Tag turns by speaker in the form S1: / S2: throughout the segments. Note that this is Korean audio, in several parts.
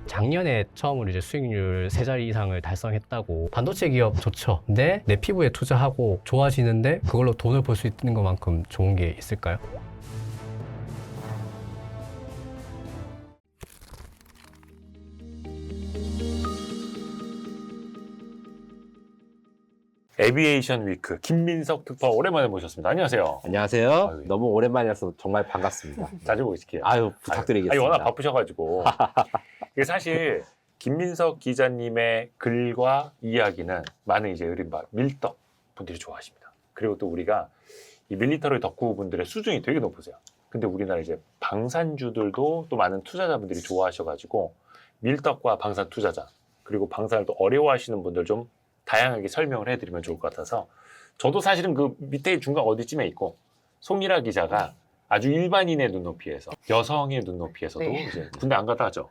S1: 작년에 처음으로 이제 수익률 3자리 이상을 달성했다고. 반도체 기업 좋죠. 근데 내 피부에 투자하고 좋아지는데 그걸로 돈을 벌 수 있는 것만큼 좋은 게 있을까요?
S2: 에비에이션 위크 김민석 특파 오랜만에 모셨습니다. 안녕하세요.
S3: 안녕하세요.
S2: 아유, 예.
S3: 너무 오랜만이라서 정말 반갑습니다.
S2: 자주 보실게요.
S3: 아유, 부탁드리겠습니다.
S2: 아니, 워낙 바쁘셔가지고. 이게 사실 김민석 기자님의 글과 이야기는 많은 이제 이른바 밀떡 분들이 좋아하십니다. 그리고 또 우리가 이 밀리터리 덕후 분들의 수준이 되게 높으세요. 근데 우리나라 이제 방산주들도 또 많은 투자자분들이 좋아하셔가지고 밀떡과 방산 투자자 그리고 방산을 또 어려워하시는 분들 좀 다양하게 설명을 해드리면 좋을 것 같아서 저도 사실은 그 밑에 중간 어디쯤에 있고 송일아 기자가 아주 일반인의 눈높이에서 여성의 눈높이에서도
S4: 네.
S2: 이제 군대 안 갔다 하죠.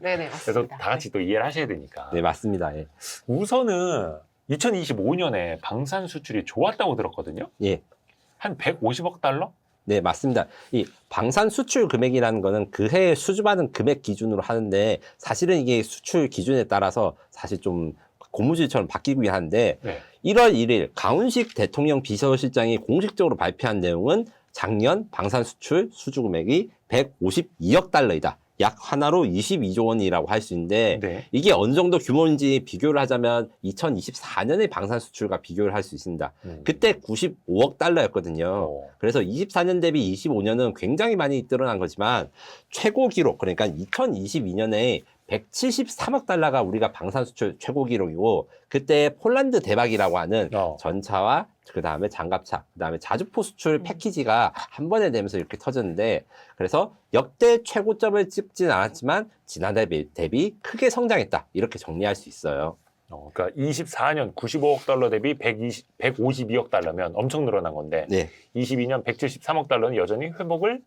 S4: 네네,
S2: 그래서
S4: 맞습니다.
S2: 다 같이 또 이해를 하셔야 되니까.
S3: 네, 맞습니다. 예.
S2: 우선은 2025년에 방산 수출이 좋았다고 들었거든요.
S3: 예.
S2: 한 150억 달러?
S3: 네, 맞습니다. 이 방산 수출 금액이라는 거는 그 해에 수주받은 금액 기준으로 하는데 사실은 이게 수출 기준에 따라서 사실 좀 고무줄처럼 바뀌긴 하는데
S2: 네.
S3: 1월 1일 강훈식 대통령 비서실장이 공식적으로 발표한 내용은 작년 방산 수출 수주 금액이 152억 달러이다. 약 하나로 22조 원이라고 할 수 있는데
S2: 네.
S3: 이게 어느 정도 규모인지 비교를 하자면 2024년의 방산 수출과 비교를 할 수 있습니다. 그때 95억 달러였거든요.
S2: 어.
S3: 그래서 24년 대비 25년은 굉장히 많이 늘어난 거지만 최고 기록, 그러니까 2022년에 173억 달러가 우리가 방산 수출 최고 기록이고 그때 폴란드 대박이라고 하는 전차와 그 다음에 장갑차, 그 다음에 자주포 수출 패키지가 한 번에 되면서 이렇게 터졌는데 그래서 역대 최고점을 찍진 않았지만 지난해 대비 크게 성장했다. 이렇게 정리할 수 있어요.
S2: 그러니까 24년 95억 달러 대비 152억 달러면 엄청 늘어난 건데
S3: 네,
S2: 22년 173억 달러는 여전히 회복을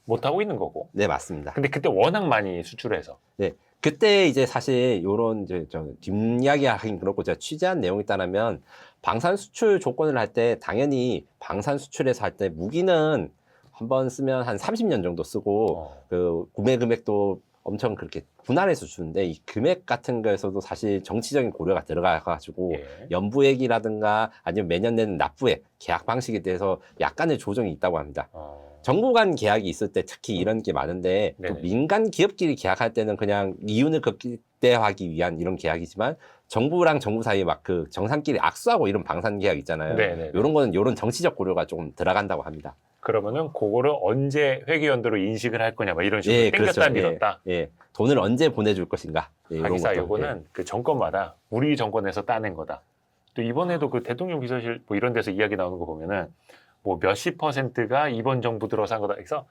S2: 못하고 있는 거고.
S3: 네 맞습니다.
S2: 근데 그때 워낙 많이 수출해서.
S3: 네. 그때 이제 사실 요런 이제 좀 뒷이야기 하긴 그렇고 제가 취재한 내용에 따르면 방산 수출 조건을 할 때 당연히 방산 수출에서 할 때 무기는 한 번 쓰면 한 30년 정도 쓰고 그 구매 금액도 엄청 그렇게 분할해서 주는데 이 금액 같은 거에서도 사실 정치적인 고려가 들어가가지고
S2: 예.
S3: 연부액이라든가 아니면 매년 내는 납부액 계약 방식에 대해서 약간의 조정이 있다고 합니다. 정부 간 계약이 있을 때 특히 이런 게 많은데 또
S2: 네네.
S3: 민간 기업끼리 계약할 때는 그냥 이윤을 극대화하기 위한 이런 계약이지만 정부랑 정부 사이에 막 그 정상끼리 악수하고 이런 방산 계약 있잖아요.
S2: 네네.
S3: 이런 거는 이런 정치적 고려가 조금 들어간다고 합니다.
S2: 그러면은 그거를 언제 회계연도로 인식을 할 거냐 막 이런 식으로
S3: 예,
S2: 땡겼다
S3: 그렇죠.
S2: 밀었다.
S3: 예, 돈을 언제 보내줄 것인가. 예, 이런
S2: 하기사
S3: 것도.
S2: 요거는 그 정권마다 우리 정권에서 따낸 거다. 또 이번에도 그 대통령 비서실 뭐 이런 데서 이야기 나오는 거 보면은 뭐 몇십 %가 이번 정부 들어서 한 거다. 그래서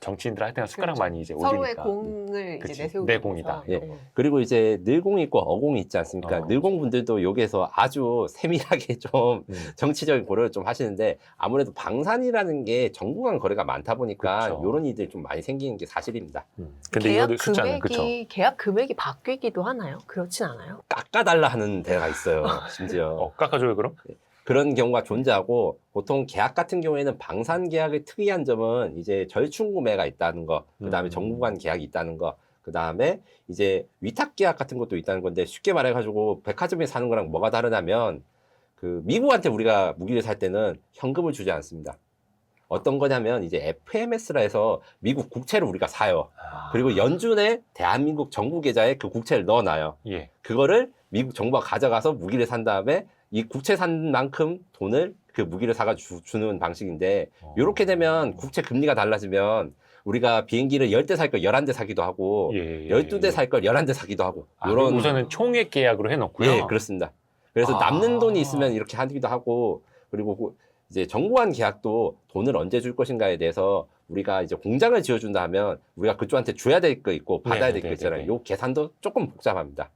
S2: 정치인들 하여튼 숟가락
S4: 그렇죠.
S2: 많이 이제
S4: 서로의
S2: 올리니까.
S4: 공을
S2: 그치.
S4: 이제 내세우기
S2: 내
S4: 위해서.
S2: 공이다.
S3: 예. 그리고 이제 늘공이 있고 어공이 있지 않습니까? 늘공분들도 여기에서 아주 세밀하게 좀 정치적인 고려를 좀 하시는데 아무래도 방산이라는 게 정부 간 거래가 많다 보니까
S2: 그쵸.
S3: 이런 일들이 좀 많이 생기는 게 사실입니다.
S2: 근데
S4: 계약
S2: 이거도 숫자는 그쵸.
S4: 계약 금액이 바뀌기도 하나요? 그렇진 않아요?
S3: 깎아달라 하는 데가 있어요. 심지어.
S2: 깎아줘요 그럼?
S3: 그런 경우가 존재하고 보통 계약 같은 경우에는 방산 계약의 특이한 점은 이제 절충 구매가 있다는 거, 그다음에 정부 간 계약이 있다는 거, 그다음에 이제 위탁 계약 같은 것도 있다는 건데 쉽게 말해 가지고 백화점에 사는 거랑 뭐가 다르냐면 그 미국한테 우리가 무기를 살 때는 현금을 주지 않습니다. 어떤 거냐면 이제 FMS라 해서 미국 국채를 우리가 사요. 그리고 연준에 대한민국 정부 계좌에 그 국채를 넣어놔요.
S2: 예.
S3: 그거를 미국 정부가 가져가서 무기를 산 다음에 이 국채 산 만큼 돈을 그 무기를 사가 주는 방식인데 이렇게 되면 국채 금리가 달라지면 우리가 비행기를 10대 살 걸 11대 사기도 하고 12대 살 걸 11대 사기도 하고
S2: 이런 우선은 총액 계약으로 해놓고요.
S3: 예, 그렇습니다. 그래서 남는 돈이 있으면 이렇게 하기도 하고 그리고 이제 정부 간 계약도 돈을 언제 줄 것인가에 대해서 우리가 이제 공장을 지어준다 하면 우리가 그쪽한테 줘야 될 거 있고 받아야 될 거 있잖아요. 요 계산도 조금 복잡합니다.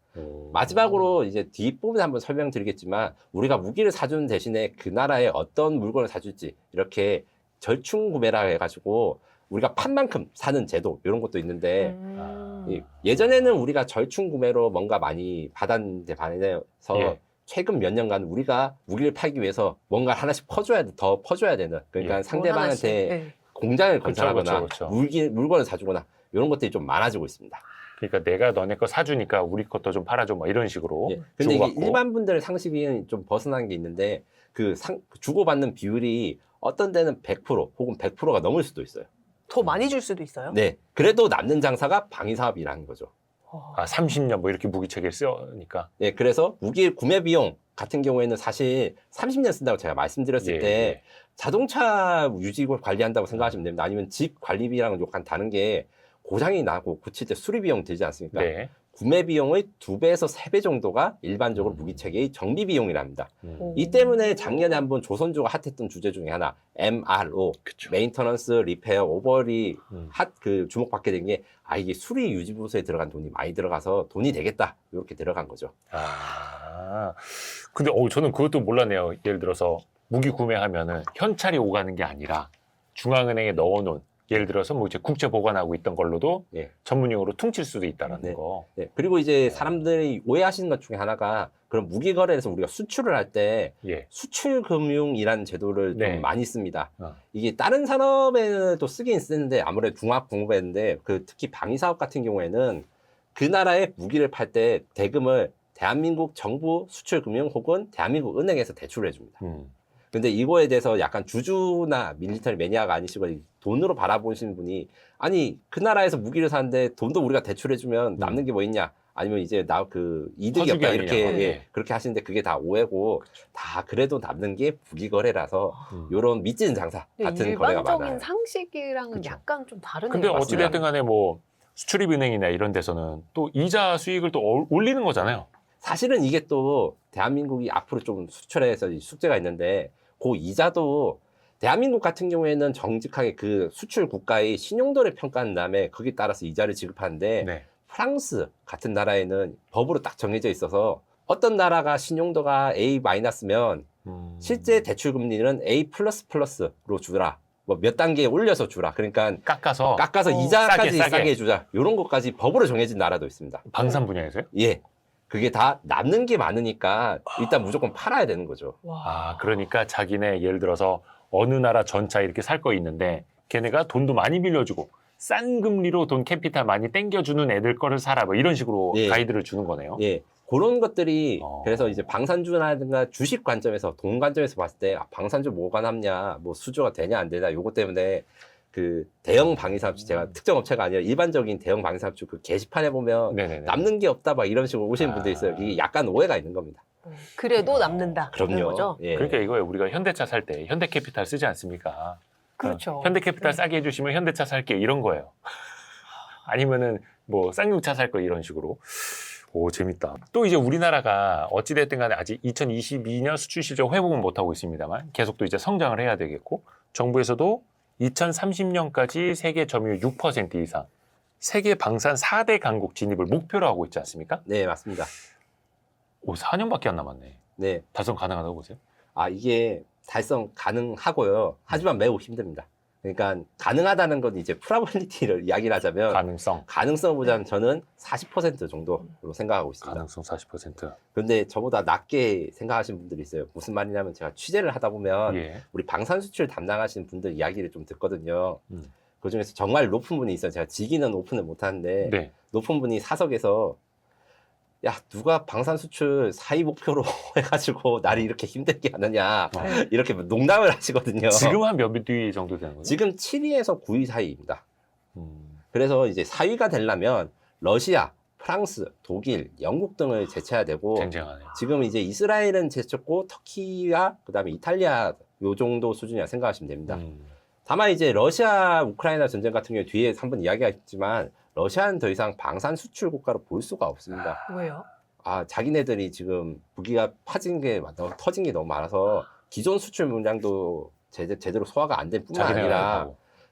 S3: 마지막으로 이제 뒷부분에 한번 설명드리겠지만 우리가 무기를 사주는 대신에 그 나라에 어떤 물건을 사줄지 이렇게 절충 구매라 해가지고 우리가 판 만큼 사는 제도 이런 것도 있는데 예전에는 우리가 절충 구매로 뭔가 많이 받았는데 반해서
S2: 예.
S3: 최근 몇 년간 우리가 무기를 팔기 위해서 뭔가 하나씩 더 퍼줘야 되는 그러니까
S2: 예.
S3: 상대방한테
S4: 네.
S3: 공장을
S2: 그쵸,
S3: 건설하거나
S2: 그쵸.
S3: 물건을 사주거나 이런 것들이 좀 많아지고 있습니다.
S2: 그러니까 내가 너네 거 사주니까 우리 것도 좀 팔아줘 뭐 이런 식으로
S3: 예. 근데 이게
S2: 주고받고.
S3: 일반 분들의 상식이 좀 벗어난 게 있는데 그 주고받는 비율이 어떤 데는 100% 혹은 100%가 넘을 수도 있어요.
S4: 더 많이 줄 수도 있어요?
S3: 네. 그래도 남는 장사가 방위사업이라는 거죠.
S2: 아 30년 뭐 이렇게 무기체계 쓰니까.
S3: 네. 그래서 무기 구매 비용 같은 경우에는 사실 30년 쓴다고 제가 말씀드렸을
S2: 예,
S3: 때
S2: 예.
S3: 자동차 유지를 관리한다고 생각하시면 됩니다. 아니면 집 관리비랑 약간 다른 게 고장이 나고 고칠 때 수리 비용 들지 않습니까?
S2: 네.
S3: 구매 비용의 2배에서 3배 정도가 일반적으로 무기체계의 정비 비용이랍니다.
S2: 음.
S3: 이 때문에 작년에 한번 조선주가 핫했던 주제 중에 하나 MRO,
S2: 그쵸.
S3: 메인터넌스, 리페어, 오버리
S2: 음.
S3: 주목받게 된 게 이게 수리 유지 부서에 들어간 돈이 많이 들어가서 돈이 되겠다 이렇게 들어간 거죠.
S2: 아, 근데 저는 그것도 몰랐네요. 예를 들어서 무기 구매하면은 현찰이 오가는 게 아니라 중앙은행에 넣어놓은 예를 들어서 뭐 이제 국채 보관하고 있던 걸로도
S3: 예.
S2: 전문용어로 퉁칠 수도 있다는
S3: 네.
S2: 거.
S3: 네. 그리고 이제 사람들이 오해하시는 것 중에 하나가 그런 무기 거래에서 우리가 수출을 할 때
S2: 예.
S3: 수출금융이라는 제도를
S2: 네.
S3: 좀 많이 씁니다.
S2: 어.
S3: 이게 다른 산업에도 쓰긴 쓰는데 아무래도 중화공업인데 특히 방위사업 같은 경우에는 그 나라에 무기를 팔 때 대금을 대한민국 정부 수출금융 혹은 대한민국 은행에서 대출을 해줍니다. 근데 이거에 대해서 약간 주주나 밀리터리 매니아가 아니시고 돈으로 바라보시는 분이 아니 그 나라에서 무기를 사는데 돈도 우리가 대출해주면 남는 게 뭐 있냐 아니면 이제 이득이
S2: 퍼주기
S3: 없다 이렇게
S2: 아니냐.
S3: 예, 그렇게 하시는데 그게 다 오해고 다 그래도 남는 게 무기 거래라서
S2: 음.
S3: 요런 미찌는 장사 같은 거래가
S4: 일반적인
S3: 많아요.
S4: 상식이랑은
S3: 그쵸.
S4: 약간 좀 다르네요.
S2: 근데
S3: 맞습니다.
S2: 어찌됐든 간에 뭐 수출입은행이나 이런 데서는 또 이자 수익을 또 올리는 거잖아요.
S3: 사실은 이게 또 대한민국이 앞으로 좀 수출해서 이 숙제가 있는데 그 이자도 대한민국 같은 경우에는 정직하게 그 수출 국가의 신용도를 평가한 다음에 거기에 따라서 이자를 지급하는데
S2: 네.
S3: 프랑스 같은 나라에는 법으로 딱 정해져 있어서 어떤 나라가 신용도가 A-면 실제 대출 금리는 A++로 주라. 뭐 몇 단계 올려서 주라. 그러니까
S2: 깎아서
S3: 이자까지
S2: 싸게.
S3: 싸게 주자. 이런 것까지 법으로 정해진 나라도 있습니다.
S2: 방산 분야에서요?
S3: 예. 그게 다 남는 게 많으니까 일단 무조건 팔아야 되는 거죠.
S4: 와.
S2: 아, 그러니까 자기네 예를 들어서 어느 나라 전차 이렇게 살 거 있는데 걔네가 돈도 많이 빌려주고 싼 금리로 돈 캐피탈 많이 땡겨주는 애들 거를 사라 뭐 이런 식으로
S3: 예.
S2: 가이드를 주는 거네요.
S3: 예. 그런 것들이
S2: 어.
S3: 그래서 이제 방산주라든가 주식 관점에서 돈 관점에서 봤을 때 방산주 뭐가 남냐 뭐 수주가 되냐 안 되냐 요거 때문에 그 대형 방위사업주 제가 특정 업체가 아니라 일반적인 대형 방위사업주 그 게시판에 보면
S2: 네네네.
S3: 남는 게 없다 막 이런 식으로 오시는
S2: 아.
S3: 분들 있어요. 이게 약간 오해가 있는 겁니다.
S4: 그래도 남는다. 그런
S3: 그럼요.
S4: 거죠.
S3: 예.
S2: 그러니까 이거예요. 우리가 현대차 살 때 현대캐피탈 쓰지 않습니까?
S4: 그렇죠.
S2: 현대캐피탈
S4: 네.
S2: 싸게 해주시면 현대차 살게 이런 거예요. 아니면은 뭐 쌍용차 살 거 이런 식으로. 오, 재밌다. 또 이제 우리나라가 어찌됐든 간에 아직 2022년 수출 실적 회복은 못하고 있습니다만 계속 또 이제 성장을 해야 되겠고 정부에서도 2030년까지 세계 점유율 6% 이상 세계 방산 4대 강국 진입을 목표로 하고 있지 않습니까?
S3: 네, 맞습니다.
S2: 오, 4년밖에 안 남았네.
S3: 네.
S2: 달성 가능하다고 보세요?
S3: 이게 달성 가능하고요. 하지만 매우 힘듭니다. 그러니까 가능하다는 건 이제 프라빌리티를 이야기를 하자면 가능성을 보자면 저는 40% 정도로 생각하고 있습니다.
S2: 가능성 40%.
S3: 근데 저보다 낮게 생각하시는 분들이 있어요. 무슨 말이냐면 제가 취재를 하다 보면
S2: 예.
S3: 우리 방산 수출 담당하시는 분들 이야기를 좀 듣거든요.
S2: 음.
S3: 그 중에서 정말 높은 분이 있어요. 제가 직위는 오픈을 못 하는데
S2: 네.
S3: 높은 분이 사석에서 야 누가 방산 수출 사이 목표로 해가지고 나를 이렇게 힘들게 하느냐 이렇게 농담을 하시거든요.
S2: 지금 한 몇 위 정도 되는 거죠?
S3: 지금 7위에서 9위 사이입니다.
S2: 음.
S3: 그래서 이제 4위가 되려면 러시아, 프랑스, 독일, 영국 등을 제쳐야 되고
S2: 쟁쟁하네요.
S3: 지금 이제 이스라엘은 제쳤고 터키와 그다음에 이탈리아 요 정도 수준이라 생각하시면 됩니다. 다만 이제 러시아 우크라이나 전쟁 같은 경우에 뒤에 한번 이야기했지만 러시아는 더 이상 방산 수출 국가로 볼 수가 없습니다.
S4: 왜요?
S3: 자기네들이 지금 무기가 터진 게 너무 많아서 기존 수출 물량도 제대로 소화가 안 된 뿐만 아니라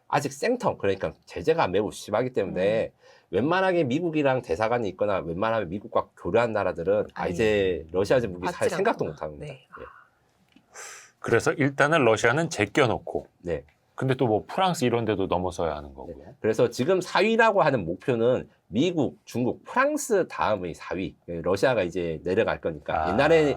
S3: 아직 생텀 그러니까 제재가 매우 심하기 때문에 웬만하게 미국이랑 대사관이 있거나 웬만하면 미국과 교류한 나라들은 이제 러시아제 무기 살 생각도 못 합니다.
S4: 네.
S2: 그래서 일단은 러시아는 제껴놓고
S3: 네.
S2: 근데 또 뭐 프랑스 이런 데도 넘어서야 하는 거고.
S3: 네. 그래서 지금 4위라고 하는 목표는 미국, 중국, 프랑스 다음의 4위. 러시아가 이제 내려갈 거니까. 옛날에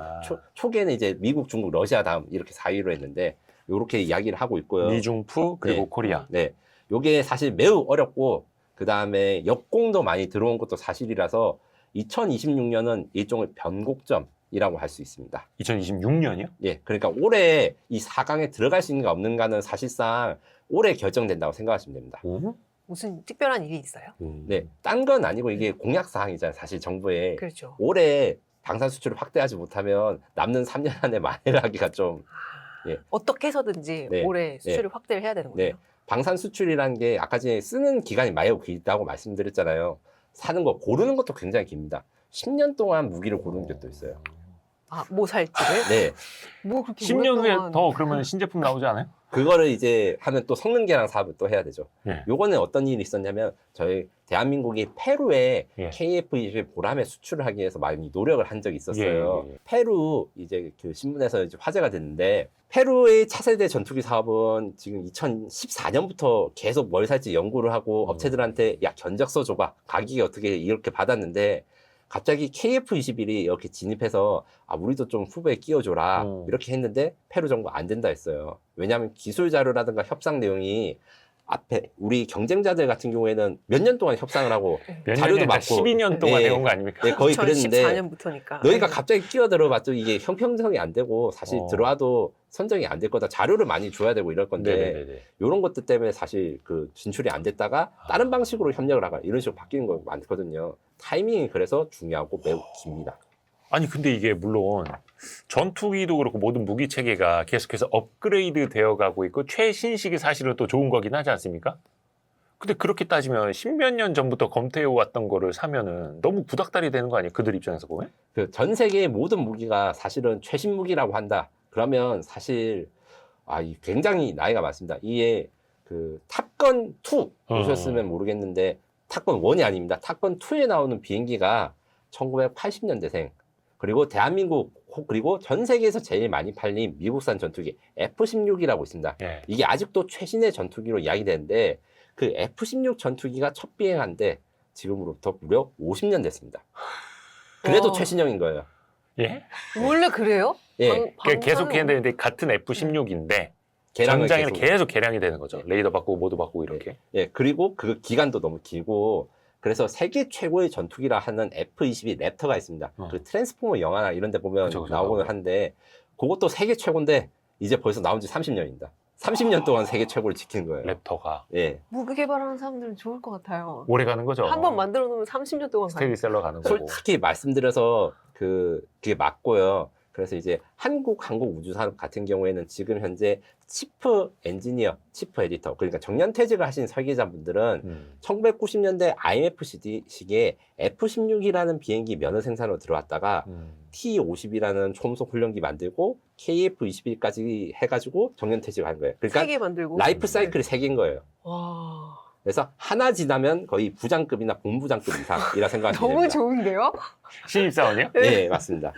S3: 초기에는 이제 미국, 중국, 러시아 다음 이렇게 4위로 했는데 요렇게 이야기를 하고 있고요.
S2: 미중프 그리고
S3: 네.
S2: 코리아.
S3: 네. 요게 사실 매우 어렵고 그 다음에 역공도 많이 들어온 것도 사실이라서 2026년은 일종의 변곡점이라고 할 수 있습니다.
S2: 2026년이요?
S3: 예, 그러니까 올해 이 4강에 들어갈 수 있는가 없는가는 사실상 올해 결정된다고 생각하시면 됩니다.
S4: 무슨 특별한 일이 있어요?
S3: 네, 딴 건 아니고 이게 공약 사항이잖아요. 사실 정부에
S4: 그렇죠.
S3: 올해 방산 수출을 확대하지 못하면 남는 3년 안에 만회하기가 좀
S4: 어떻게 해서든지
S3: 네.
S4: 올해 수출을 확대를 해야 되는 거예요.
S3: 네. 방산 수출이라는 게 아까 전에 쓰는 기간이 매우 길다고 말씀드렸잖아요. 사는 거 고르는 것도 굉장히 깁니다. 10년 동안 무기를 고르는 것도 있어요.
S4: 아, 뭐 살지를?
S3: 네.
S4: 뭐 그렇게
S2: 10년 후에
S4: 오랫동안-
S2: 더 그러면 신제품 나오지 않아요?
S3: 그거를 이제 하면 또 성능 개량 사업을 또 해야 되죠.
S2: 네.
S3: 요거는 어떤 일이 있었냐면 저희 대한민국이 페루에
S2: 예.
S3: KF21 보람에 수출을 하기 위해서 많이 노력을 한 적이 있었어요.
S2: 예.
S3: 페루 이제 그 신문에서 이제 화제가 됐는데 페루의 차세대 전투기 사업은 지금 2014년부터 계속 뭘 살지 연구를 하고 업체들한테 야 견적서 줘봐 가격이 어떻게 이렇게 받았는데 갑자기 KF21이 이렇게 진입해서 아 우리도 좀 후보에 끼워줘라 이렇게 했는데 페루 정부가 안 된다 했어요. 왜냐하면 기술 자료라든가 협상 내용이 앞에 우리 경쟁자들 같은 경우에는 몇 년 동안 협상을 하고
S2: 몇
S3: 자료도
S2: 년이 아니라
S3: 많고
S2: 12년 동안
S3: 예.
S2: 해온 거 아닙니까?
S3: 네, 거의 그랬는데
S4: 2014년부터니까.
S3: 너희가 갑자기 끼어들어봤자 이게 형평성이 안 되고 사실 들어와도 선정이 안 될 거다. 자료를 많이 줘야 되고 이럴 건데
S2: 네네네.
S3: 이런 것들 때문에 사실 그 진출이 안 됐다가 다른 방식으로 협력을 하거나 이런 식으로 바뀌는 거 많거든요. 타이밍이 그래서 중요하고 매우 깁니다.
S2: 아니 근데 이게 물론 전투기도 그렇고 모든 무기 체계가 계속해서 업그레이드 되어가고 있고 최신식이 사실은 또 좋은 거긴 하지 않습니까? 근데 그렇게 따지면 십몇 년 전부터 검토해 왔던 거를 사면은 너무 구닥다리 되는 거 아니에요? 그들 입장에서 보면?
S3: 그 전 세계의 모든 무기가 사실은 최신 무기라고 한다. 그러면 사실 이 굉장히 나이가 많습니다. 이게 그 탑건 2 보셨으면 모르겠는데 탑건 1이 아닙니다. 탑건 2에 나오는 비행기가 1980년대생. 그리고 대한민국 그리고 전 세계에서 제일 많이 팔린 미국산 전투기 F-16이라고 있습니다.
S2: 예.
S3: 이게 아직도 최신의 전투기로 이야기되는데 그 F-16 전투기가 첫 비행한 데 지금으로부터 무려 50년 됐습니다. 그래도
S4: 와.
S3: 최신형인 거예요.
S2: 예?
S4: 원래 그래요?
S3: 예.
S2: 그러니까 계속 해야
S4: 방사는
S2: 되는데 같은 F-16인데
S3: 개량을
S2: 전장에는
S3: 계속.
S2: 계속 개량이 되는 거죠. 레이더 바꾸고 모두 바꾸고 이렇게.
S3: 예, 그리고 그 기간도 너무 길고 그래서 세계 최고의 전투기라 하는 F-22 랩터가 있습니다. 그 트랜스포머 영화나 이런 데 보면
S2: 그쵸,
S3: 나오곤 한데 그것도 세계 최고인데 이제 벌써 나온 지 30년입니다. 30년 동안 세계 최고를 지킨 거예요.
S2: 랩터가
S3: 예.
S4: 무기 개발하는 사람들은 좋을 것 같아요.
S2: 오래 가는 거죠.
S4: 한 번 만들어 놓으면 30년 동안 가요.
S2: 스테디셀러 가는 거고.
S3: 솔직히 말씀드려서 그게 맞고요. 그래서 이제 한국우주산업 같은 경우에는 지금 현재 치프 엔지니어, 치프 에디터, 그러니까 정년퇴직을 하신 설계자분들은 1990년대 IMF 시기에 F-16이라는 비행기 면허 생산으로 들어왔다가 T-50이라는 초음속 훈련기 만들고 KF-21까지 해가지고 정년퇴직을 한 거예요. 그러니까
S4: 3개 만들고.
S3: 라이프 사이클이 3개인 거예요.
S4: 와.
S3: 그래서 하나 지나면 거의 부장급이나 본부장급 이상이라 생각하시면
S4: 너무
S3: 됩니다.
S4: 좋은데요?
S2: 신입사원이요?
S3: 네, 맞습니다.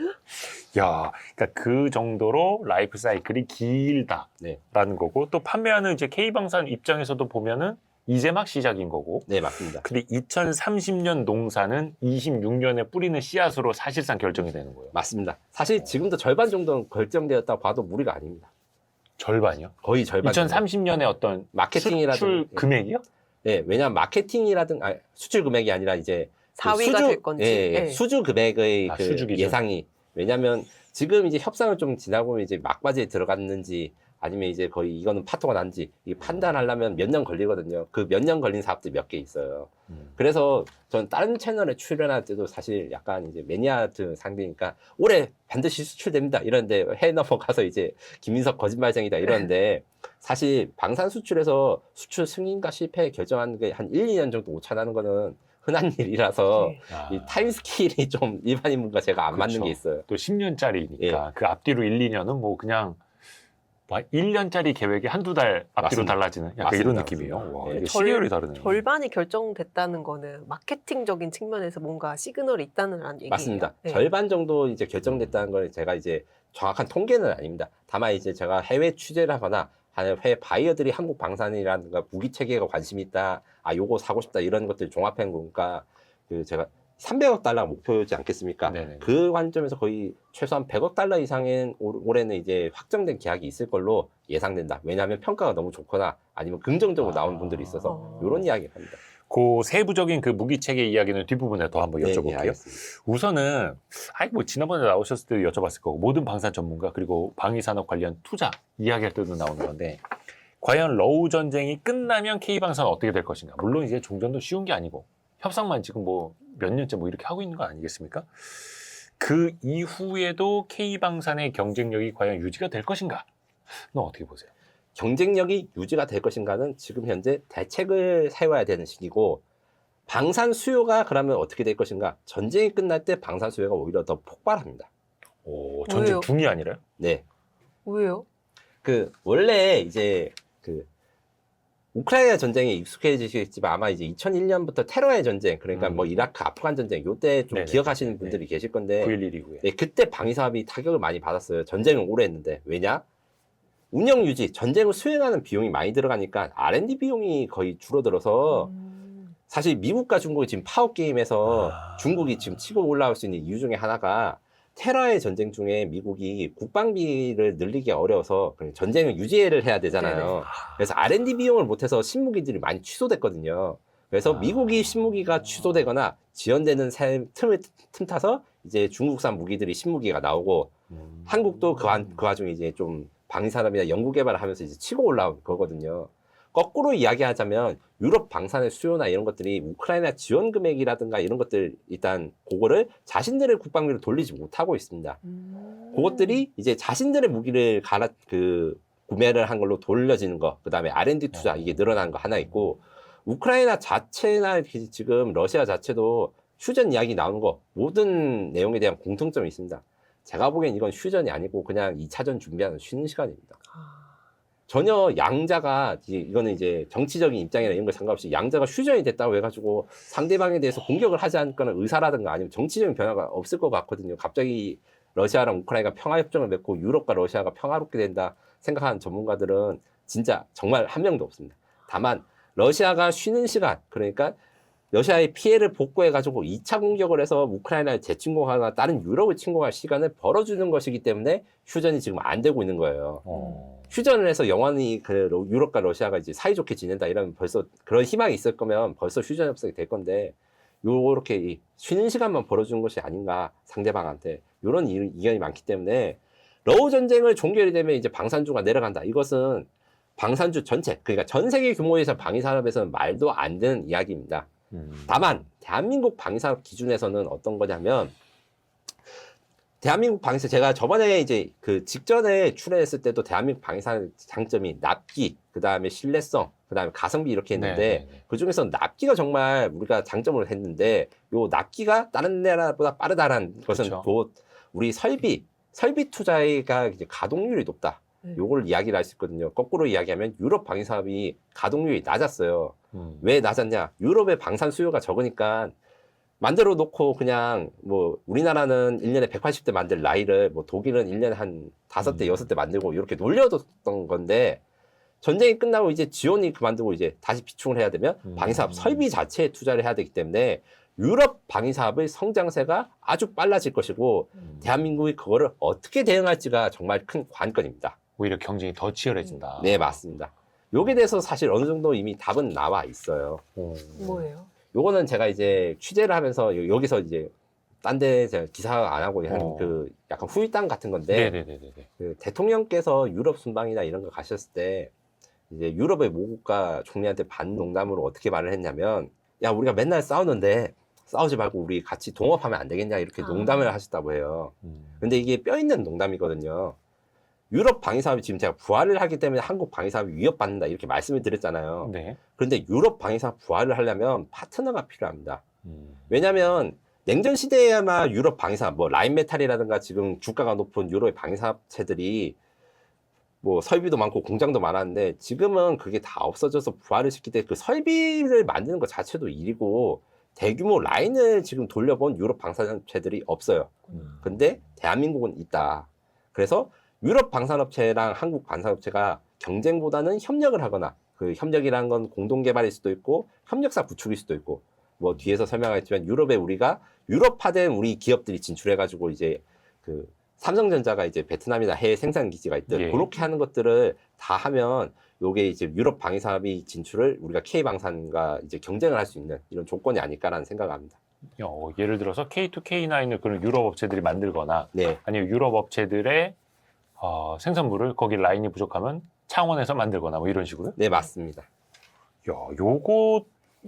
S2: 야, 그러니까 그 정도로 라이프 사이클이 길다라는
S3: 네.
S2: 거고 또 판매하는 이제 K방산 입장에서도 보면은 이제 막 시작인 거고.
S3: 네, 맞습니다.
S2: 근데 2030년 농사는 26년에 뿌리는 씨앗으로 사실상 결정이 되는 거예요.
S3: 맞습니다. 사실 지금도 절반 정도는 결정되었다고 봐도 무리가 아닙니다.
S2: 절반이요?
S3: 거의 절반. 정도.
S2: 2030년에 어떤
S3: 마케팅이라든-
S2: 수출 금액이요?
S3: 네, 왜냐하면 마케팅이라든 수출 금액이 아니라 이제
S4: 4위가 될 건지.
S3: 예,
S4: 네.
S3: 수주 금액의 그
S2: 수주 기준.
S3: 예상이 왜냐하면 지금 이제 협상을 좀 지나보면 이제 막바지에 들어갔는지 아니면 이제 거의 이거는 파토가 난지 이게 판단하려면 몇 년 걸리거든요. 그 몇 년 걸린 사업들이 몇 개 있어요. 그래서 전 다른 채널에 출연할 때도 사실 약간 이제 매니아들 상대니까 올해 반드시 수출됩니다. 이런데 해외 넘어가서 이제 김민석 거짓말쟁이다 이러는데 사실 방산 수출에서 수출 승인과 실패 결정하는 게 한 1, 2년 정도 오차나는 거는 흔한 일이라서
S4: 네.
S2: 아,
S3: 이 타임 스케일이 좀 일반인분과 제가 안 맞는
S2: 그렇죠.
S3: 게 있어요.
S2: 또 10년짜리니까
S3: 예.
S2: 그 앞뒤로 1, 2년은 뭐 그냥 1년짜리 계획이 한두 달 앞뒤로
S3: 맞습니다.
S2: 달라지는 약간
S3: 맞습니다.
S2: 이런 느낌이에요.
S3: 맞습니다.
S2: 와,
S3: 예.
S2: 이게 시계열이 다르네요.
S4: 절반이 결정됐다는 거는 마케팅적인 측면에서 뭔가 시그널이 있다는 얘기예요.
S3: 맞습니다.
S4: 네.
S3: 절반 정도 이제 결정됐다는 걸 제가 이제 정확한 통계는 아닙니다. 다만 이제 제가 해외 취재를 하거나 해외 바이어들이 한국 방산이라든가 무기 체계가 관심이 있다, 요거 사고 싶다 이런 것들 종합해 보니까 그 제가 300억 달러가 목표지 않겠습니까?
S2: 네네.
S3: 그 관점에서 거의 최소한 100억 달러 이상의 올해는 이제 확정된 계약이 있을 걸로 예상된다. 왜냐하면 평가가 너무 좋거나 아니면 긍정적으로 나온 분들이 있어서
S4: 어.
S3: 이런 이야기를 합니다.
S2: 그 세부적인 그 무기 체계 이야기는 뒷부분에 더 한번 여쭤볼게요.
S3: 알겠습니다.
S2: 우선은 뭐 지난번에 나오셨을 때도 여쭤봤을 거고 모든 방산 전문가 그리고 방위산업 관련 투자 이야기할 때도 나오는 건데 과연 러우 전쟁이 끝나면 K방산은 어떻게 될 것인가? 물론 이제 종전도 쉬운 게 아니고 협상만 지금 뭐 몇 년째 뭐 이렇게 하고 있는 거 아니겠습니까? 그 이후에도 K방산의 경쟁력이 과연 유지가 될 것인가? 너 어떻게 보세요?
S3: 경쟁력이 유지가 될 것인가는 지금 현재 대책을 세워야 되는 시기고, 방산 수요가 그러면 어떻게 될 것인가? 전쟁이 끝날 때 방산 수요가 오히려 더 폭발합니다.
S2: 오, 전쟁
S4: 왜요?
S2: 중이 아니라요?
S3: 네.
S4: 왜요?
S3: 원래 이제 우크라이나 전쟁에 익숙해지시겠지만 아마 이제 2001년부터 테러의 전쟁, 그러니까 뭐 이라크, 아프간 전쟁, 요때 좀
S2: 네네.
S3: 기억하시는 분들이 계실 건데,
S2: 9.11 이후에.
S3: 네, 그때 방위사업이 타격을 많이 받았어요. 전쟁을 오래 했는데. 왜냐? 운영 유지, 전쟁을 수행하는 비용이 많이 들어가니까 R&D 비용이 거의 줄어들어서 사실 미국과 중국이 지금 파워게임에서 중국이 지금 치고 올라올 수 있는 이유 중에 하나가 테러의 전쟁 중에 미국이 국방비를 늘리기 어려워서 전쟁을 유지를 해야 되잖아요.
S4: 네네.
S3: 그래서 R&D 비용을 못해서 신무기들이 많이 취소됐거든요. 그래서 미국이 신무기가 취소되거나 지연되는 틈 타서 이제 중국산 무기들이 신무기가 나오고, 한국도 그 와중에 이제 좀 방위산업이나 연구개발을 하면서 이제 치고 올라온 거거든요. 거꾸로 이야기하자면 유럽 방산의 수요나 이런 것들이 우크라이나 지원 금액이라든가 이런 것들, 일단 그거를 자신들의 국방비로 돌리지 못하고 있습니다. 그것들이 이제 자신들의 무기를 구매를 한 걸로 돌려지는 거, 그 다음에 R&D 투자 이게 늘어난 거 하나 있고, 우크라이나 자체나 지금 러시아 자체도 휴전 이야기 나오는 거 모든 내용에 대한 공통점이 있습니다. 제가 보기엔 이건 휴전이 아니고 그냥 2차전 준비하는 쉬는 시간입니다. 전혀 양자가, 이거는 이제 정치적인 입장이나 이런 거 상관없이 양자가 휴전이 됐다고 해가지고 상대방에 대해서 공격을 하지 않거나 의사라든가 아니면 정치적인 변화가 없을 것 같거든요. 갑자기 러시아랑 우크라이나가 평화협정을 맺고 유럽과 러시아가 평화롭게 된다 생각하는 전문가들은 진짜 정말 한 명도 없습니다. 다만 러시아가 쉬는 시간, 그러니까 러시아의 피해를 복구해가지고 2차 공격을 해서 우크라이나를 재침공하거나 다른 유럽을 침공할 시간을 벌어주는 것이기 때문에 휴전이 지금 안 되고 있는 거예요. 휴전을 해서 영원히 유럽과 러시아가 이제 사이좋게 지낸다 이러면 벌써 그런 희망이 있을 거면 벌써 휴전 협상이 될 건데, 요렇게 쉬는 시간만 벌어주는 것이 아닌가 상대방한테, 요런 이견이 많기 때문에 러우 전쟁을 종결이 되면 이제 방산주가 내려간다. 이것은 방산주 전체, 그러니까 전 세계 규모에서 방위산업에서는 말도 안 되는 이야기입니다. 다만 대한민국 방위산업 기준에서는 어떤 거냐면, 대한민국 방위산업, 제가 저번에 이제 그 직전에 출연했을 때도 대한민국 방위산업 장점이 납기, 그 다음에 신뢰성, 그 다음에 가성비 이렇게 했는데, 그 중에서 납기가 정말 우리가 장점으로 했는데, 요 납기가 다른 나라보다 빠르다라는 것은
S2: 그렇죠.
S3: 곧 우리 설비 투자가 이제 가동률이 높다. 요걸 이야기를 할 수 있거든요. 거꾸로 이야기하면 유럽 방위사업이 가동률이 낮았어요. 왜 낮았냐? 유럽의 방산 수요가 적으니까 만들어 놓고 그냥 뭐 우리나라는 1년에 180대 만들 라이를 뭐 독일은 1년에 한 5대, 6대 만들고 이렇게 놀려뒀던 건데, 전쟁이 끝나고 이제 지원이 그만두고 이제 다시 비충을 해야 되면 방위사업 설비 자체에 투자를 해야 되기 때문에 유럽 방위사업의 성장세가 아주 빨라질 것이고, 대한민국이 그거를 어떻게 대응할지가 정말 큰 관건입니다.
S2: 오히려 경쟁이 더 치열해진다.
S3: 네, 맞습니다. 요게 대해서 사실 어느 정도 이미 답은 나와 있어요.
S4: 뭐예요?
S3: 요거는 제가 이제 취재를 하면서 여기서 이제 딴 데 제가 기사 안 하고 하는 그 약간 후일담 같은 건데,
S2: 네네네네.
S3: 그 대통령께서 유럽 순방이나 이런 거 가셨을 때 이제 유럽의 모국가 총리한테 반농담으로 어떻게 말을 했냐면, 야, 우리가 맨날 싸우는데 싸우지 말고 우리 같이 동업하면 안 되겠냐, 이렇게 농담을 하셨다고 해요. 근데 이게 뼈 있는 농담이거든요. 유럽 방위사업이 지금 제가 부활을 하기 때문에 한국 방위사업이 위협받는다 이렇게 말씀을 드렸잖아요.
S2: 네.
S3: 그런데 유럽 방위사업 부활을 하려면 파트너가 필요합니다. 왜냐하면 냉전 시대에야만 유럽 방위사업, 뭐 라인메탈이라든가 지금 주가가 높은 유럽의 방위사업체들이 뭐 설비도 많고 공장도 많았는데, 지금은 그게 다 없어져서 부활을 시킬 때 그 설비를 만드는 것 자체도 일이고, 대규모 라인을 지금 돌려본 유럽 방산업체들이 없어요. 근데 대한민국은 있다. 그래서 유럽 방산업체랑 한국 방산업체가 경쟁보다는 협력을 하거나, 그 협력이라는 건 공동개발일 수도 있고 협력사 구축일 수도 있고, 뭐 뒤에서 설명하겠지만 유럽에 우리가 유럽화된 우리 기업들이 진출해가지고 이제 그 삼성전자가 이제 베트남이나 해외 생산 기지가 있듯
S2: 예.
S3: 그렇게 하는 것들을 다 하면 요게 이제 유럽 방위 사업이 진출을 우리가 K 방산과 이제 경쟁을 할 수 있는 이런 조건이 아닐까라는 생각합니다.
S2: 예를 들어서 K2, K9을 그런 유럽 업체들이 만들거나
S3: 네,
S2: 아니면 유럽 업체들의 생산물을 거기 라인이 부족하면 창원에서 만들거나 뭐 이런 식으로요?
S3: 네 맞습니다.
S2: 요거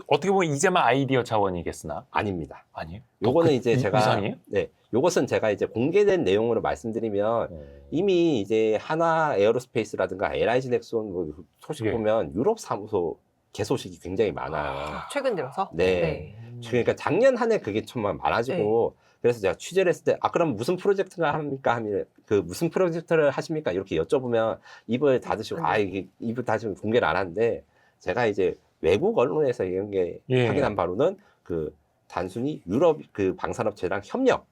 S2: 어떻게 보면 이제만 아이디어 차원이겠으나
S3: 아닙니다.
S2: 아니에요?
S3: 요거는 이제 제가
S2: 이상이에요?
S3: 네, 요것은 제가 이제 공개된 내용으로 말씀드리면 이미 이제 하나 에어로스페이스라든가 LIG 넥슨 뭐 소식
S2: 예.
S3: 보면 유럽 사무소 개소식이 굉장히 많아요.
S4: 최근 들어서?
S3: 네. 그러니까 작년 한 해 그게 정말 많아지고 그래서 제가 취재를 했을 때 그럼 무슨 프로젝트가 합니까 하면 그 무슨 프로젝트를 하십니까 이렇게 여쭤보면 입을 닫으시고 이게 입을 닫으시고 공개를 안 하는데 제가 이제 외국 언론에서 이런 게 확인한 바로는 그 단순히 유럽 그 방산업체랑 협력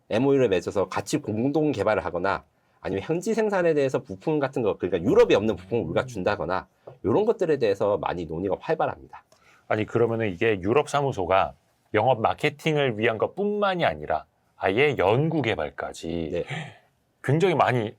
S3: MOU를 맺어서 같이 공동 개발을 하거나 아니면 현지 생산에 대해서 부품 같은 거 그러니까 유럽에 없는 부품을 우리가 준다거나 이런 것들에 대해서 많이 논의가 활발합니다.
S2: 아니 그러면은 이게 유럽 사무소가 영업 마케팅을 위한 것뿐만이 아니라 아예 연구 개발까지
S3: 네.
S2: 굉장히 많이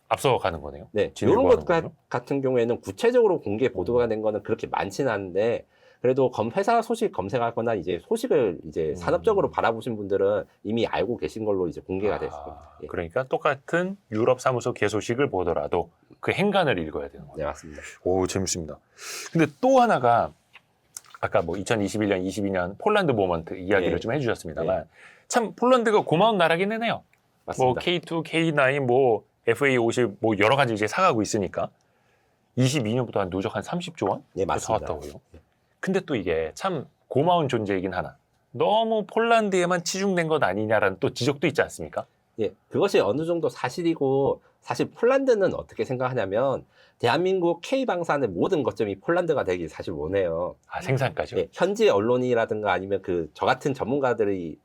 S2: 앞서가는 거네요.
S3: 네,
S2: 진행을
S3: 이런
S2: 하는
S3: 것
S2: 거군요.
S3: 같은 경우에는 구체적으로 공개 보도가 된 거는 그렇게 많지는 않은데 그래도 회사 소식 검색하거나 이제 소식을 이제 산업적으로 바라보신 분들은 이미 알고 계신 걸로 이제 공개가 됐습니다. 예.
S2: 그러니까 똑같은 유럽 사무소 개소식을 보더라도 그 행간을 읽어야 되는 거예요.
S3: 네, 맞습니다.
S2: 오, 재밌습니다. 근데 또 하나가 아까 뭐 2021년, 22년 폴란드 모먼트 이야기를
S3: 네.
S2: 좀 해주셨습니다만 참 폴란드가 고마운 나라기는 해요. 뭐
S3: 맞습니다.
S2: K2, K9, 뭐 FA50 뭐 여러 가지 이제 사가고 있으니까 22년부터 한 누적 한 30조 원
S3: 네, 맞습니다.
S2: 사왔다고요. 근데 또 이게 참 고마운 존재이긴 하나 너무 폴란드에만 치중된 것 아니냐라는 또 지적도 있지 않습니까?
S3: 예, 그것이 어느 정도 사실이고 사실 폴란드는 어떻게 생각하냐면 대한민국 K방산의 모든 거점이 폴란드가 되길 사실 원해요.
S2: 생산까지요?
S3: 예, 현지 언론이라든가 아니면 저 같은 전문가들이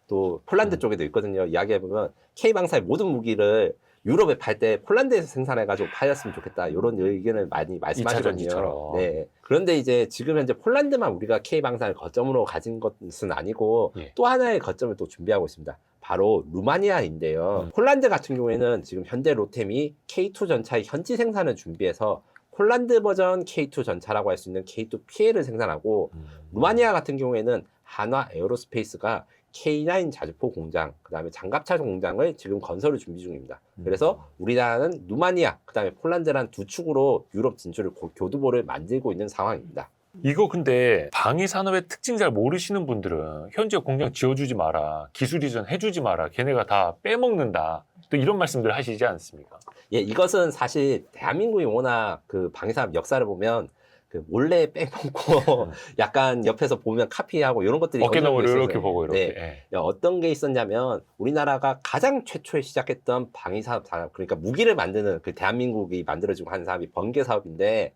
S3: 또 폴란드 쪽에도 있거든요. 이야기해보면 K방산의 모든 무기를 유럽에 팔 때 폴란드에서 생산해가지고 팔렸으면 좋겠다. 이런 의견을 많이 말씀하시거든요.
S2: 이차전지처럼.
S3: 네. 그런데 이제 지금 현재 폴란드만 우리가 K방산을 거점으로 가진 것은 아니고
S2: 예.
S3: 또 하나의 거점을 또 준비하고 있습니다. 바로 루마니아인데요. 폴란드 같은 경우에는 지금 현대 로템이 K2 전차의 현지 생산을 준비해서 폴란드 버전 K2 전차라고 할 수 있는 K2 PL을 생산하고 루마니아 같은 경우에는 한화 에어로스페이스가 K9 자주포 공장, 그 다음에 장갑차 공장을 지금 건설을 준비 중입니다. 그래서 우리나라는 루마니아, 그 다음에 폴란드란 두 축으로 유럽 진출을 교두보를 만들고 있는 상황입니다.
S2: 이거 근데 방위 산업의 특징 잘 모르시는 분들은 현재 공장 지어주지 마라, 기술 이전 해주지 마라, 걔네가 다 빼먹는다. 또 이런 말씀들 하시지 않습니까?
S3: 예, 이것은 사실 대한민국이 워낙 그 방위산업 역사를 보면 그 몰래 빼먹고 약간 옆에서 보면 카피하고 이런 것들이
S2: 어깨너머를
S3: 있어서
S2: 이렇게 보고 이렇게.
S3: 네. 어떤 게 있었냐면 우리나라가 가장 최초에 시작했던 방위산업 산업 그러니까 무기를 만드는 그 대한민국이 만들어지고 한 사업이 번개 사업인데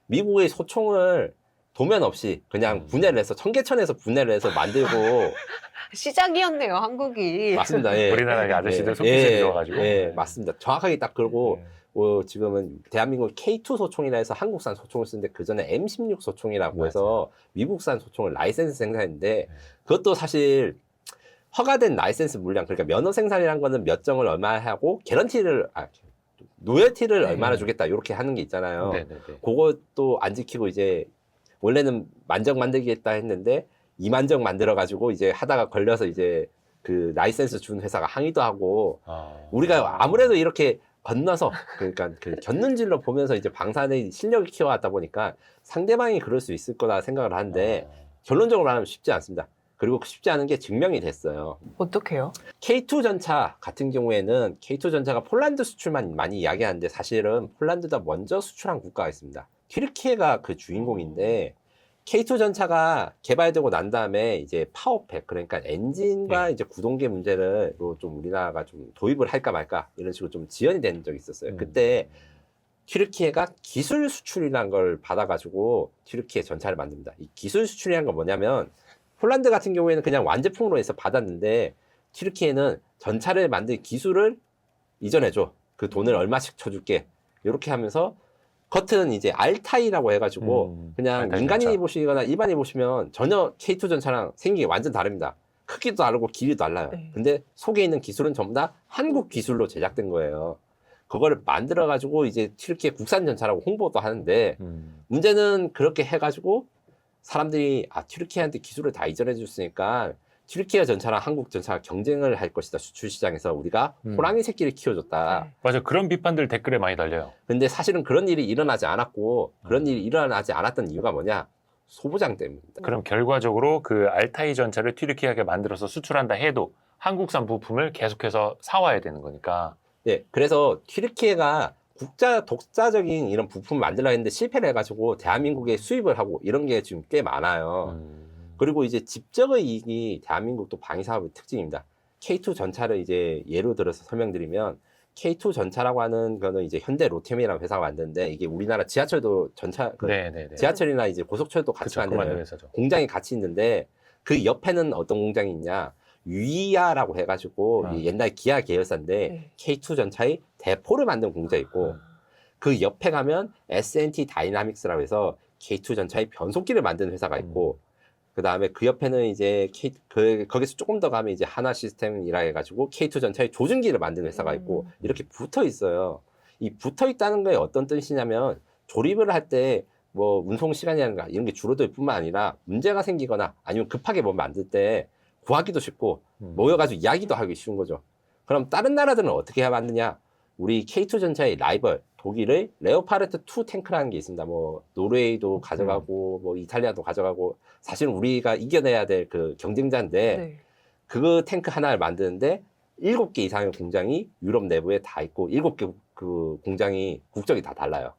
S3: 미국의 소총을 도면 없이 그냥 분해를 해서 청계천에서 분해를 해서 만들고
S4: 시작이었네요, 한국이.
S3: 맞습니다. 예.
S2: 우리나라의 아저씨들 손기술이 좋아가지고.
S3: 예, 맞습니다. 정확하게 딱 그러고 지금은 대한민국 K2 소총이라 해서 한국산 소총을 쓰는데 그 전에 M16 소총이라고 해서 미국산 소총을 라이센스 생산했는데 그것도 사실 허가된 라이센스 물량 그러니까 면허 생산이라는 거는 몇 정을 얼마 하고 개런티를 노열티를 얼마나 주겠다 이렇게 하는 게 있잖아요.
S2: 네네네.
S3: 그것도 안 지키고 이제 원래는 만정 만들기 했다 했는데 2만 정 만들어 가지고 이제 하다가 걸려서 이제 그 라이센스 준 회사가 항의도 하고 우리가 아무래도 이렇게 건너서 그러니까 그 곁눈질로 보면서 이제 방산의 실력을 키워왔다 보니까 상대방이 그럴 수 있을 거라 생각을 하는데 결론적으로 말하면 쉽지 않습니다. 그리고 쉽지 않은 게 증명이 됐어요.
S4: 어떡해요?
S3: K2 전차 같은 경우에는 K2 전차가 폴란드 수출만 많이 이야기하는데 사실은 폴란드보다 먼저 수출한 국가가 있습니다. 튀르키예가 그 주인공인데 K2 전차가 개발되고 난 다음에 이제 파워팩 그러니까 엔진과 이제 구동계 문제를 좀 우리나라가 좀 도입을 할까 말까 이런 식으로 좀 지연이 된 적이 있었어요. 그때 튀르키예가 기술 수출이라는 걸 받아가지고 튀르키예 전차를 만듭니다. 이 기술 수출이라는 건 뭐냐면 폴란드 같은 경우에는 그냥 완제품으로 해서 받았는데 튀르키예는 전차를 만들 기술을 이전해줘. 그 돈을 얼마씩 쳐줄게. 이렇게 하면서 겉은 이제 알타이라고 해가지고 그냥
S2: 알타이
S3: 민간인이
S2: 전차.
S3: 보시거나 일반인이 보시면 전혀 K2 전차랑 생긴 게 완전 다릅니다. 크기도 다르고 길이도 달라요.
S4: 네.
S3: 근데 속에 있는 기술은 전부 다 한국 기술로 제작된 거예요. 그거를 만들어가지고 이제 튀르키예 국산 전차라고 홍보도 하는데 문제는 그렇게 해가지고 사람들이 튀르키예한테 기술을 다 이전해 줬으니까 튀르키예 전차랑 한국 전차가 경쟁을 할 것이다. 수출 시장에서 우리가 호랑이 새끼를 키워줬다.
S2: 맞아. 그런 비판들 댓글에 많이 달려요.
S3: 근데 사실은 그런 일이 일어나지 않았고 그런 일이 일어나지 않았던 이유가 뭐냐? 소부장 때문입니다.
S2: 그럼 결과적으로 그 알타이 전차를 튀르키예하게 만들어서 수출한다 해도 한국산 부품을 계속해서 사와야 되는 거니까.
S3: 네, 그래서 튀르키예가 독자적인 이런 부품을 만들려 했는데 실패를 해가지고 대한민국에 수입을 하고 이런 게 지금 꽤 많아요. 그리고 이제 직접의 이익이 대한민국도 방위사업의 특징입니다. K2 전차를 이제 예로 들어서 설명드리면 K2 전차라고 하는 거는 이제 현대 로템이라는 회사가 만드는데 이게 우리나라 지하철도
S2: 네네네.
S3: 지하철이나 이제 고속철도 같이
S2: 그쵸, 그
S3: 만드는
S2: 회사죠.
S3: 공장이 같이 있는데 그 옆에는 어떤 공장이 있냐? 유이아라고 해가지고 이 옛날 기아 계열사인데
S4: 네.
S3: K2 전차의 대포를 만든 공장이 있고 그 옆에 가면 S&T 다이나믹스라고 해서 K2 전차의 변속기를 만드는 회사가 있고 그 다음에 그 옆에는 이제 거기서 조금 더 가면 이제 하나 시스템이라 해가지고 K2 전차의 조준기를 만드는 회사가 있고 이렇게 붙어 있어요. 이 붙어 있다는 게 어떤 뜻이냐면 조립을 할 때 뭐 운송 시간이라든가 이런 게 줄어들 뿐만 아니라 문제가 생기거나 아니면 급하게 뭐 만들 때 구하기도 쉽고 모여가지고 이야기도 하기 쉬운 거죠. 그럼 다른 나라들은 어떻게 해야 만드냐? 우리 K2 전차의 라이벌 독일의 레오파르트 2 탱크라는 게 있습니다. 뭐 노르웨이도 가져가고 뭐 이탈리아도 가져가고 사실은 우리가 이겨내야 될 그 경쟁자인데
S4: 네.
S3: 그 탱크 하나를 만드는데 7개 이상의 공장이 유럽 내부에 다 있고 7개 그 공장이 국적이 다 달라요.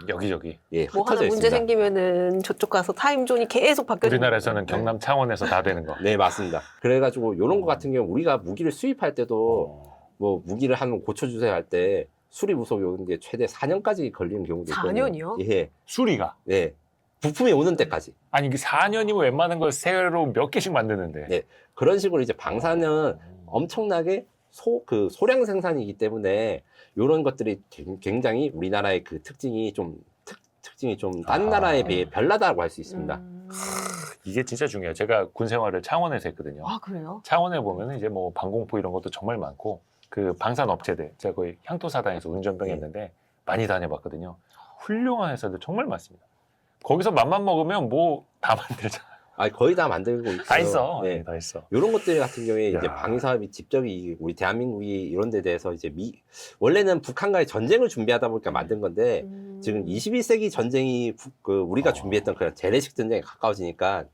S2: 여기저기.
S3: 예,
S4: 뭐 하나
S3: 흩어져
S4: 문제
S3: 있습니다.
S4: 생기면은 저쪽 가서 타임존이 계속 바뀌어지는
S2: 우리나라에서는
S4: 거죠.
S2: 경남 창원에서 다 되는 거.
S3: 네, 맞습니다. 그래가지고 이런 거 같은 경우 우리가 무기를 수입할 때도 뭐 무기를 한번 고쳐주세요 할 때 수리 부속 요는 게 최대 4년까지 걸리는 경우도 있거든요.
S4: 4년이요?
S3: 예,
S2: 수리가.
S3: 네. 부품이 오는 때까지.
S2: 아니, 4년이면 웬만한 걸 새로 몇 개씩 만드는데.
S3: 네. 그런 식으로 이제 방사는 엄청나게 소량 생산이기 때문에 이런 것들이 굉장히 우리나라의 그 특징이 좀 다른 나라에 비해 별나다고 할 수 있습니다.
S2: 이게 진짜 중요해요. 제가 군 생활을 창원에서 했거든요.
S4: 아, 그래요?
S2: 창원에 보면 이제 뭐 방공포 이런 것도 정말 많고 그 방산 업체들 제가 거의 향토사단에서 운전병 했는데 많이 다녀봤거든요. 훌륭한 회사들 정말 많습니다. 거기서 맘만 먹으면 뭐 다 만들잖아요.
S3: 거의 다 만들고 있어요.
S2: 다 있어.
S3: 네.
S2: 다 있어.
S3: 이런 것들 같은 경우에 이제
S2: 야.
S3: 방위 사업이 직접이 우리 대한민국이 이런 데 대해서 이제 원래는 북한과의 전쟁을 준비하다 보니까 만든 건데 지금 21세기 전쟁이 우리가 준비했던 그런 재래식 전쟁에 가까워지니까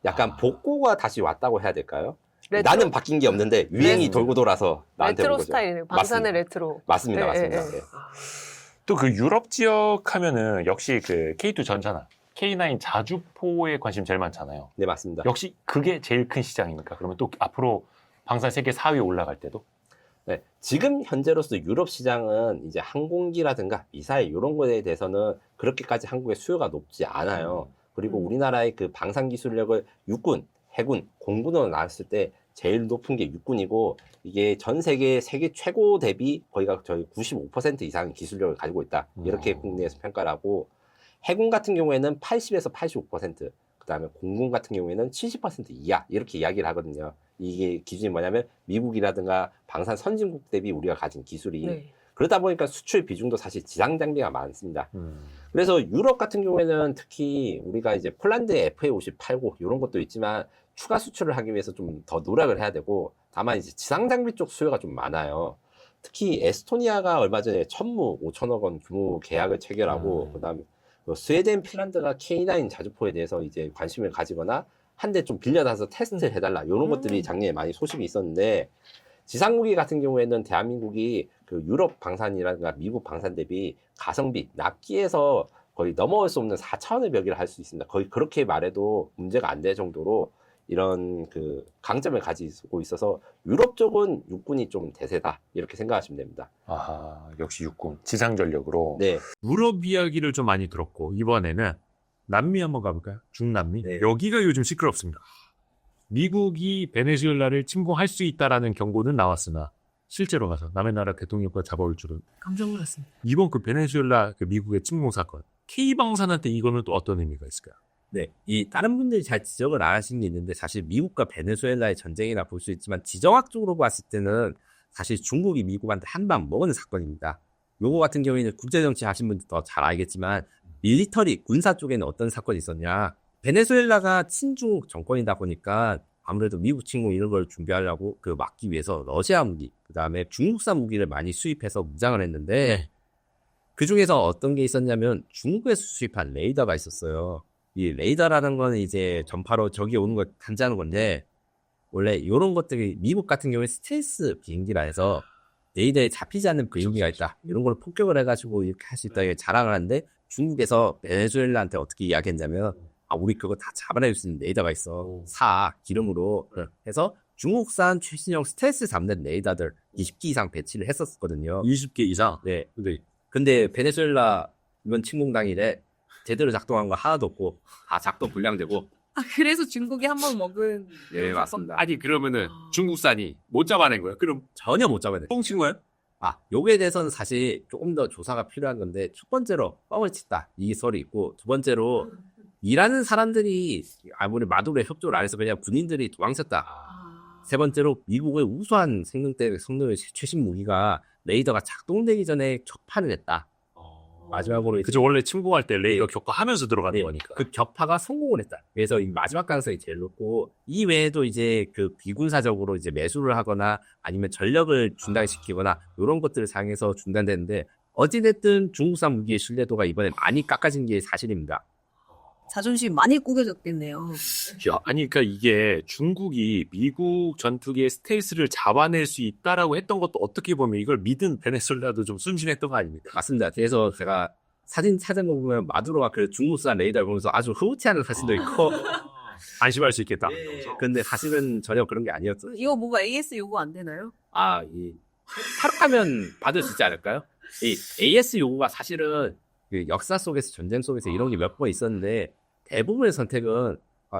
S3: 약간 복고가 다시 왔다고 해야 될까요?
S4: 레트로?
S3: 나는 바뀐 게 없는데 유행이
S2: 레트로.
S3: 돌고 돌아서 나한테 온
S4: 레트로
S3: 거죠.
S4: 스타일이네요. 방사는
S3: 맞습니다.
S4: 레트로.
S3: 맞습니다.
S4: 예,
S3: 맞습니다.
S4: 예, 예.
S3: 네.
S2: 또 그 유럽 지역 하면은 역시 그 K2 전차나 K9 자주포에 관심 제일 많잖아요.
S3: 네, 맞습니다.
S2: 역시 그게 제일 큰 시장입니까? 그러면 또 앞으로 방산 세계 4위 올라갈 때도?
S3: 네, 지금 현재로서 유럽 시장은 이제 항공기라든가 미사일 이런 거에 대해서는 그렇게까지 한국의 수요가 높지 않아요. 그리고 우리나라의 그 방산 기술력을 육군, 해군, 공군으로 나눴을 때 제일 높은 게 육군이고 이게 전 세계 최고 대비 거의가 저희 95% 이상의 기술력을 가지고 있다. 이렇게 국내에서 평가를 하고 해군 같은 경우에는 80에서 85%, 그다음에 공군 같은 경우에는 70% 이하 이렇게 이야기를 하거든요. 이게 기준이 뭐냐면 미국이라든가 방산 선진국 대비 우리가 가진 기술이
S4: 네.
S3: 그러다 보니까 수출 비중도 사실 지상 장비가 많습니다. 그래서 유럽 같은 경우에는 특히 우리가 이제 폴란드에 FA50 팔고 이런 것도 있지만 추가 수출을 하기 위해서 좀 더 노력을 해야 되고 다만 이제 지상 장비 쪽 수요가 좀 많아요. 특히 에스토니아가 얼마 전에 천무 5천억 원 규모 계약을 체결하고 그다음에 스웨덴, 핀란드가 K9 자주포에 대해서 이제 관심을 가지거나 한 대 좀 빌려다서 테스트를 해달라 이런 것들이 작년에 많이 소식이 있었는데 지상무기 같은 경우에는 대한민국이 그 유럽 방산이라든가 미국 방산 대비 가성비, 납기에서 거의 넘어올 수 없는 4차원의 벽이라 할 수 있습니다. 거의 그렇게 말해도 문제가 안 될 정도로 이런 그 강점을 가지고 있어서 유럽 쪽은 육군이 좀 대세다 이렇게 생각하시면 됩니다.
S2: 아하, 역시 육군 지상 전력으로.
S3: 네,
S5: 유럽 이야기를 좀 많이 들었고 이번에는 남미 한번 가볼까요? 중남미.
S3: 네.
S5: 여기가 요즘 시끄럽습니다. 미국이 베네수엘라를 침공할 수 있다라는 경고는 나왔으나 실제로 가서 남의 나라 대통령과 잡아올 줄은 깜짝 놀랐습니다. 이번 그 베네수엘라 그 미국의 침공 사건, K방산한테 이거는 또 어떤 의미가 있을까요?
S6: 네, 이 다른 분들이 잘 지적을 안 하신 게 있는데 사실 미국과 베네수엘라의 전쟁이라 볼 수 있지만 지정학적으로 봤을 때는 사실 중국이 미국한테 한 방 먹은 사건입니다. 요거 같은 경우에는 국제정치 하신 분들 더 잘 알겠지만 밀리터리 군사 쪽에는 어떤 사건이 있었냐. 베네수엘라가 친중국 정권이다 보니까 아무래도 미국 침공 이런 걸 준비하려고 그 막기 위해서 러시아 무기, 그 다음에 중국산 무기를 많이 수입해서 무장을 했는데 그 중에서 어떤 게 있었냐면 중국에서 수입한 레이더가 있었어요. 이 레이더라는 거는 이제 전파로 적이 오는 걸 감지하는 건데 원래 이런 것들이 미국 같은 경우에 스텔스 비행기라 해서 레이더에 잡히지 않는 비행기가 있다. 이런 걸 폭격을 해가지고 이렇게 할 수 있다. 이렇게 자랑을 하는데 중국에서 베네수엘라한테 어떻게 이야기했냐면 우리 그거 다 잡아낼 수 있는 레이더가 있어. 기름으로 해서 중국산 최신형 스텔스 잡는 레이더들 20기 이상 배치를 했었거든요.
S5: 20개 이상.
S6: 네.
S5: 근데
S6: 근데 베네수엘라 이번 침공당일에 제대로 작동한 거 하나도 없고 다 작동 불량되고.
S7: 그래서 중국이 한 번 먹은.
S6: 네, 맞습니다.
S5: 아니 그러면은 중국산이 못 잡아낸 거야? 그럼
S6: 전혀 못 잡아내.
S5: 뻥친 거야?
S6: 요거에 대해서는 사실 조금 더 조사가 필요한 건데 첫 번째로 뻥을 쳤다. 이 설이 있고 두 번째로 일하는 사람들이 아무리 마두에 협조를 안 해서 그냥 군인들이 도망쳤다. 세 번째로 미국의 우수한 생명대 성능의 최신 무기가 레이더가 작동되기 전에 격파를 했다. 마지막으로
S5: 그죠. 원래 침공할 때 레이더 격파하면서 들어가는
S6: 네,
S5: 거니까.
S6: 그 격파가 성공을 했다. 그래서 이 마지막 가능성이 제일 높고 이 외에도 이제 그 비군사적으로 이제 매수를 하거나 아니면 전력을 중단시키거나 이런 것들을 사용해서 중단되는데 어찌됐든 중국산 무기의 신뢰도가 이번에 많이 깎아진 게 사실입니다.
S7: 자존심 많이 구겨졌겠네요.
S5: 야, 아니 그러니까 이게 중국이 미국 전투기의 스텔스를 잡아낼 수 있다라고 했던 것도 어떻게 보면 이걸 믿은 베네수엘라도 좀 순진했던 거 아닙니까?
S6: 맞습니다. 그래서 제가 사진 찾은 거 보면 마두로가 그 중국산 레이더를 보면서 아주 흐뭇해하는 사진도 있고
S5: 안심할 수 있겠다.
S6: 근데 사실은 전혀 그런 게 아니었죠.
S7: 이거 뭔가 AS 요구 안 되나요?
S6: 이 탈옥하면 받을 수 있지 않을까요? 이 AS 요구가 사실은 그 역사 속에서 전쟁 속에서 이런 게 몇 번 있었는데 대부분의 선택은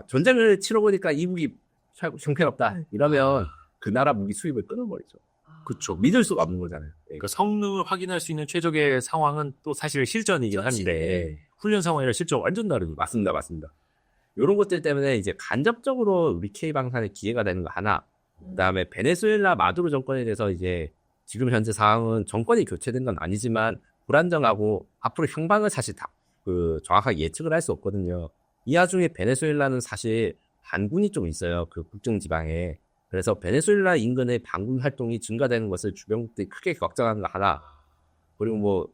S6: 전쟁을 치러보니까 이 무기 형편없다 이러면 그 나라 무기 수입을 끊어버리죠.
S5: 그렇죠.
S6: 믿을 수가 없는 거잖아요.
S5: 그러니까 성능을 확인할 수 있는 최적의 상황은 또 사실 실전이긴 한데 훈련 상황이랑 실전 완전 다릅니다.
S6: 맞습니다. 이런 것들 때문에 이제 간접적으로 우리 K방산에 기회가 되는 거 하나. 그다음에 베네수엘라 마두로 정권에 대해서 이제 지금 현재 상황은 정권이 교체된 건 아니지만 불안정하고 앞으로 형방을 사실 다 정확하게 예측을 할 수 없거든요. 이 와중에 베네수엘라는 사실 반군이 좀 있어요. 그 국경 지방에. 그래서 베네수엘라 인근의 반군 활동이 증가되는 것을 주변국들이 크게 걱정하는 거 하나. 그리고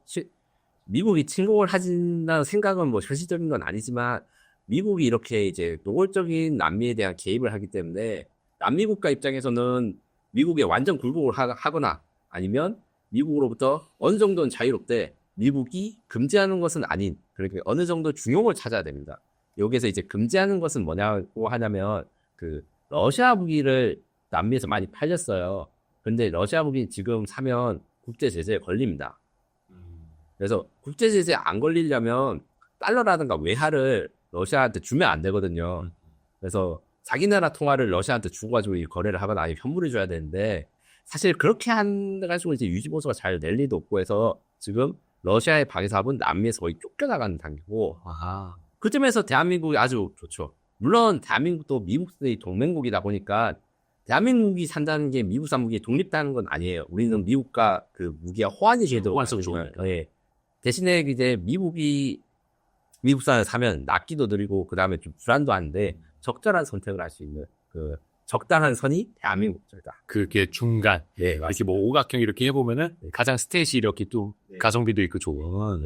S6: 미국이 침공을 하진다는 생각은 현실적인 건 아니지만 미국이 이렇게 이제 노골적인 남미에 대한 개입을 하기 때문에 남미 국가 입장에서는 미국에 완전 굴복을 하거나 아니면 미국으로부터 어느 정도는 자유롭되 미국이 금지하는 것은 아닌 그러니까 어느 정도 중용을 찾아야 됩니다. 여기서 이제 금지하는 것은 뭐냐고 하냐면 그 러시아 무기를 남미에서 많이 팔렸어요. 근데 러시아 무기 지금 사면 국제 제재에 걸립니다. 그래서 국제 제재 안 걸리려면 달러라든가 외화를 러시아한테 주면 안 되거든요. 그래서 자기 나라 통화를 러시아한테 주고가지고 이 거래를 하거나 아니면 현물을 줘야 되는데 사실 그렇게 해가지고 이제 유지보수가 잘 낼 리도 없고 해서 지금 러시아의 방위사업은 남미에서 거의 쫓겨나가는 단계고 그 점에서 대한민국이 아주 좋죠. 물론 대한민국도 미국의 동맹국이다 보니까 대한민국이 산다는 게 미국산 무기에 독립다는 건 아니에요. 우리는 미국과 그 무기와 호환이 제도
S5: 호환성 좋은.
S6: 대신에 이제 미국산을 사면 납기도 느리고 그 다음에 좀 불안도 한데 적절한 선택을 할 수 있는 그 적당한 선이 대한민국이다.
S5: 그게 중간.
S6: 네,
S5: 이렇게 오각형 이렇게 해보면은 가장 스탯이 이렇게 또 가성비도 있고 좋은.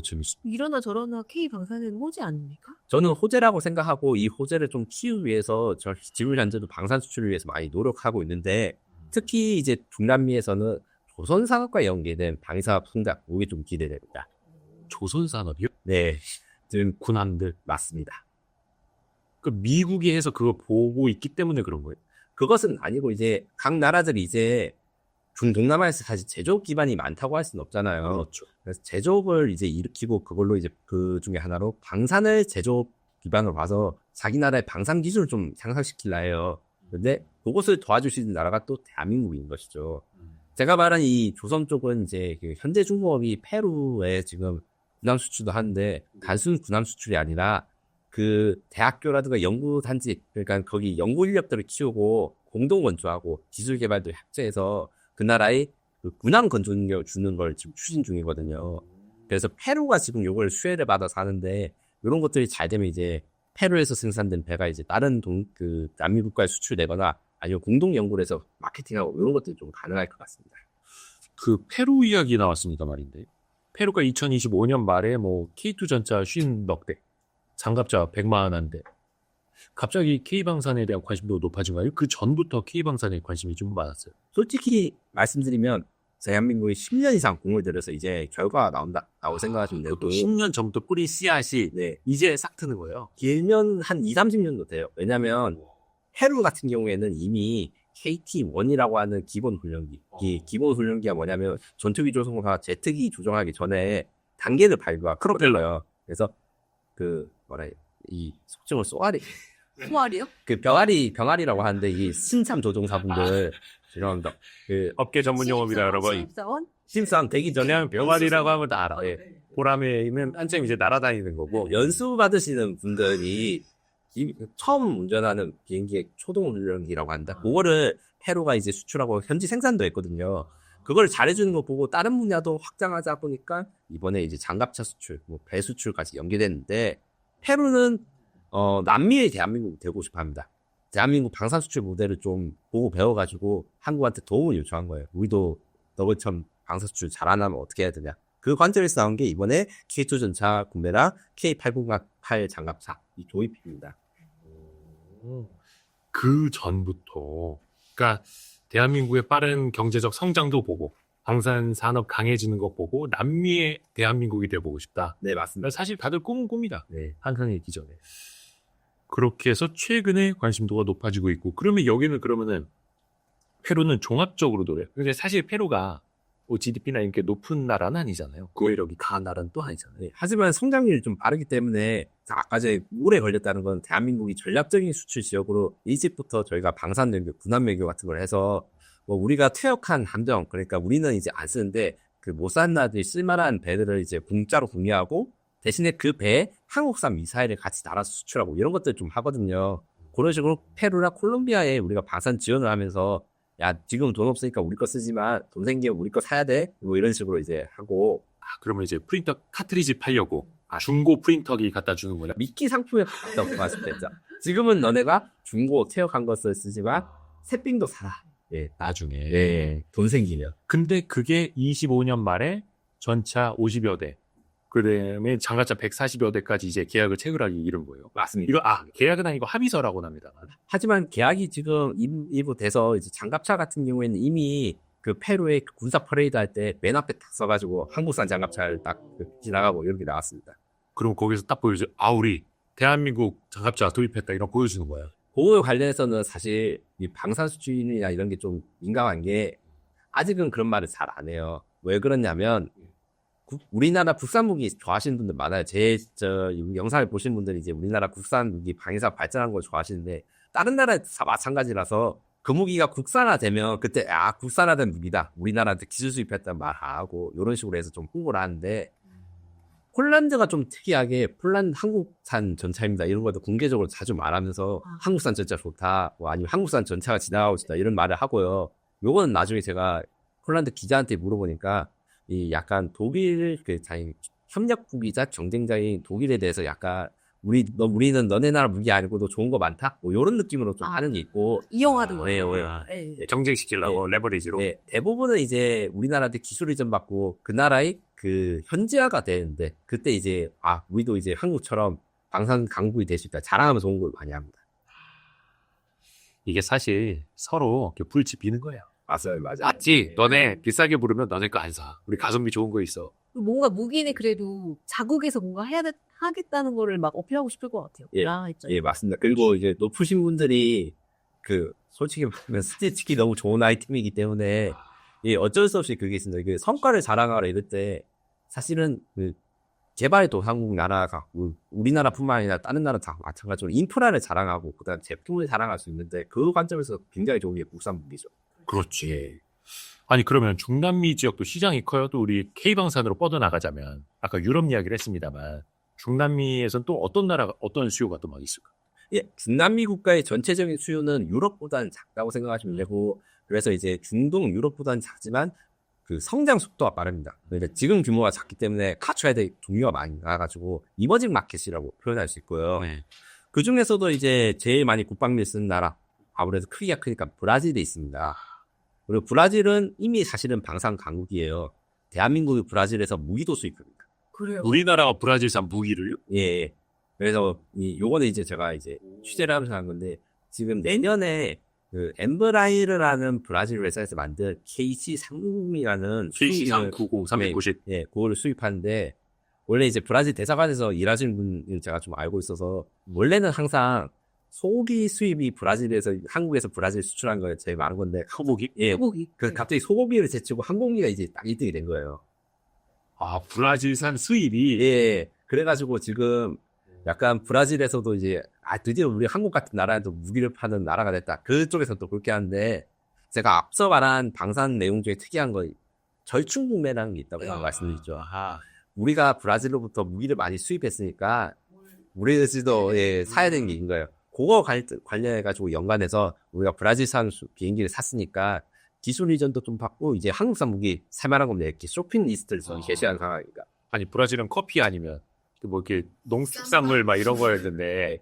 S5: 재밌어.
S7: 이러나 저러나 K 방사는 호재 아닙니까?
S6: 저는 호재라고 생각하고 이 호재를 좀 키우기 위해서 지금 현재도 방산 수출을 위해서 많이 노력하고 있는데 특히 이제 중남미에서는 조선산업과 연계된 방위사업 성장 이게 좀 기대됩니다.
S5: 조선산업이요?
S6: 네, 지금
S5: 군함들.
S6: 맞습니다.
S5: 그 미국이 해서 그거 보고 있기 때문에 그런 거예요.
S6: 그것은 아니고 이제 각 나라들이 이제 중동남아에서 사실 제조업 기반이 많다고 할 수는 없잖아요.
S5: 그렇죠.
S6: 그래서 제조업을 이제 일으키고 그걸로 이제 그 중에 하나로 방산을 제조업 기반으로 봐서 자기 나라의 방산 기술을 좀 향상시키려 해요. 근데 그것을 도와줄 수 있는 나라가 또 대한민국인 것이죠. 제가 말한 이 조선 쪽은 이제 그 현대중공업이 페루에 지금 군함 수출도 하는데 단순 군함 수출이 아니라 그 대학교라든가 연구단지 그러니까 거기 연구 인력들을 키우고 공동 원주하고 기술 개발도 합체해서 그 나라의 그 군함 건조능력 주는 걸 지금 추진 중이거든요. 그래서 페루가 지금 요걸 수혜를 받아서 하는데 이런 것들이 잘 되면 이제 페루에서 생산된 배가 이제 다른 그 남미 국가에 수출되거나 아니면 공동 연구를 해서 마케팅하고 이런 것들이 좀 가능할 것 같습니다.
S5: 그 페루 이야기 나왔으니까 말인데 페루가 2025년 말에 뭐 K2 전차 50넉 대, 장갑차 100만 대. 갑자기 K방산에 대한 관심도 높아진 거예요? 그 전부터 K방산에 관심이 좀 많았어요.
S6: 솔직히 말씀드리면 대한민국이 10년 이상 공을 들여서 이제 결과가 나온다고 생각하시면 되고
S5: 또 10년 전부터 뿌린 씨앗이
S6: 네,
S5: 이제 싹 트는 거예요.
S6: 길면 한 2, 30년도 돼요. 왜냐면 페루 같은 경우에는 이미 KT-1이라고 하는 기본 훈련기. 이 기본 훈련기가 뭐냐면 전투기 조종사가 제트기 조종하기 전에 단계를 밟아 프로펠러요. 그래서 이 속칭을 쏘아리
S7: 소알이요?
S6: 그 병아리라고 하는데 이 신참 조종사분들 죄송합니다. 그
S5: 업계 전문 용어입니다, 여러분.
S7: 신입사원?
S6: 심싸움 되기 전에
S5: 그냥 병아리라고 하면 다 알아. 예. 보람에 있는 한참 이제 날아다니는 거고.
S6: 연수 받으시는 분들이 처음 운전하는 비행기의 초동 훈련기라고 한다. 그거를 페루가 이제 수출하고 현지 생산도 했거든요. 그걸 잘해주는 거 보고 다른 분야도 확장하자 보니까 이번에 이제 장갑차 수출, 뭐 배 수출까지 연계됐는데 페루는 남미의 대한민국이 되고 싶어합니다. 대한민국 방산 수출 모델을 좀 보고 배워가지고 한국한테 도움을 요청한 거예요. 우리도 너희처럼 방산 수출 잘 안 하면 어떻게 해야 되냐. 그 관점에서 나온 게 이번에 K2 전차 구매랑 K8008 장갑차 이 조입입니다.
S5: 그 전부터, 그러니까 대한민국의 빠른 경제적 성장도 보고 방산 산업 강해지는 거 보고 남미의 대한민국이 돼보고 싶다.
S6: 네, 맞습니다.
S5: 사실 다들 꿈은 꿈이다.
S6: 네.
S5: 한강의 기전에. 그렇게 해서 최근에 관심도가 높아지고 있고, 그러면 여기는 그러면은 페루는 종합적으로 노래. 근데 사실 페루가 뭐 GDP나 이렇게 높은 나라는 아니잖아요. 구매력이 강한 나라는 또 아니잖아요.
S6: 네, 하지만 성장률이 좀 빠르기 때문에 아까 전에 오래 걸렸다는 건 대한민국이 전략적인 수출 지역으로 일찍부터 저희가 방산 외교, 군함 외교 같은 걸 해서 뭐 우리가 퇴역한 함정, 그러니까 우리는 이제 안 쓰는데 그 못 사는 나라들이 쓸만한 배들을 이제 공짜로 공유하고 대신에 그 배에 한국산 미사일을 같이 달아서 수출하고 이런 것들 좀 하거든요. 그런 식으로 페루나 콜롬비아에 우리가 방산 지원을 하면서 야, 지금 돈 없으니까 우리 거 쓰지만 돈 생기면 우리 거 사야 돼. 뭐 이런 식으로 이제 하고.
S5: 그러면 이제 프린터 카트리지 팔려고 중고 프린터기 갖다 주는 거냐?
S6: 미끼 상품에 가깝다고 봤을 때죠. 지금은 너네가 중고 퇴역한 것을 쓰지만 새삥도 사라. 예,
S5: 나중에.
S6: 예, 돈 생기면.
S5: 근데 그게 25년 말에 전차 50여 대, 그 다음에 장갑차 140여 대까지 이제 계약을 체결하기 이른 거예요.
S6: 맞습니다.
S5: 이거, 계약은 아니고 합의서라고 합니다.
S6: 하지만 계약이 지금 일부 돼서 이제 장갑차 같은 경우에는 이미 그 페루의 군사 퍼레이드 할 때 맨 앞에 딱 써가지고 한국산 장갑차를 딱 지나가고 이렇게 나왔습니다.
S5: 그럼 거기서 딱 보여줘. 우리 대한민국 장갑차 도입했다. 이런 거 보여주는 거예요.
S6: 그거에 관련해서는 사실 이 방산 수출이나 이런 게 좀 민감한 게 아직은 그런 말을 잘 안 해요. 왜 그러냐면 우리나라 국산 무기 좋아하시는 분들 많아요. 저 영상을 보신 분들이 이제 우리나라 국산 무기 방위사 발전한 걸 좋아하시는데 다른 나라에 다 마찬가지라서 그 무기가 국산화되면 그때 국산화된 무기다. 우리나라한테 기술 수입했다는 말 안 하고 이런 식으로 해서 좀 홍보를 하는데 폴란드가 좀 특이하게 한국산 전차입니다. 이런 것도 공개적으로 자주 말하면서 한국산 전차 좋다. 뭐 아니면 한국산 전차가 지나가고 있다. 이런 말을 하고요. 요거는 나중에 제가 폴란드 기자한테 물어보니까 이 약간 독일 협력국이자 경쟁자인 독일에 대해서 약간 우리는 너네 나라 무기 아니고도 좋은 거 많다? 뭐 이런 느낌으로 좀 하는 게 있고
S7: 이용하는
S6: 네,
S7: 거예요.
S6: 네.
S7: 네.
S5: 경쟁시키려고 레버리지로.
S6: 네, 대부분은 이제 우리나라한테 기술 이전 받고 그 나라의 그 현지화가 되는데 그때 이제 우리도 이제 한국처럼 방산 강국이 될 수 있다. 자랑하면서 온 걸 많이 합니다.
S5: 이게 사실 서로 불치 비는 거예요.
S6: 맞아요.
S5: 맞지? 너네 비싸게 부르면 너네 거 안 사. 우리 가성비 좋은 거 있어.
S7: 뭔가 무기는 그래도 자국에서 뭔가 하겠다는 거를 막 어필하고 싶을 것 같아요.
S6: 예. 예, 맞습니다. 그리고 이제 높으신 분들이 솔직히 말하면 스티치기 너무 좋은 아이템이기 때문에 어쩔 수 없이 그게 있습니다. 그 성과를 자랑하라 이럴 때 사실은 개발도 한국 나라가 우리나라뿐만 아니라 다른 나라 다 마찬가지로 인프라를 자랑하고 그다음 제품을 자랑할 수 있는데 그 관점에서 굉장히 좋은 게 국산 무기죠.
S5: 그렇지. 아니 그러면 중남미 지역도 시장이 커요. 또 우리 K방산으로 뻗어나가자면 아까 유럽 이야기를 했습니다만 중남미에선 또 어떤 수요가 또 막 있을까?
S6: 예, 중남미 국가의 전체적인 수요는 유럽보다는 작다고 생각하시면 되고 그래서 이제 중동 유럽보다는 작지만 그 성장 속도가 빠릅니다. 그러니까 지금 규모가 작기 때문에 갖춰야 될 종류가 많이 나와가지고 이머징 마켓이라고 표현할 수 있고요. 그 중에서도 이제 제일 많이 국방비를 쓰는 나라, 아무래도 크기가 크니까 브라질이 있습니다. 그리고 브라질은 이미 사실은 방산 강국이에요. 대한민국이 브라질에서 무기도 수입합니다.
S7: 그래요.
S5: 우리나라가 브라질산 무기를요?
S6: 예. 그래서 요거는 이제 제가 이제 취재를 하면서 한 건데 지금 내년에 그 엠브라이르라는 브라질 회사에서 만든 KC-390이라는
S5: KC-390, 390.
S6: 예, 그거를 수입하는데 원래 이제 브라질 대사관에서 일하시는 분을 제가 좀 알고 있어서 원래는 항상 소고기 수입이 브라질에서 한국에서 브라질 수출한 거에 제일 많은 건데
S5: 소고기?
S6: 예,
S7: 소고기.
S6: 그 갑자기 소고기를 제치고 항공기가 이제 딱 1등이 된 거예요.
S5: 아, 브라질산 수입이.
S6: 예, 그래가지고 지금 약간 브라질에서도 이제 드디어 우리 한국 같은 나라에도 무기를 파는 나라가 됐다. 그쪽에서 또 그렇게 하는데 제가 앞서 말한 방산 내용 중에 특이한 거 절충 구매라는 게 있다고 말씀드렸죠.
S5: 아하.
S6: 우리가 브라질로부터 무기를 많이 수입했으니까 우리들도 예, 사야 되는 게 있는 거예요. 그거 관련해가지고 연관해서 우리가 브라질산 비행기를 샀으니까 기술 이전도 좀 받고 이제 한국산 무기 살만한 겁니다. 이렇게 쇼핑 리스트를 지금 게시한 상황이니까.
S5: 아니, 브라질은 커피 아니면 뭐 이렇게 농축산물 막 이런 거였는데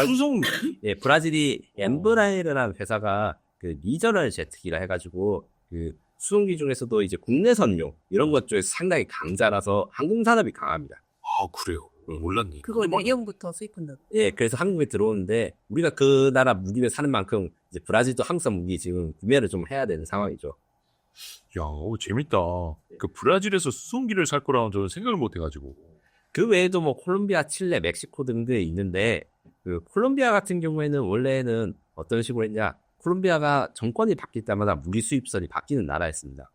S5: 수송
S6: 예, 브라질이 엠브라이르라는 회사가 그 리저널 제트기라 해가지고 그 수송기 중에서도 이제 국내선용 이런 것 쪽에서 상당히 강자라서 항공산업이 강합니다.
S5: 아, 그래요. 몰랐네.
S7: 그걸 내년부터 수입한다.
S6: 예, 그래서 한국에 들어오는데 우리가 그 나라 무기를 사는 만큼 이제 브라질도 한국산 무기 지금 구매를 좀 해야 되는 상황이죠.
S5: 야, 오, 재밌다. 그 브라질에서 수송기를 살 거라는 저는 생각을 못 해가지고.
S6: 그 외에도 뭐 콜롬비아, 칠레, 멕시코 등등이 있는데 그 콜롬비아 같은 경우에는 원래는 어떤 식으로 했냐? 콜롬비아가 정권이 바뀔 때마다 무기 수입선이 바뀌는 나라였습니다.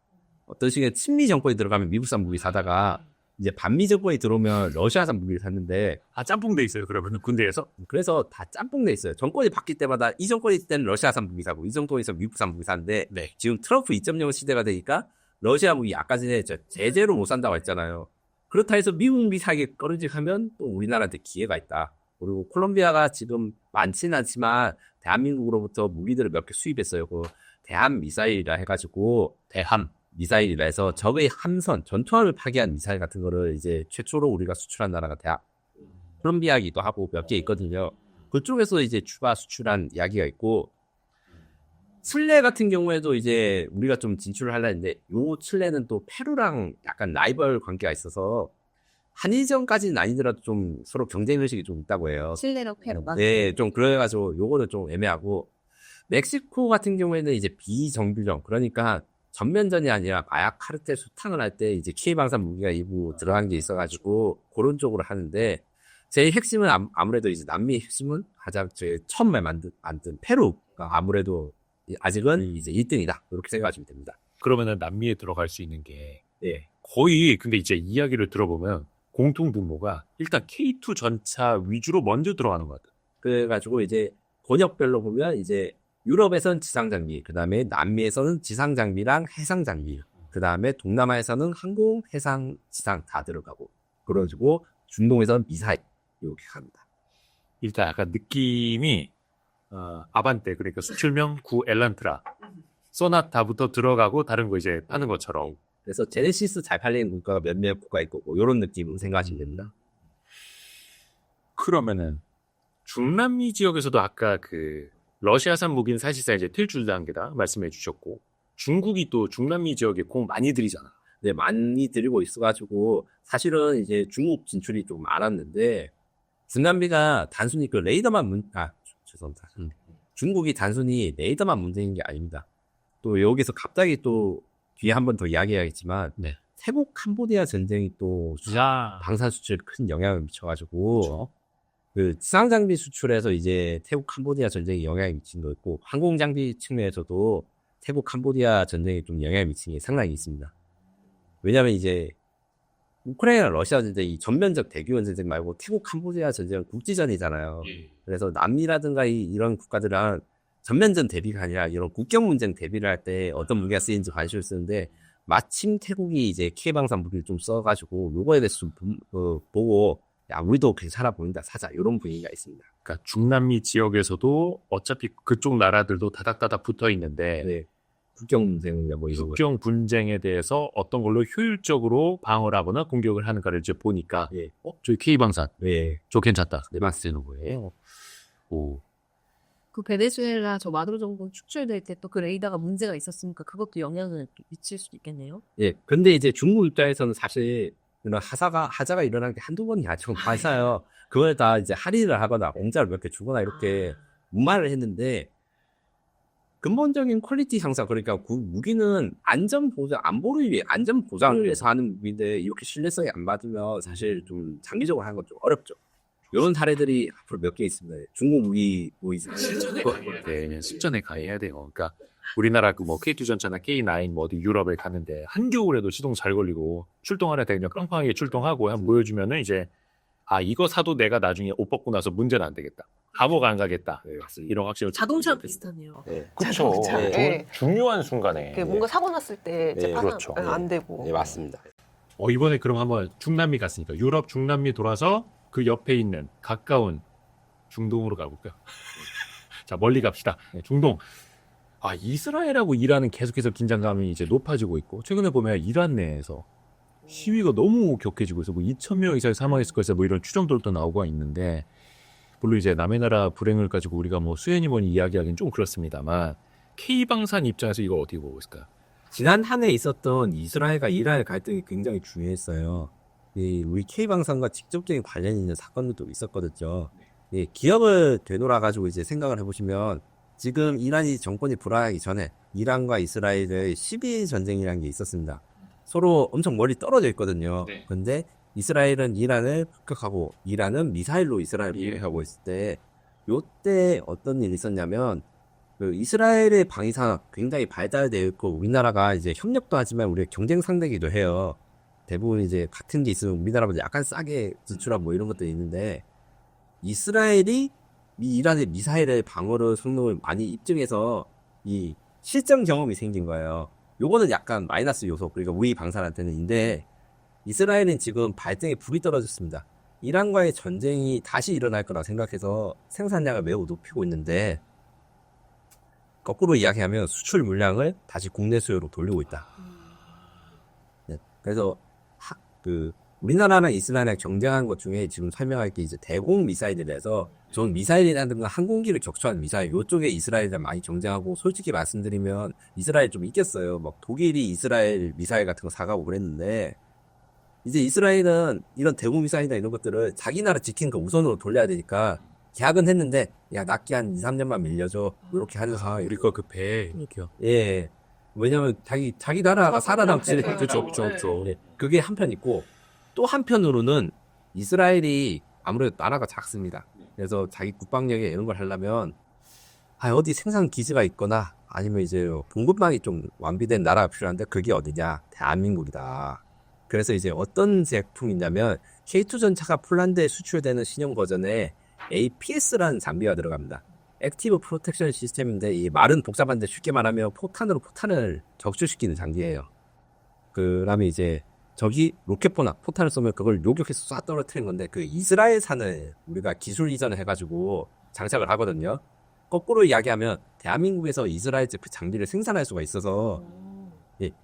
S6: 어떤 식의 친미 정권이 들어가면 미국산 무기 사다가 이제 반미 정권이 들어오면 러시아산 무기를 샀는데
S5: 아, 짬뽕돼 있어요, 그러면 군대에서?
S6: 그래서 다 짬뽕돼 있어요. 정권이 바뀔 때마다 이 정권이 있을 때는 러시아산 무기 사고 이 정권이 있으면 미국산 무기 사는데
S5: 네.
S6: 지금 트럼프 2.0 시대가 되니까 러시아 무기 아까 전에 제재로 못 산다고 했잖아요. 그렇다 해서 미국 무기 사기 꺼름직하면 또 우리나라한테 기회가 있다. 그리고 콜롬비아가 지금 많지는 않지만 대한민국으로부터 무기들을 몇 개 수입했어요. 그 대함 미사일이라 해가지고 대함 미사일이라 해서 적의 함선, 전투함을 파괴한 미사일 같은 거를 이제 최초로 우리가 수출한 나라가 콜롬비아기도 하고 몇 개 있거든요. 그쪽에서 이제 추가 수출한 이야기가 있고 칠레 같은 경우에도 이제 우리가 좀 진출을 하려 했는데 요 칠레는 또 페루랑 약간 라이벌 관계가 있어서 한일전까지는 아니더라도 좀 서로 경쟁 의식이 좀 있다고 해요.
S7: 칠레랑 페루가.
S6: 네, 좀 그래가지고 요거는 좀 애매하고 멕시코 같은 경우에는 이제 비정규정 그러니까 전면전이 아니라 마약 카르텔 수탕을 할 때 이제 K방산 무기가 일부 들어간 게 있어가지고 그런 쪽으로 하는데 제일 핵심은 아무래도 이제 남미의 핵심은 가장 제일 처음에 만든 페루가 아무래도 아직은 이제 1등이다 이렇게 생각하시면 됩니다.
S5: 그러면은 남미에 들어갈 수 있는 게
S6: 예.
S5: 거의 근데 이제 이야기를 들어보면 공통 분모가 일단 K2 전차 위주로 먼저 들어가는 것 같아요.
S6: 그래가지고 이제 권역별로 보면 이제 유럽에서는 지상 장비, 그 다음에 남미에서는 지상 장비랑 해상 장비, 그 다음에 동남아에서는 항공, 해상, 지상 다 들어가고, 그래가지고 중동에서는 미사일 이렇게 갑니다.
S5: 일단 약간 느낌이 아반떼 그러니까 수출명 9 엘란트라, 소나타부터 들어가고 다른 거 이제 파는 것처럼.
S6: 그래서 제네시스 잘 팔리는 국가가 몇몇 국가 있고 뭐 이런 느낌으로 생각하시면 됩니다.
S5: 그러면은 중남미 지역에서도 아까 그 러시아산 무기는 사실상 이제 틀줄 단계다 말씀해 주셨고 중국이 또 중남미 지역에 공 많이 들이잖아.
S6: 네, 많이 들이고 있어가지고 사실은 이제 중국 진출이 좀 많았는데 중남미가 단순히 그 레이더만 죄송합니다. 중국이 단순히 레이더만 문제인 게 아닙니다. 또 여기서 갑자기 또 뒤에 한 번 더 이야기하겠지만
S5: 네.
S6: 태국 캄보디아 전쟁이 또 방산 수출에 큰 영향을 미쳐가지고
S5: 그렇죠.
S6: 그 지상 장비 수출에서 이제 태국 캄보디아 전쟁이 영향을 미친 거 있고 항공 장비 측면에서도 태국 캄보디아 전쟁이 좀 영향을 미친 게 상당히 있습니다. 왜냐하면 이제 우크라이나 러시아 전쟁이 전면적 대규모 전쟁 말고 태국 캄보디아 전쟁은 국지전이잖아요. 그래서 남미라든가 이런 국가들은 전면전 대비가 아니라 이런 국경 문제 대비를 할 때 어떤 무기가 쓰이는지 관심을 쓰는데 마침 태국이 이제 K방산 무기를 좀 써가지고 요거에 대해서 좀 보고 야 우리도 괜찮아 보인다 사자 이런 분위기가 있습니다.
S5: 그러니까 중남미 지역에서도 어차피 그쪽 나라들도 다닥다닥 붙어 있는데
S6: 네. 국경 분쟁 뭐 이런 거.
S5: 국경 분쟁에 대해서 어떤 걸로 효율적으로 방어를 하거나 공격을 하는가를 이제 보니까
S6: 예.
S5: 저희 K방산
S6: 예.
S5: 저 괜찮다.
S6: 네, 맞는 거예요.
S5: 오.
S7: 그 베네수엘라 저 마두로 정권 축출될 때 또 그 레이더가 문제가 있었으니까 그것도 영향을 미칠 수도 있겠네요.
S6: 예. 근데 이제 중국 입장에서는 사실 이런 하자가 일어나는 게 한두 번이 아니고 많아요. 그걸 다 이제 할인을 하거나 공짜로 몇 개 주거나 이렇게 무마를 했는데 근본적인 퀄리티 향상 그러니까 그 무기는 안전 보장 안보를 위해 안전 보장을 위해서 하는 무기인데 이렇게 신뢰성이 안 받으면 사실 좀 장기적으로 하는 건 좀 어렵죠. 이런 사례들이 앞으로 몇 개 있습니다. 중국 무기 뭐
S5: 실전에 가해야 돼. 실전에 가해야 돼요. 그러니까 우리나라 그 뭐 K2 전차나 K9 뭐 어디 유럽에 가는데 한겨울에도 시동 잘 걸리고 출동하려 때 그냥 깡깡하게 출동하고 한번 보여주면은 이제 아 이거 사도 내가 나중에 옷 벗고 나서 문제는 안 되겠다. 감옥 안 가겠다.
S6: 네, 맞습니다.
S5: 이런 확신을
S7: 자동차랑 비슷하네요.
S6: 네.
S2: 그렇죠.
S4: 자동차. 예.
S2: 중요한 순간에
S4: 그 뭔가 사고 났을 때
S6: 네,
S4: 재판
S2: 그렇죠.
S4: 안 되고.
S6: 네, 맞습니다.
S5: 이번에 그럼 한번 중남미 갔으니까 유럽 중남미 돌아서 그 옆에 있는 가까운 중동으로 가볼까요? 자 멀리 갑시다. 중동. 아 이스라엘하고 이란은 계속해서 긴장감이 이제 높아지고 있고 최근에 보면 이란 내에서 시위가 너무 격해지고 있어. 뭐 2,000명 이상이 사망했을 것이다. 뭐 이런 추정들도 나오고 있는데 물론 이제 남의 나라 불행을 가지고 우리가 뭐 수혜니 뭐니 이야기하기는 좀 그렇습니다만 K방산 입장에서 이거 어떻게 보고 있을까요?
S6: 지난 한 해 있었던 이스라엘과 이란의 갈등이 굉장히 중요했어요. 우리 K방산과 직접적인 관련이 있는 사건들도 있었거든요. 기억을 되돌아가지고 이제 생각을 해보시면 지금 이란이 정권이 불안하기 전에 이란과 이스라엘의 12일 전쟁이라는 게 있었습니다. 서로 엄청 멀리 떨어져 있거든요.
S5: 네.
S6: 근데 이스라엘은 이란을 폭격하고 이란은 미사일로 이스라엘을 공격하고 있을 때 요때 어떤 일이 있었냐면 그 이스라엘의 방위산업 굉장히 발달되어 있고 우리나라가 이제 협력도 하지만 우리의 경쟁 상대이기도 해요. 대부분 이제 같은 게 있으면 우리나라보다 약간 싸게 지출하고 뭐 이런 것들이 있는데 이스라엘이 이란의 미사일의 방어를 성능을 많이 입증해서 이 실전 경험이 생긴 거예요. 요거는 약간 마이너스 요소 그러니까 우리 방산한테는인데 이스라엘은 지금 발등에 불이 떨어졌습니다. 이란과의 전쟁이 다시 일어날 거라 생각해서 생산량을 매우 높이고 있는데 거꾸로 이야기하면 수출 물량을 다시 국내 수요로 돌리고 있다. 네, 그래서 우리나라랑 이스라엘이랑 경쟁하는 것 중에 지금 설명할 게 이제 대공 미사일이라서 전 미사일이라든가 항공기를 격추하는 미사일 요쪽에 이스라엘이랑 많이 경쟁하고 솔직히 말씀드리면 이스라엘 좀 이겼어요. 막 독일이 이스라엘 미사일 같은 거 사가고 그랬는데 이제 이스라엘은 이런 대공 미사일이나 이런 것들을 자기 나라 지키는 거 우선으로 돌려야 되니까 계약은 했는데 야 납기 한 2, 3년만 밀려줘 이렇게 하면서
S5: 우리 거 그 배 이렇게요.
S6: 예. 왜냐면 자기 나라가 살아남지.
S5: 그렇죠.
S6: 네. 그게 한편 있고 또 한편으로는 이스라엘이 아무래도 나라가 작습니다. 그래서 자기 국방력에 이런 걸 하려면 어디 생산 기지가 있거나 아니면 이제 공급망이 좀 완비된 나라가 필요한데 그게 어디냐? 대한민국이다. 그래서 이제 어떤 제품이냐면 K2 전차가 폴란드에 수출되는 신형 버전에 APS라는 장비가 들어갑니다. 액티브 프로텍션 시스템인데 이 말은 복잡한데 쉽게 말하면 포탄으로 포탄을 적출시키는 장비예요. 그다음에 이제 저기 로켓포나 포탄을 쏘면 그걸 요격해서 쏴 떨어뜨리는 건데 그 이스라엘산을 우리가 기술 이전을 해가지고 장착을 하거든요. 거꾸로 이야기하면 대한민국에서 이스라엘 제품 장비를 생산할 수가 있어서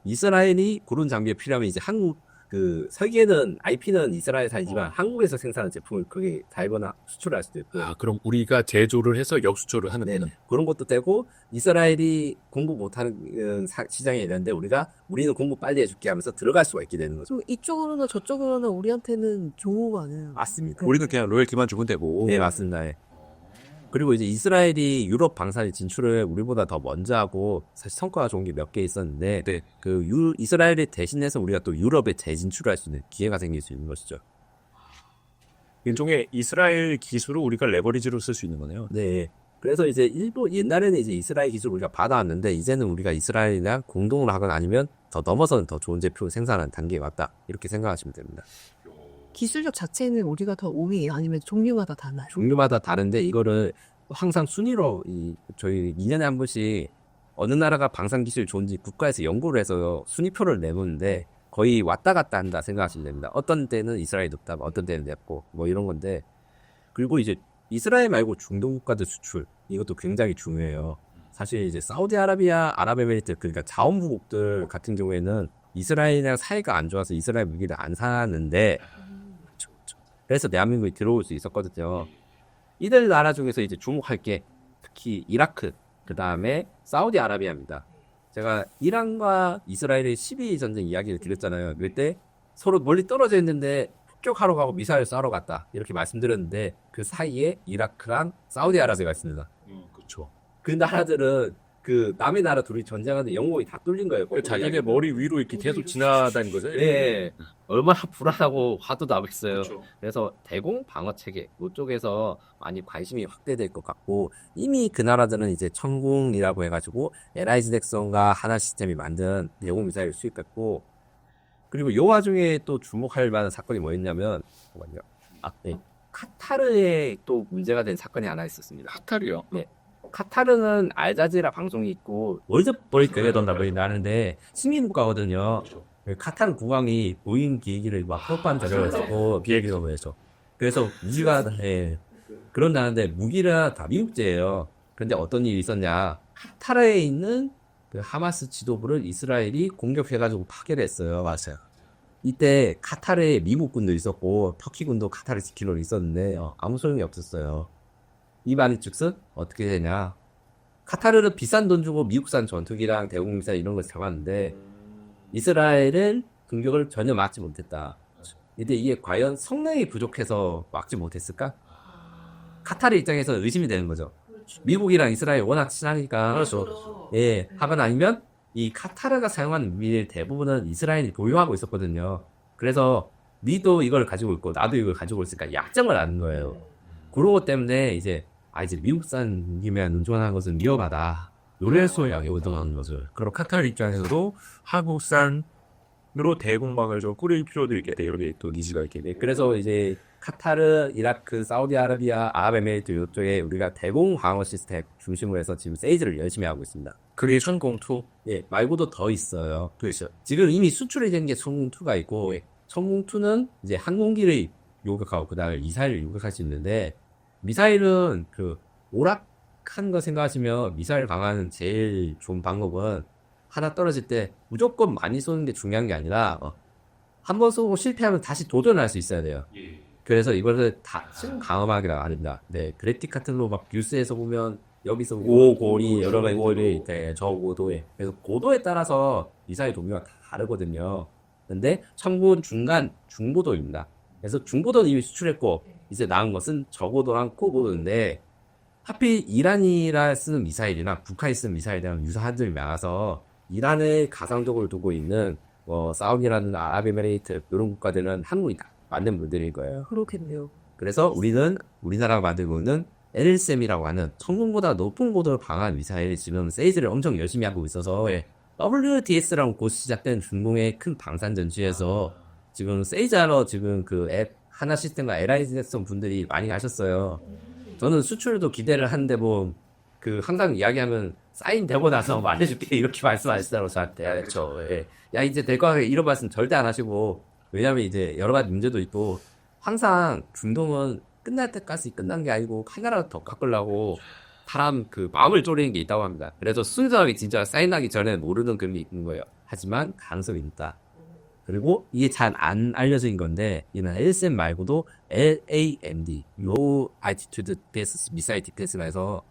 S6: 이스라엘이 그런 장비에 필요하면 이제 한국 그 설계는 IP는 이스라엘산이지만 한국에서 생산한 제품을 거기 달거나 수출할 수도 있고
S5: 그럼 우리가 제조를 해서 역수출을 하는
S6: 네,
S5: 거는
S6: 그런 것도 되고 이스라엘이 공부 못하는 시장이 있는데 우리는 공부 빨리 해줄게 하면서 들어갈 수가 있게 되는 거죠.
S7: 이쪽으로나 저쪽으로나 우리한테는 좋은 아니에요.
S6: 맞습니다.
S5: 우리는 그냥 로열티만 주면 되고.
S6: 네, 맞습니다. 예. 그리고 이제 이스라엘이 유럽 방산의 진출을 우리보다 더 먼저 하고 사실 성과가 좋은 게 몇 개 있었는데
S5: 네.
S6: 이스라엘을 대신해서 우리가 또 유럽에 재진출할 수 있는 기회가 생길 수 있는 것이죠.
S5: 일종의 이스라엘 기술을 우리가 레버리지로 쓸 수 있는 거네요.
S6: 네. 그래서 이제 옛날에는 이제 이스라엘 기술을 우리가 받아왔는데 이제는 우리가 이스라엘이랑 공동으로 하거나 아니면 더 넘어서는 더 좋은 제품을 생산하는 단계에 왔다. 이렇게 생각하시면 됩니다.
S7: 기술력 자체는 우리가 더 우위예요? 아니면 종류마다 달라요?
S6: 종류마다 다른데 이거를 항상 순위로 저희 2년에 한 번씩 어느 나라가 방산 기술이 좋은지 국가에서 연구를 해서 순위표를 내놓는데 거의 왔다 갔다 한다 생각하시면 됩니다. 어떤 때는 이스라엘이 높다, 어떤 때는 높고 뭐 이런 건데 그리고 이제 이스라엘 말고 중동 국가들 수출 이것도 굉장히 중요해요. 사실 이제 사우디아라비아, 아랍에미리트 그러니까 자원부국들 같은 경우에는 이스라엘이랑 사이가 안 좋아서 이스라엘 무기를 안 사는데 그래서 대한민국이 들어올 수 있었거든요. 이들 나라 중에서 이제 주목할 게 특히 이라크, 그 다음에 사우디아라비아입니다. 제가 이란과 이스라엘의 12 전쟁 이야기를 드렸잖아요. 그때 서로 멀리 떨어져 있는데 폭격하러 가고 미사일 쏴러 갔다 이렇게 말씀드렸는데 그 사이에 이라크랑 사우디아라비아가 있습니다.
S5: 그렇죠.
S6: 그 나라들은 그 남의 나라 둘이 전쟁하는데 영국이 다 뚫린 거예요.
S5: 자기네 머리 위로 이렇게 계속 지나다닌 거죠.
S6: 네, 얼마나 불안하고 화도 나겠어요.
S5: 그렇죠.
S6: 그래서 대공 방어 체계 이쪽에서 많이 관심이 확대될 것 같고 이미 그 나라들은 이제 천궁이라고 해가지고 LIG 덱슨과 하나 시스템이 만든 대공 미사일 수입했고 그리고 이 와중에 또 주목할 만한 사건이 뭐였냐면 잠깐만요. 네. 카타르에 또 문제가 된 사건이 하나 있었습니다.
S5: 카타르요?
S6: 네. 카타르는 알자지라 방송이 있고 월드버리 교회던다 하는데 식민국가거든요. 카타르 국왕이 보잉 비행기를 막 협반 자료가지고 비행기가 보내죠. 그래서 무기가 그런다는데 무기가 다 미국제예요. 그런데 어떤 일이 있었냐? 카타르에 있는 그 하마스 지도부를 이스라엘이 공격해가지고 파괴를 했어요. 맞아요. 이때 카타르에 미국군도 있었고 터키군도 카타르 지키러 있었는데 아무 소용이 없었어요. 이 말이 즉슨 어떻게 되냐? 카타르는 비싼 돈 주고 미국산 전투기랑 대공 미사일 이런 걸 잡았는데 이스라엘은 공격을 전혀 막지 못했다. 근데 이게 과연 성능이 부족해서 막지 못했을까? 카타르 입장에서 의심이 되는 거죠. 미국이랑 이스라엘 워낙 친하니까 예, 하건 아니면 이 카타르가 사용하는 무기의 대부분은 이스라엘이 보유하고 있었거든요. 그래서 니도 이걸 가지고 있고 나도 이걸 가지고 있으니까 약점을 아는 거예요. 그런 것 때문에 이제 미국산 무기면 의존하는 것은 위험하다.
S5: 요래서 양이 의존하는 거죠. 그럼 카타르 입장에서도 한국산으로 대공방을 좀 꾸릴 필요도 있겠다. 이런 게 또 니즈가 있겠네.
S6: 네, 그래서 이제 카타르, 이라크, 사우디아라비아, 아랍에미리트 이쪽에 우리가 대공 방어 시스템 중심으로 해서 지금 세이즈를 열심히 하고 있습니다.
S5: 그게 천공2?
S6: 예, 말고도 더 있어요.
S5: 그렇죠.
S6: 지금 이미 수출이 된 게 천궁2가 있고 천궁2는 이제 항공기를 요격하고 그 다음에 미사일을 요격할 수 있는데 미사일은 그 오락한 거 생각하시면 미사일 강화는 제일 좋은 방법은 하나 떨어질 때 무조건 많이 쏘는 게 중요한 게 아니라 한 번 쏘고 실패하면 다시 도전할 수 있어야 돼요. 그래서 이거를 다층 강화막이라고 합니다. 네, 그래픽 같은 거 막 뉴스에서 보면 여기서 5, 고리 여러 가지 고리 저 고도에 그래서 고도에 따라서 미사일 종류가 다 다르거든요. 근데 천군 중간 중고도입니다. 그래서 중고도는 이미 수출했고 이제 나온 것은 저고도랑 고고도인데 하필 이란이라 쓰는 미사일이나 북한이 쓰는 미사일이랑 유사한 점이 많아서 이란을 가상적으로 두고 있는 사우디라는 아랍에미레이트 이런 국가들은 한국이 다 만든 모델일 거예요.
S4: 그렇겠네요.
S6: 그래서 우리나라가 만들고 있는 LSM이라고 하는 천궁보다 높은 고도를 방어한 미사일이 지금 세이즈를 엄청 열심히 하고 있어서 WDS라고 곧 시작된 중공의 큰 방산 전시에서 지금 세이즈하러 지금 그 앱 하나 시스템과 LIG 덱슨 분들이 많이 가셨어요. 저는 수출도 기대를 하는데 그 항상 이야기하면 사인 되고 나서 말해줄게 이렇게 말씀하시더라고 저한테. 그렇죠. 예. 야 이제 될 거야 이런 말씀 절대 안 하시고 왜냐면 이제 여러 가지 문제도 있고 항상 중동은 끝날 때까지 끝난 게 아니고 하나라도 더 깎으려고 사람 그 마음을 쪼리는 게 있다고 합니다. 그래서 순수하게 진짜 사인하기 전에 모르는 그림이 있는 거예요. 하지만 가능성이 있다. 그리고 이게 잘 안 알려진 건데 이는 LSM 말고도 LAMD Low Altitude Defense Missile Defense라 해서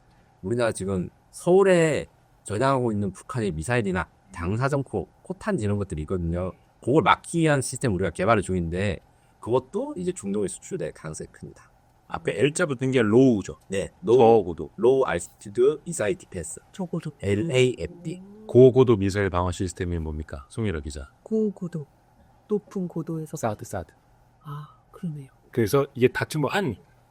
S6: 우리나라 지금 서울에 저장하고 있는 북한의 미사일이나 당사정포, 포탄 이런 것들이 있거든요. 그걸 막기 위한 시스템 우리가 개발을 중인데 그것도 이제 중동에 수출될 가능성이 큽니다.
S5: 앞에 L자 붙은 게 로우죠.
S6: 네,
S5: 저고도.
S6: Low Altitude Missile Defense
S4: 저고도
S6: LAMD
S5: 고고도 미사일 방어 시스템이 뭡니까? 송일호 기자.
S4: 고고도 높은 고도에서
S5: 사드.
S4: 아 그러네요.
S5: 그래서 이게 다층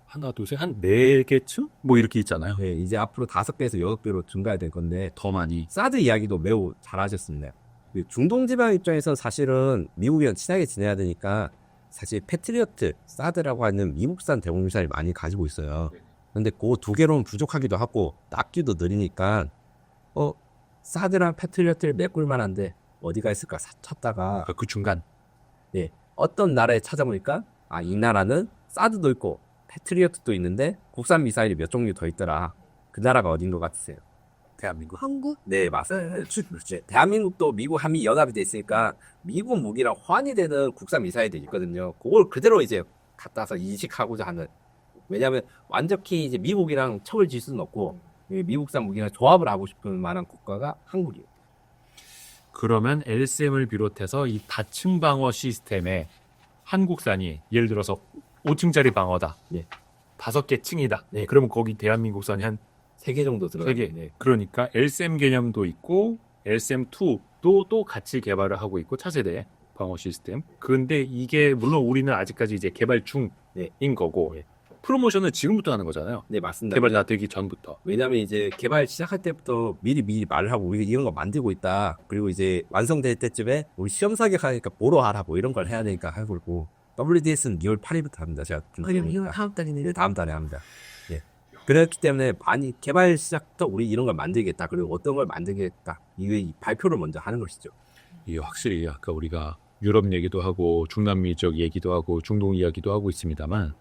S5: 하나, 둘, 셋, 한 4개층? 뭐 이렇게 있잖아요.
S6: 네, 이제 앞으로 5배에서 6배로 증가될 건데
S5: 더 많이.
S6: 사드 이야기도 매우 잘하셨습니다. 중동 지방 입장에서 사실은 미국이랑 친하게 지내야 되니까 사실 패트리어트, 사드라고 하는 미국산 대공 미사일 많이 가지고 있어요. 근데 그 두 개로는 부족하기도 하고 납기도 느리니까 사드랑 패트리어트를 메꿀 만한데 어디가 있을까 찾다가
S5: 그 중간.
S6: 네, 어떤 나라에 찾아보니까 이 나라는 사드도 있고 패트리어트도 있는데 국산 미사일이 몇 종류 더 있더라. 그 나라가 어딘 것 같으세요?
S5: 대한민국.
S7: 한국?
S6: 네, 맞습니다. 그렇죠. 대한민국도 미국 한미 연합이 돼 있으니까 미국 무기랑 호환이 되는 국산 미사일들이 있거든요. 그걸 그대로 이제 갖다서 이식하고자 하는. 왜냐하면 완전히 이제 미국이랑 척을 질 수는 없고 미국산 무기랑 조합을 하고 싶은 만한 국가가 한국이에요.
S5: 그러면 LSM을 비롯해서 이 다층 방어 시스템에 한국산이 예를 들어서 5층짜리 방어다.
S6: 네.
S5: 5개 층이다.
S6: 네.
S5: 그러면 거기 대한민국산이 한
S6: 3개 정도 들어가요.
S5: 3개.
S6: 네.
S5: 그러니까 LSM 개념도 있고 LSM2도 또 같이 개발을 하고 있고 차세대 방어 시스템. 그런데 이게 물론 우리는 아직까지 이제 개발 중인 거고
S6: 네.
S5: 프로모션은 지금부터 하는 거잖아요.
S6: 네, 맞습니다.
S5: 개발 다 되기 전부터.
S6: 왜냐하면 이제 개발 시작할 때부터 미리 말을 하고 우리가 이런 거 만들고 있다. 그리고 이제 완성될 때쯤에 우리 시험 사격하니까 뭐로 하라 뭐 이런 걸 해야 되니까 하고 있고 WDS는 2월 8일부터 합니다. 제가 좀
S7: 그럼
S6: 보니까.
S7: 이거 다음 달이네요.
S6: 네, 다음 달에 합니다. 예. 그렇기 때문에 많이 개발 시작부터 우리 이런 걸 만들겠다. 그리고 어떤 걸 만들겠다. 이 발표를 먼저 하는 것이죠.
S5: 이 확실히 아까 우리가 유럽 얘기도 하고 중남미 쪽 얘기도 하고 중동 이야기도 하고 있습니다만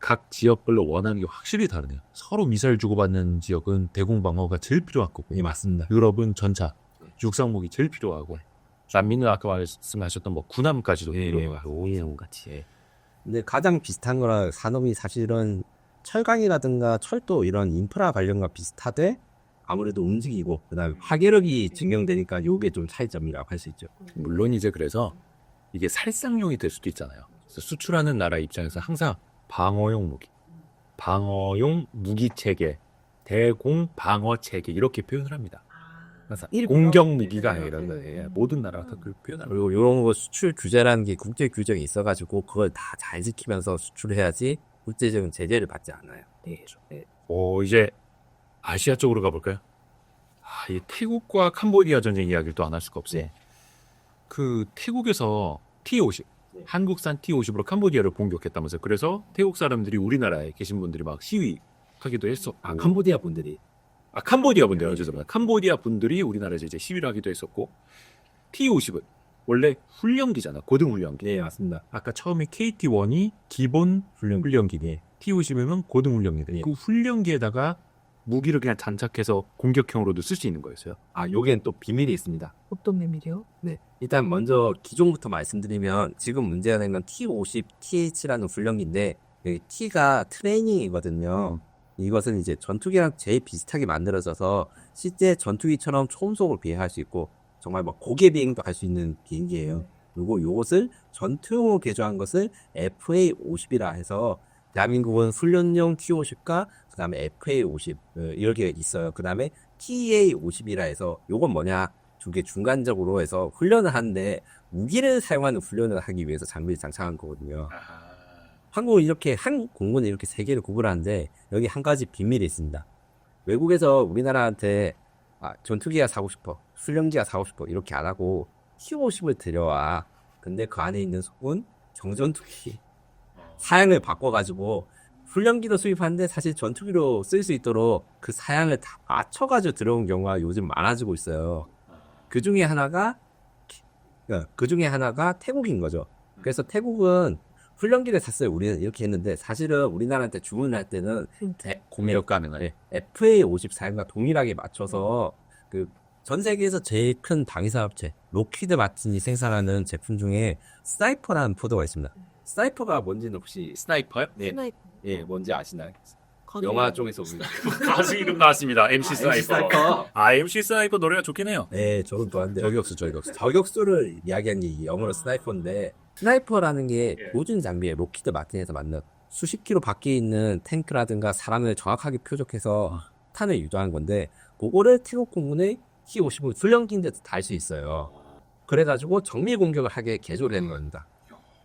S5: 각 지역별로 원하는 게 확실히 다르네요. 서로 미사일 주고받는 지역은 대공 방어가 제일 필요한 거고,
S6: 예, 맞습니다.
S5: 유럽은 전차, 육상무기 제일 필요하고, 남미는 아까 말씀하셨던 뭐 군함까지도 필요하고.
S6: 오이형 같이. 예. 근데 가장 비슷한 거라 산업이 사실은 철강이라든가 철도 이런 인프라 관련과 비슷하되 아무래도 움직이고 그다음에 화계력이 증명되니까 요게 좀 차이점이라고 할 수 있죠.
S5: 물론 이제 그래서 이게 살상용이 될 수도 있잖아요. 그래서 수출하는 나라 입장에서 항상 방어용 무기, 방어용 무기 체계, 대공 방어 체계 이렇게 표현을 합니다. 항상 공격 무기가 아니라 모든 나라가 다 그 표현을 합니다.
S6: 그리고 이런 거 수출 규제라는 게 국제 규정이 있어가지고 그걸 다 잘 지키면서 수출해야지 국제적인 제재를 받지 않아요. 네. 네.
S5: 이제 아시아 쪽으로 가볼까요? 이 태국과 캄보디아 전쟁 이야기를 또 안 할 수가 없어요.
S6: 네.
S5: 그 태국에서 T-50, 한국산 T-50으로 캄보디아를 공격했다면서요. 그래서 태국 사람들이 우리나라에 계신 분들이 막 시위하기도 했었고.
S6: 캄보디아 분들이.
S5: 캄보디아 분들이요. 죄송합니다. 캄보디아 분들이 우리나라에서 이제 시위를 하기도 했었고, T-50은 원래 훈련기잖아. 고등 훈련기.
S6: 네, 맞습니다.
S5: 아까 처음에 KT-1이 기본 훈련기. T-50이면 고등 훈련기인데
S6: 네.
S5: 그 훈련기에다가 무기를 그냥 장착해서 공격형으로도 쓸 수 있는 거였어요.
S6: 요게는 또 비밀이 있습니다.
S7: 어떤 메밀이요?
S6: 네. 일단 먼저 기종부터 말씀드리면 지금 문제가 된 건 T-50, TH라는 훈련기인데 여기 T가 트레이닝이거든요. 이것은 이제 전투기랑 제일 비슷하게 만들어져서 실제 전투기처럼 초음속으로 비행할 수 있고 정말 뭐 고개 비행도 할 수 있는 비행기예요. 그리고 이것을 전투용으로 개조한 것을 FA-50이라 해서 대한민국은 훈련용 T-50과 그 다음에 FA-50 이렇게 있어요. 그 다음에 TA-50이라 해서 요건 뭐냐 두 개 중간적으로 해서 훈련을 하는데 무기를 사용하는 훈련을 하기 위해서 장비를 장착한 거거든요. 한국은 이렇게 한 공군에 이렇게 세 개를 구분하는데 여기 한 가지 비밀이 있습니다. 외국에서 우리나라한테 전투기가 사고 싶어, 훈련기가 사고 싶어 이렇게 안 하고 T-50을 들여와. 근데 그 안에 있는 속은 정전투기 사양을 바꿔가지고 훈련기도 수입하는데 사실 전투기로 쓸 수 있도록 그 사양을 다 맞춰가지고 들어온 경우가 요즘 많아지고 있어요. 그 중에 하나가 태국인 거죠. 그래서 태국은 훈련기를 샀어요. 우리는 이렇게 했는데 사실은 우리나라한테 주문을 할 때는
S5: 공격 가능한.
S6: FA-50 사양과 동일하게 맞춰서 그 전 세계에서 제일 큰 방위산업체 록히드 마틴이 생산하는 제품 중에 스나이퍼라는 포드가 있습니다. 스나이퍼가 뭔지는 혹시
S5: 스나이퍼요?
S6: 네,
S7: 스나이퍼.
S6: 예, 뭔지 아시나요?
S7: 거기
S6: 영화 쪽에서 우리
S5: 가수 이름 나왔습니다. MC 스나이퍼.
S6: 스나이퍼.
S5: MC 스나이퍼 노래가 좋긴 해요.
S6: 네, 저는 또 한데 저격수를 이야기한 게 영어로 스나이퍼인데 스나이퍼라는 게 모든 장비에 록히드 마틴에서 만든 수십 킬로 밖에 있는 탱크라든가 사람을 정확하게 표적해서 탄을 유도하는 건데 그거를 태국 공군의 T-50을 훈련기인데도 달 수 있어요. 그래가지고 정밀 공격을 하게 개조를 한 겁니다.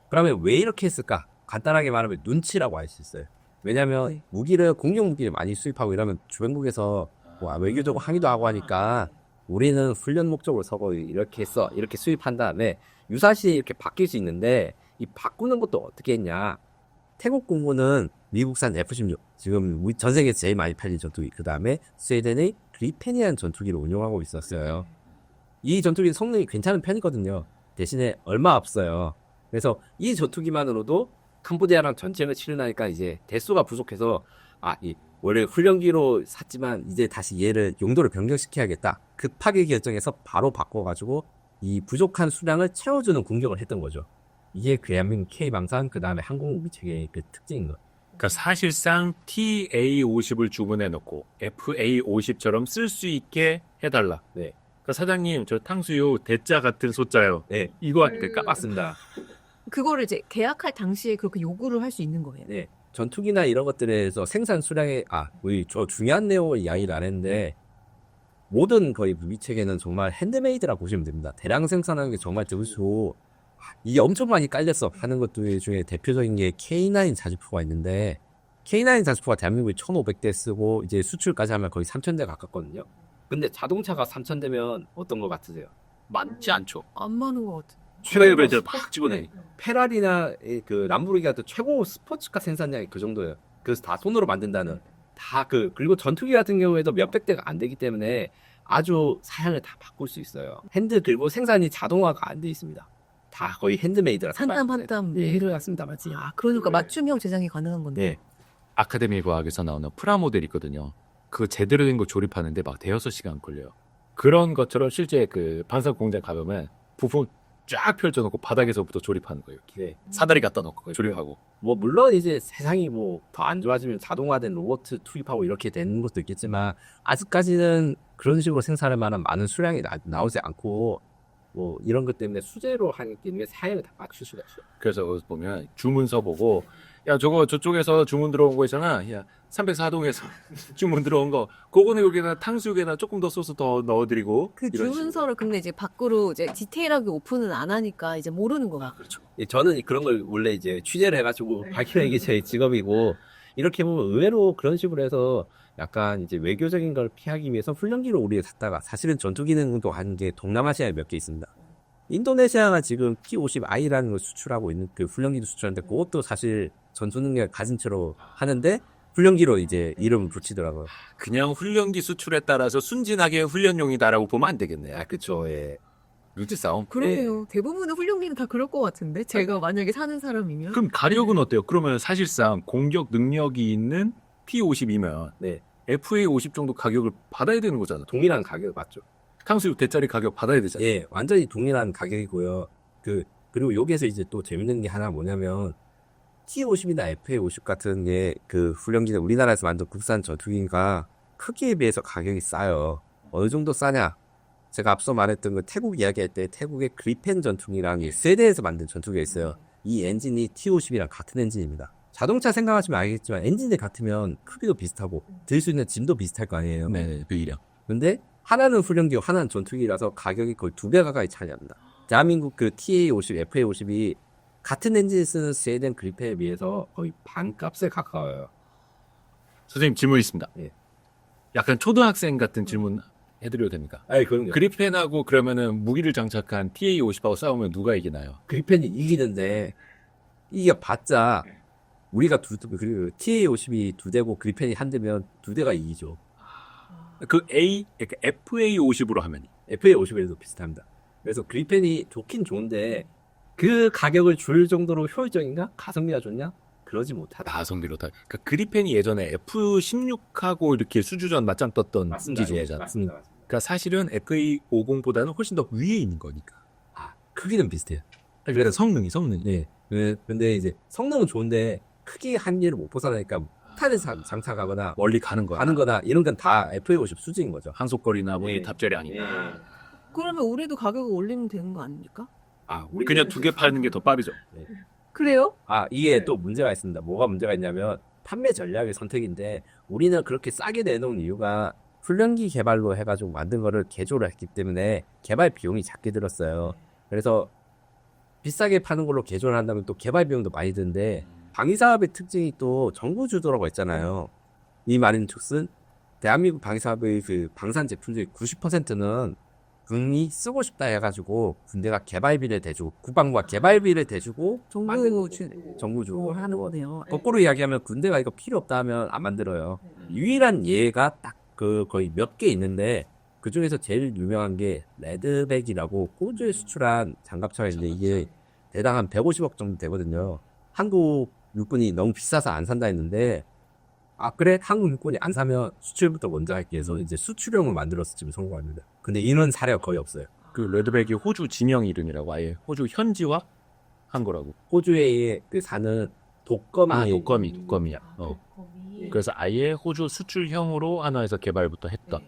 S6: 그러면 왜 이렇게 했을까? 간단하게 말하면 눈치라고 할 수 있어요. 왜냐하면 무기를 공격 무기를 많이 수입하고 이러면 주변국에서 뭐 외교적으로 항의도 하고 하니까 우리는 훈련 목적으로 서고 이렇게 했어 이렇게 수입한 다음에 유사시 이렇게 바뀔 수 있는데 이 바꾸는 것도 어떻게 했냐? 태국 공군은 미국산 F-16 지금 우리 전 세계에서 제일 많이 팔린 전투기 그 다음에 스웨덴의 그리펜이라는 전투기를 운용하고 있었어요. 이 전투기 성능이 괜찮은 편이거든요. 대신에 얼마 없어요. 그래서 이 전투기만으로도 캄보디아랑 전쟁을 치르려니까 이제 대수가 부족해서 이 원래 훈련기로 샀지만 이제 다시 얘를 용도를 변경시켜야겠다. 급하게 결정해서 바로 바꿔가지고 이 부족한 수량을 채워주는 공격을 했던 거죠. 이게 대한민국 K방산 그 다음에 항공무기 체계의 그 특징인 거예요.
S5: 그러니까 사실상 TA50을 주문해 놓고 FA50처럼 쓸 수 있게 해달라.
S6: 네.
S5: 그러니까 사장님 저 탕수육 대짜 같은 소자요.
S6: 네.
S5: 이거 할까? 맞습니다.
S7: 그거를 이제 계약할 당시에 그렇게 요구를 할 수 있는 거예요.
S6: 네. 전투기나 이런 것들에서 생산 수량에 우리 저 중요한 내용을 이야기를 안 했는데 모든 거의 무기 체계는 정말 핸드메이드라고 보시면 됩니다. 대량 생산하는 게 정말 드물고 이게 엄청 많이 깔렸어 하는 것들 중에 대표적인 게 K9 자주포가 있는데 K9 자주포가 대한민국에 1,500대 쓰고 이제 수출까지 하면 거의 3,000대 가깝거든요. 근데 자동차가 3,000대면 어떤 거 같으세요?
S5: 많지 않죠.
S7: 안 많은 것 같아.
S6: 최고의
S5: 브랜드를 팍 집어내.
S6: 페라리나 그 람보르기니 같은 최고 스포츠카 생산량이 그 정도예요. 그래서 다 손으로 만든다는 그리고 전투기 같은 경우에도 몇백 대가 안 되기 때문에 아주 사양을 다 바꿀 수 있어요. 그리고 생산이 자동화가 안 돼 있습니다. 다 거의 핸드메이드라.
S7: 한 땀.
S6: 네, 해로웠습니다, 맞지?
S7: 그러니까 맞춤형 제작이 가능한 건데.
S6: 네.
S5: 아카데미 과학에서 나오는 프라모델 있거든요. 그거 제대로 된 거 조립하는데 막 대여섯 시간 걸려요. 그런 것처럼 실제 그 반산 공장 가보면 부품 쫙 펼쳐놓고 바닥에서부터 조립하는 거예요. 이렇게.
S6: 네.
S5: 사다리 갖다 놓고 조립하고.
S6: 뭐 물론 이제 세상이 뭐 더 안 좋아지면 자동화된 로봇 투입하고 이렇게 되는 것도 있겠지만 아직까지는 그런 식으로 생산할 만한 많은 수량이 나오지 않고 뭐 이런 것 때문에 수제로 하기 때문에 사양을 다 맞출 수가 있어요.
S5: 그래서 거기서 보면 주문서 보고 야 저거 저쪽에서 주문 들어온 거 있잖아. 야 304동에서 주문 들어온 거 그거는 여기다 탕수육에다 조금 더 소스 더 넣어드리고
S7: 그
S5: 이런
S7: 주문서를 근데 이제 밖으로 이제 디테일하게 오픈은 안 하니까 이제 모르는 거야.
S5: 그렇죠.
S6: 예, 저는 그런 걸 원래 이제 취재를 해가지고 밝히는 게 제 직업이고 이렇게 보면 의외로 그런 식으로 해서 약간 이제 외교적인 걸 피하기 위해서 훈련기로 우리가 샀다가 사실은 전투 기능도 한 게 동남아시아에 몇 개 있습니다. 인도네시아가 지금 T-50I라는 걸 수출하고 있는 그 훈련기도 수출하는데 그것도 사실 전투 능력을 가진 채로 하는데 훈련기로 이제 이름을 붙이더라고요.
S5: 그냥 훈련기 수출에 따라서 순진하게 훈련용이다라고 보면 안 되겠네.
S6: 그쵸, 예.
S5: 눈치 싸움.
S7: 그러게요. 대부분의 훈련기는 다 그럴 것 같은데 제가 만약에 사는 사람이면.
S5: 그럼 가격은 어때요? 그러면 사실상 공격 능력이 있는 T-50이면
S6: 네.
S5: FA-50 정도 가격을 받아야 되는 거잖아.
S6: 동일한 가격 맞죠?
S5: 탕수육 대짜리 가격 받아야 되잖아.
S6: 예, 완전히 동일한 가격이고요. 그리고 여기에서 이제 또 재밌는 게 하나 뭐냐면 T-50이나 FA-50 같은 그 훈련기는 우리나라에서 만든 국산 전투기가 크기에 비해서 가격이 싸요. 어느 정도 싸냐? 제가 앞서 말했던 그 태국 이야기할 때 태국의 그리펜 전투기랑 스웨덴에서 만든 전투기가 있어요. 이 엔진이 T-50이랑 같은 엔진입니다. 자동차 생각하시면 알겠지만 엔진이 같으면 크기도 비슷하고 들 수 있는 짐도 비슷할 거 아니에요.
S5: 네, 비율이요.
S6: 근데 하나는 훈련기고 하나는 전투기라서 가격이 거의 2배 가까이 차이납니다. 대한민국 그 TA-50, FA-50이 같은 엔진을 쓰는 스웨덴 그리펜에 비해서 거의 반값에 가까워요.
S5: 선생님 질문 있습니다.
S6: 예.
S5: 약간 초등학생 같은 질문 해드려도 됩니까?
S6: 아니, 그럼요.
S5: 그리펜하고 그러면은 무기를 장착한 TA-50하고 싸우면 누가 이기나요?
S6: 그리펜이 이기는데 이겨봤자 우리가 그리고 TA-50이 2대고 그리펜이 1대면 2대가 이기죠.
S5: 그러니까 FA-50으로 하면
S6: FA-50에도 비슷합니다. 그래서 그리펜이 좋긴 좋은데 그 가격을 줄 정도로 효율적인가? 가성비가 좋냐? 그러지 못하다.
S5: 가성비로 다. 그러니까 그리펜이 예전에 F-16하고 이렇게 수주전 맞짱 떴던 기종이잖아.
S6: 맞습니다.
S5: 그러니까 사실은 FA-50보다는 훨씬 더 위에 있는 거니까.
S6: 크기는 비슷해요.
S5: 그래서 성능이.
S6: 네. 근데 이제 성능은 좋은데 크기 한계를 못 벗어나니까 탄을 장착하거나
S5: 멀리 가는 거야.
S6: 이런 건 다 FA-50 수준인 거죠.
S5: 한속거리나 뭐
S6: 네.
S5: 답절이 아니야.
S7: 그러면 우리도 가격을 올리면 되는 거 아닙니까?
S6: 우리
S5: 그냥 2개 파는 게 더 빠르죠.
S7: 그래요?
S6: 이게 또 문제가 있습니다. 뭐가 문제가 있냐면 판매 전략의 선택인데 우리는 그렇게 싸게 내놓은 이유가 훈련기 개발로 해가지고 만든 거를 개조를 했기 때문에 개발 비용이 작게 들었어요. 그래서 비싸게 파는 걸로 개조를 한다면 또 개발 비용도 많이 드는데 방위사업의 특징이 또 정부 주도라고 했잖아요. 이 말인 즉슨 대한민국 방위사업의 그 방산 제품 중에 90%는 군이 쓰고 싶다 해가지고 군대가 개발비를 대주고 국방부가 개발비를 대주고 정부 주고
S7: 하는 거네요.
S6: 거꾸로 이야기하면 군대가 이거 필요 없다 하면 안 만들어요. 유일한 예가 딱 거의 몇 개 있는데 그 중에서 제일 유명한 게 레드백이라고 호주에 수출한 장갑차가 있는데 이게 대당 한 150억 정도 되거든요. 한국 육군이 너무 비싸서 안 산다 했는데 아 그래 한국 육군이 안 사면 수출부터 먼저 할게 해서 이제 수출용을 만들어서 지금 성공합니다. 근데 이런 사례가 거의 없어요.
S5: 그 레드백이 호주 지명 이름이라고 아예 호주 현지화 한 거라고.
S6: 호주에 그 사는 독거미.
S5: 아, 독거미야. 그래서 아예 호주 수출형으로 하나에서 개발부터 했다.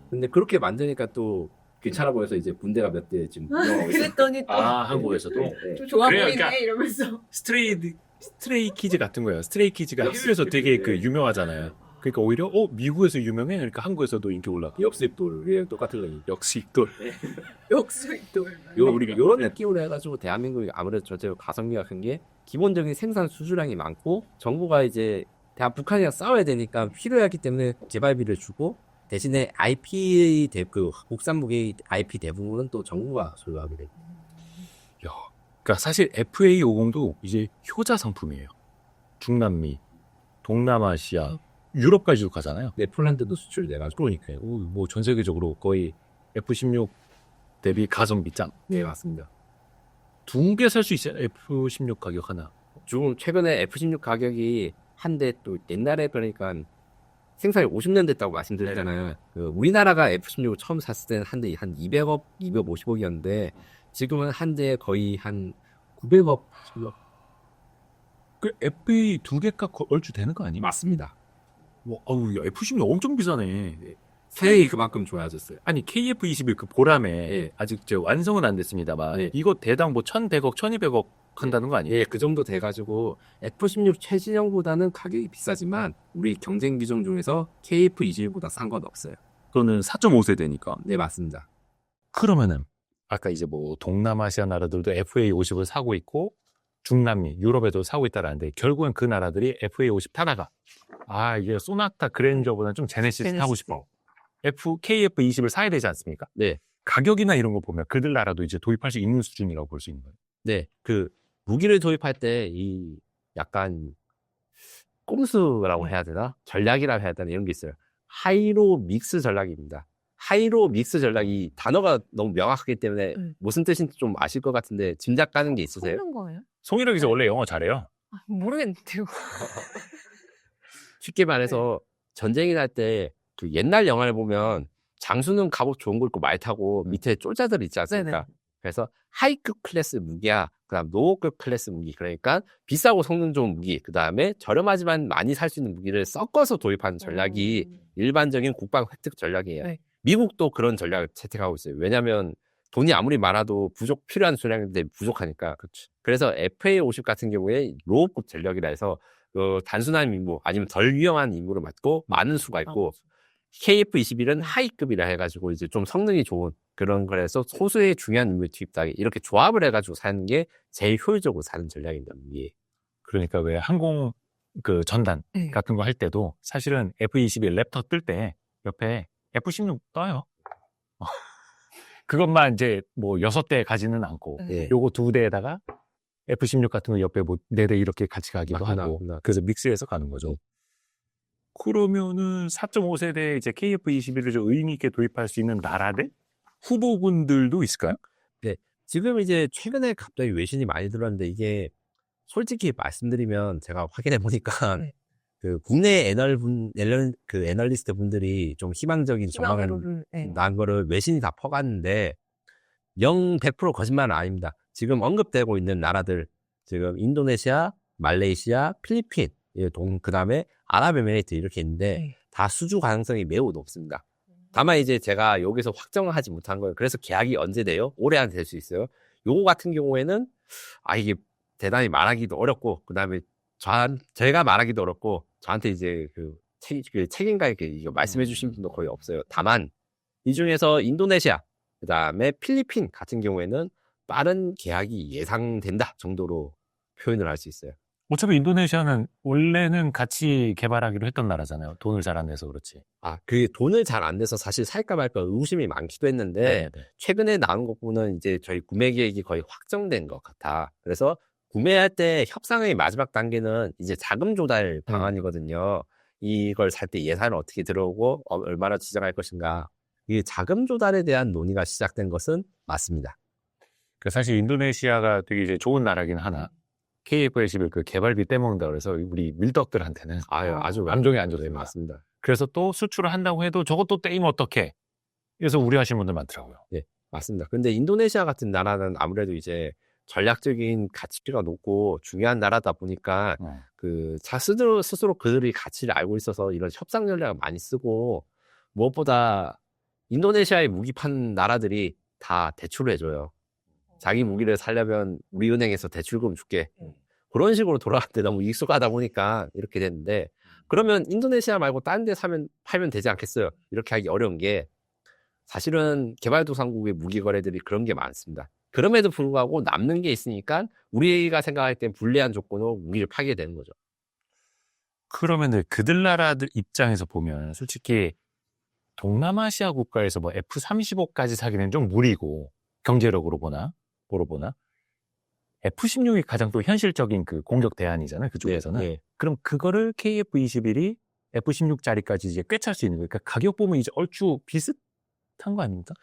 S6: 근데 그렇게 만드니까 또 괜찮아 보여서 이제 군대가 몇 대 지금 운영하고 있어요.
S7: 그랬더니 또
S5: 아, 한국에서도?
S6: 네.
S7: 좀 좋아
S5: 그래요,
S7: 보이네
S5: 그러니까
S7: 이러면서.
S5: 스트레이 키즈 같은 거예요. 스트레이 키즈가 해외에서 되게 그 유명하잖아요. 그러니까 오히려 미국에서 유명해. 그러니까 한국에서도 인기 올라.
S6: 역습돌 똑같은 거니.
S5: 역시 또
S6: 역습돌. 우리가 이런 느낌으로 해가지고 대한민국이 아무래도 전체적으로 가성비가 큰 게 기본적인 생산 수주량이 많고 정부가 이제 북한이랑 싸워야 되니까 필요하기 때문에 개발비를 주고 대신에 IP 그 국산 무기 IP 대부분은 또 정부가 소유하게 되고.
S5: 그러니까 사실 FA50도 이제 효자 상품이에요. 중남미, 동남아시아, 유럽까지도 가잖아요.
S6: 네, 폴란드도 수출돼가지고.
S5: 그러니까요. 뭐 전 세계적으로 거의 F16 대비 가성비 짱.
S6: 네, 맞습니다.
S5: 2개 살 수 있어요. F16 가격 하나.
S6: 지금 최근에 F16 가격이 한 대 또 옛날에 그러니까 생산이 50년 됐다고 말씀드렸잖아요. 그 우리나라가 F16을 처음 샀을 때는 한 대에 한 200억, 250억이었는데 지금은 한 대에 거의 한 900억.
S5: 그 FA 2개가 얼추 되는 거 아니에요?
S6: 맞습니다.
S5: 뭐, 야, F16 엄청 비싸네.
S6: 세력이 그만큼 좋아졌어요.
S5: 아니 KF21 그 보람에
S6: 예.
S5: 아직 완성은 안 됐습니다만
S6: 예.
S5: 이거 대당 뭐 1,100억, 1,200억 한다는 거 아니에요?
S6: 예, 그 정도 돼가지고 F16 최신형보다는 가격이 비싸지만 우리 경쟁 기종 중에서 KF21보다 싼 건 없어요.
S5: 그거는 4.5세대니까.
S6: 네, 맞습니다.
S5: 그러면은 아까 이제 뭐 동남아시아 나라들도 FA50을 사고 있고 중남미, 유럽에도 사고 있다라는데 결국엔 그 나라들이 FA50 타다가 이게 소나타 그랜저보다는 좀 제네시스 타고 싶어. KF20을 사야 되지 않습니까?
S6: 네.
S5: 가격이나 이런 거 보면 그들 나라도 이제 도입할 수 있는 수준이라고 볼 수 있는 거예요.
S6: 네, 그 무기를 도입할 때 이 약간 꼼수라고 해야 되나? 전략이라고 해야 되나? 이런 게 있어요. 하이로 믹스 전략입니다. 하이로 믹스 전략이 단어가 너무 명확하기 때문에 무슨 뜻인지 좀 아실 것 같은데 짐작 가는 게 있으세요?
S7: 속는 거예요?
S5: 송일영 기자 원래 영어 잘해요.
S7: 모르겠는데요.
S6: 쉽게 말해서 전쟁이 날 때 그 옛날 영화를 보면 장수는 갑옷 좋은 거 입고 말 타고 밑에 쫄자들 있지 않습니까?
S7: 네네.
S6: 그래서 하이급 클래스 무기야. 그다음 로우급 클래스 무기. 그러니까 비싸고 성능 좋은 무기. 그다음에 저렴하지만 많이 살 수 있는 무기를 섞어서 도입하는 전략이 일반적인 국방 획득 전략이에요.
S7: 네.
S6: 미국도 그런 전략을 채택하고 있어요. 왜냐하면 돈이 아무리 많아도 필요한 수량인데 부족하니까. 그래서 FA50 같은 경우에 로우급 전략이라 해서 단순한 임무 아니면 덜 위험한 임무를 맡고 많은 수가 있고 KF21은 하이급이라 해가지고 이제 좀 성능이 좋은 그런 거라서 소수의 중요한 임무에 투입하게 이렇게 조합을 해가지고 사는 게 제일 효율적으로 사는 전략입니다. 이게.
S5: 그러니까 왜 항공 그 전단
S7: 네.
S5: 같은 거 할 때도 사실은 F21 랩터 뜰 때 옆에 F16 떠요. 그것만 이제 뭐 6대 가지는 않고
S6: 예.
S5: 요거 2대에다가 F16 같은 거 옆에 뭐 4대 이렇게 같이 가기도
S6: 맞구나,
S5: 하고
S6: 맞구나.
S5: 그래서 믹스해서 가는 거죠. 그러면은 4.5세대 이제 KF21을 좀 의미 있게 도입할 수 있는 나라들 후보군들도 있을까요?
S6: 지금 이제 최근에 갑자기 외신이 많이 들어왔는데 이게 솔직히 말씀드리면 제가 확인해 보니까
S7: 네.
S6: 그 국내 애널리스트 분들이 좀 희망적인 전망을
S7: 희망으로를, 네.
S6: 난 거를 외신이 다 퍼갔는데 100% 거짓말은 아닙니다. 지금 언급되고 있는 나라들 지금 인도네시아, 말레이시아, 필리핀, 그다음에 아랍에미레이트 이렇게 있는데
S7: 네.
S6: 다 수주 가능성이 매우 높습니다. 다만 이제 제가 여기서 확정을 하지 못한 거예요. 그래서 계약이 언제 돼요? 올해 안에 될 수 있어요. 요거 같은 경우에는 이게 대단히 말하기도 어렵고 그다음에 제가 말하기도 어렵고 저한테 이제 그 책임감 있게 이거 말씀해 주신 분도 거의 없어요. 다만 이 중에서 인도네시아 그다음에 필리핀 같은 경우에는 빠른 계약이 예상된다 정도로 표현을 할 수 있어요.
S5: 어차피 인도네시아는 원래는 같이 개발하기로 했던 나라잖아요. 돈을 잘 안 내서 그렇지.
S6: 그 돈을 잘 안 내서 사실 살까 말까 의구심이 많기도 했는데
S5: 네.
S6: 최근에 나온 거 보면 이제 저희 구매 계획이 거의 확정된 것 같아. 그래서 구매할 때 협상의 마지막 단계는 이제 자금 조달 방안이거든요. 이걸 살 때 예산을 어떻게 들어오고 얼마나 지정할 것인가. 이 자금 조달에 대한 논의가 시작된 것은 맞습니다.
S5: 그 사실 인도네시아가 되게 이제 좋은 나라긴 하나 KF-21 그 개발비 떼먹는다 그래서 우리 밀떡들한테는
S3: 아주
S5: 감정이 안 좋습니다.
S3: 맞습니다.
S5: 그래서 또 수출을 한다고 해도 저것도 떼이면 어떡해? 그래서 우려하시는 분들 많더라고요.
S6: 맞습니다. 근데 인도네시아 같은 나라는 아무래도 이제 전략적인 가치가 높고 중요한 나라다 보니까 스스로 그들이 가치를 알고 있어서 이런 협상 전략을 많이 쓰고 무엇보다 인도네시아에 무기 파는 나라들이 다 대출을 해줘요. 자기 무기를 살려면 우리 은행에서 대출금 줄게. 그런 식으로 돌아가는데 너무 익숙하다 보니까 이렇게 됐는데 그러면 인도네시아 말고 다른 데 팔면 되지 않겠어요? 이렇게 하기 어려운 게 사실은 개발도상국의 무기 거래들이 그런 게 많습니다. 그럼에도 불구하고 남는 게 있으니까 우리가 생각할 땐 불리한 조건으로 무기를 파게 되는 거죠.
S5: 그러면 그들 나라들 입장에서 보면 솔직히 동남아시아 국가에서 뭐 F-35까지 사기는 좀 무리고 경제력으로 보나 F-16이 가장 또 현실적인 그 공격 대안이잖아요. 그쪽에서는.
S6: 네.
S5: 그럼 그거를 KF-21이 F-16짜리까지 이제 꿰찰 수 있는 거예요. 그러니까 가격 보면 이제 얼추 비슷한 거 아닙니까?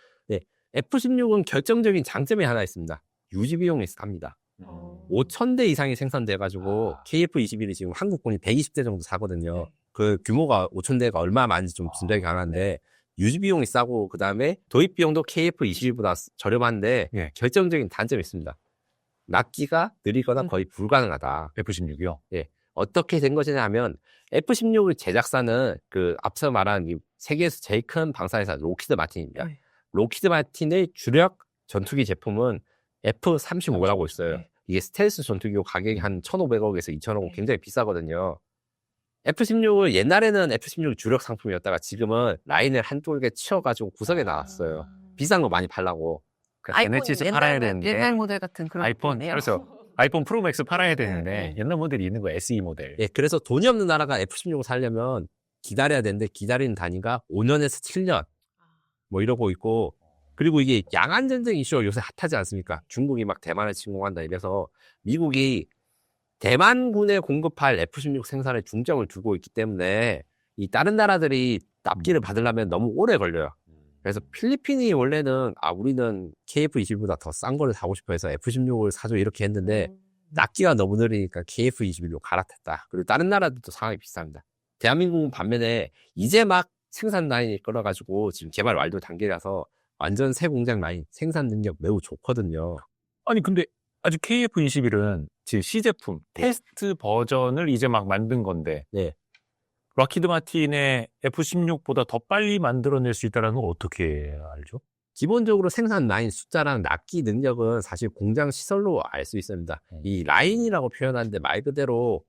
S6: F-16은 결정적인 장점이 하나 있습니다. 유지 비용이 쌉니다. 5,000대 이상이 생산돼가지고 KF-21이 지금 한국군이 120대 정도 사거든요. 그 규모가 5,000대가 얼마 많은지 좀 분석이 가능한데 유지 비용이 싸고 그 다음에 도입 비용도 KF-21보다 저렴한데 결정적인 단점이 있습니다. 납기가 느리거나 거의 불가능하다.
S5: F-16이요?
S6: 어떻게 된 것이냐면 F-16의 제작사는 그 앞서 말한 이 세계에서 제일 큰 방산회사 로키드 마틴입니다. 로키드 마틴의 주력 전투기 제품은 F-35라고 있어요. 이게 스텔스 전투기고 가격이 한 1,500억에서 2,000억 굉장히 비싸거든요. F-16을 옛날에는 F-16 주력 상품이었다가 지금은 라인을 한두 개 치워가지고 구석에 나왔어요. 비싼 거 많이 팔라고.
S5: 제네시스 팔아야 되는데
S7: 옛날 모델 같은 그런
S5: 아이폰
S7: 거네요.
S5: 그래서 아이폰 프로 맥스 팔아야 되는데 옛날 모델이 있는 거 SE 모델.
S6: 그래서 돈이 없는 나라가 F-16을 사려면 기다려야 되는데 기다리는 단위가 5년에서 7년 뭐 이러고 있고 그리고 이게 양안 전쟁 이슈가 요새 핫하지 않습니까? 중국이 막 대만을 침공한다 이래서 미국이 대만군에 공급할 F-16 생산에 중점을 두고 있기 때문에 이 다른 나라들이 납기를 받으려면 너무 오래 걸려요. 그래서 필리핀이 원래는 우리는 KF-21보다 더 싼 거를 사고 싶어 해서 F-16을 사줘 이렇게 했는데 납기가 너무 느리니까 KF-21로 갈아탔다. 그리고 다른 나라들도 상황이 비슷합니다. 대한민국은 반면에 이제 막 생산 라인이 끌어가지고 지금 개발 완료 단계라서 완전 새 공장 라인 생산 능력 매우 좋거든요.
S5: 아니 근데 아직 KF-21은 지금 시제품 테스트 버전을 이제 막 만든 건데 락히드 마틴의 F-16보다 더 빨리 만들어낼 수 있다는 건 어떻게 알죠?
S6: 기본적으로 생산 라인 숫자랑 납기 능력은 사실 공장 시설로 알 수 있습니다. 이 라인이라고 표현하는데 말 그대로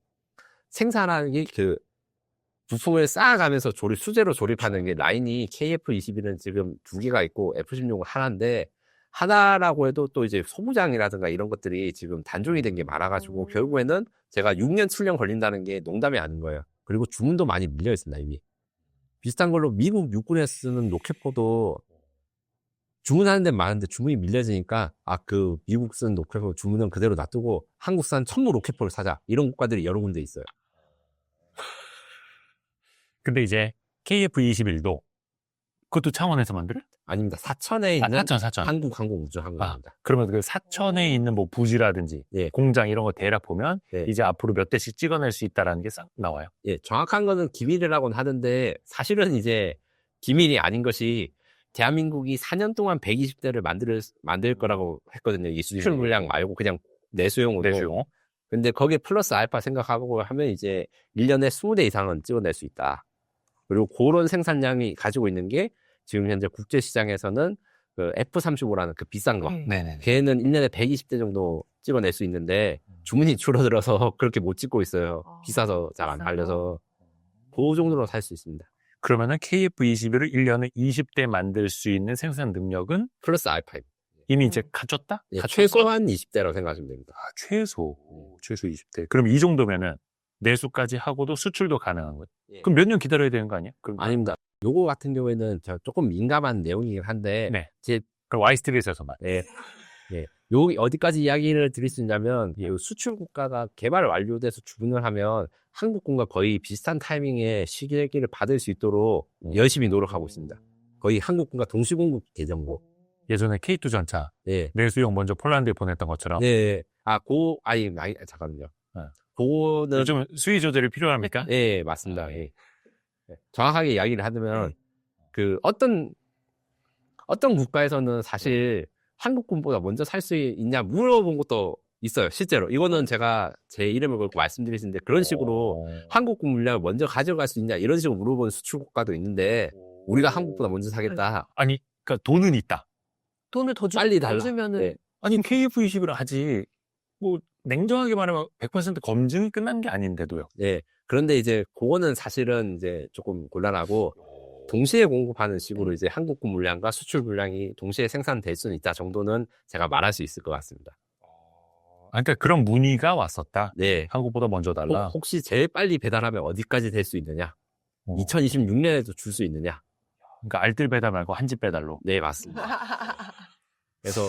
S6: 생산하는 게 그 부품을 쌓아가면서 수제로 조립하는 게 라인이 KF-21은 지금 2개가 있고 F-16은 하나인데 하나라고 해도 또 이제 소부장이라든가 이런 것들이 지금 단종이 된 게 많아가지고 결국에는 제가 6년, 7년 걸린다는 게 농담이 아닌 거예요. 그리고 주문도 많이 밀려 있습니다, 이미. 비슷한 걸로 미국 육군에 쓰는 로켓포도 주문하는 데는 많은데 주문이 밀려지니까 그 미국 쓴 로켓포 주문은 그대로 놔두고 한국산 천무 로켓포를 사자. 이런 국가들이 여러 군데 있어요.
S5: 근데 이제 KF-21도 그것도 창원에서 만들어요?
S6: 아닙니다. 사천에 있는
S5: 사천.
S6: 한국항공우주항공입니다.
S5: 그러면 그 사천에 있는 뭐 부지라든지 공장 이런 거 대략 보면 이제 앞으로 몇 대씩 찍어낼 수 있다라는 게 싹 나와요.
S6: 정확한 거는 기밀이라고는 하는데 사실은 이제 기밀이 아닌 것이 대한민국이 4년 동안 120대를 만들 거라고 했거든요. 이 수출 물량 말고 그냥 내수용으로. 근데 거기에 플러스 알파 생각하고 하면 이제 1년에 20대 이상은 찍어낼 수 있다. 그리고 그런 생산량이 가지고 있는 게 지금 현재 국제시장에서는 그 F-35라는 그 비싼 거. 걔는 1년에 120대 정도 찍어낼 수 있는데 주문이 줄어들어서 그렇게 못 찍고 있어요. 비싸서 잘 안 팔려서. 그 정도로 살 수 있습니다.
S5: 그러면은 KF-21을 1년에 20대 만들 수 있는 생산 능력은
S6: 플러스 알파.
S5: 이미 이제 갖췄다?
S6: 최소한 20대라고 생각하시면 됩니다.
S5: 최소 20대. 그럼 이 정도면은 내수까지 하고도 수출도 가능한 거예요? 그럼 몇 년 기다려야 되는 거 아니야?
S6: 아닙니다. 요거 같은 경우에는 조금 민감한 내용이긴 한데
S5: 그럼 와이스트릿에서만.
S6: 여기 어디까지 이야기를 드릴 수 있냐면 수출 국가가 개발 완료돼서 주문을 하면 한국군과 거의 비슷한 타이밍에 시기를 받을 수 있도록 열심히 노력하고 있습니다. 거의 한국군과 동시공급 예정고.
S5: 예전에 K2 전차 내수용 먼저 폴란드에 보냈던 것처럼.
S3: 잠깐만요.
S5: 네.
S3: 그거는
S5: 요즘 수위 조절이 필요합니까?
S3: 예, 맞습니다. 예. 정확하게 이야기를 하면 그 어떤 국가에서는 사실 한국군보다 먼저 살 수 있냐 물어본 것도 있어요. 실제로 이거는 제가 제 이름을 걸고 말씀드리는데 그런 식으로 한국군 물량을 먼저 가져갈 수 있냐 이런 식으로 물어보는 수출 국가도 있는데 우리가 한국보다 먼저 사겠다.
S5: 아니, 그러니까 돈은 있다.
S4: 돈을
S3: 빨리 달라.
S4: 주면은
S3: 네.
S5: 아니, KF-21은 아직 뭐 냉정하게 말하면 100% 검증이 끝난 게 아닌데도요.
S3: 네. 그런데 이제 그거는 사실은 이제 조금 곤란하고 동시에 공급하는 식으로 이제 한국군 물량과 수출 물량이 동시에 생산될 수는 있다 정도는 제가 말할 수 있을 것 같습니다.
S5: 그러니까 그런 문의가 왔었다.
S3: 네.
S5: 한국보다 먼저 달라.
S3: 혹시 제일 빨리 배달하면 어디까지 될 수 있느냐? 2026년에도 줄 수 있느냐?
S5: 그러니까 알뜰 배달 말고 한집 배달로.
S3: 네, 맞습니다. 그래서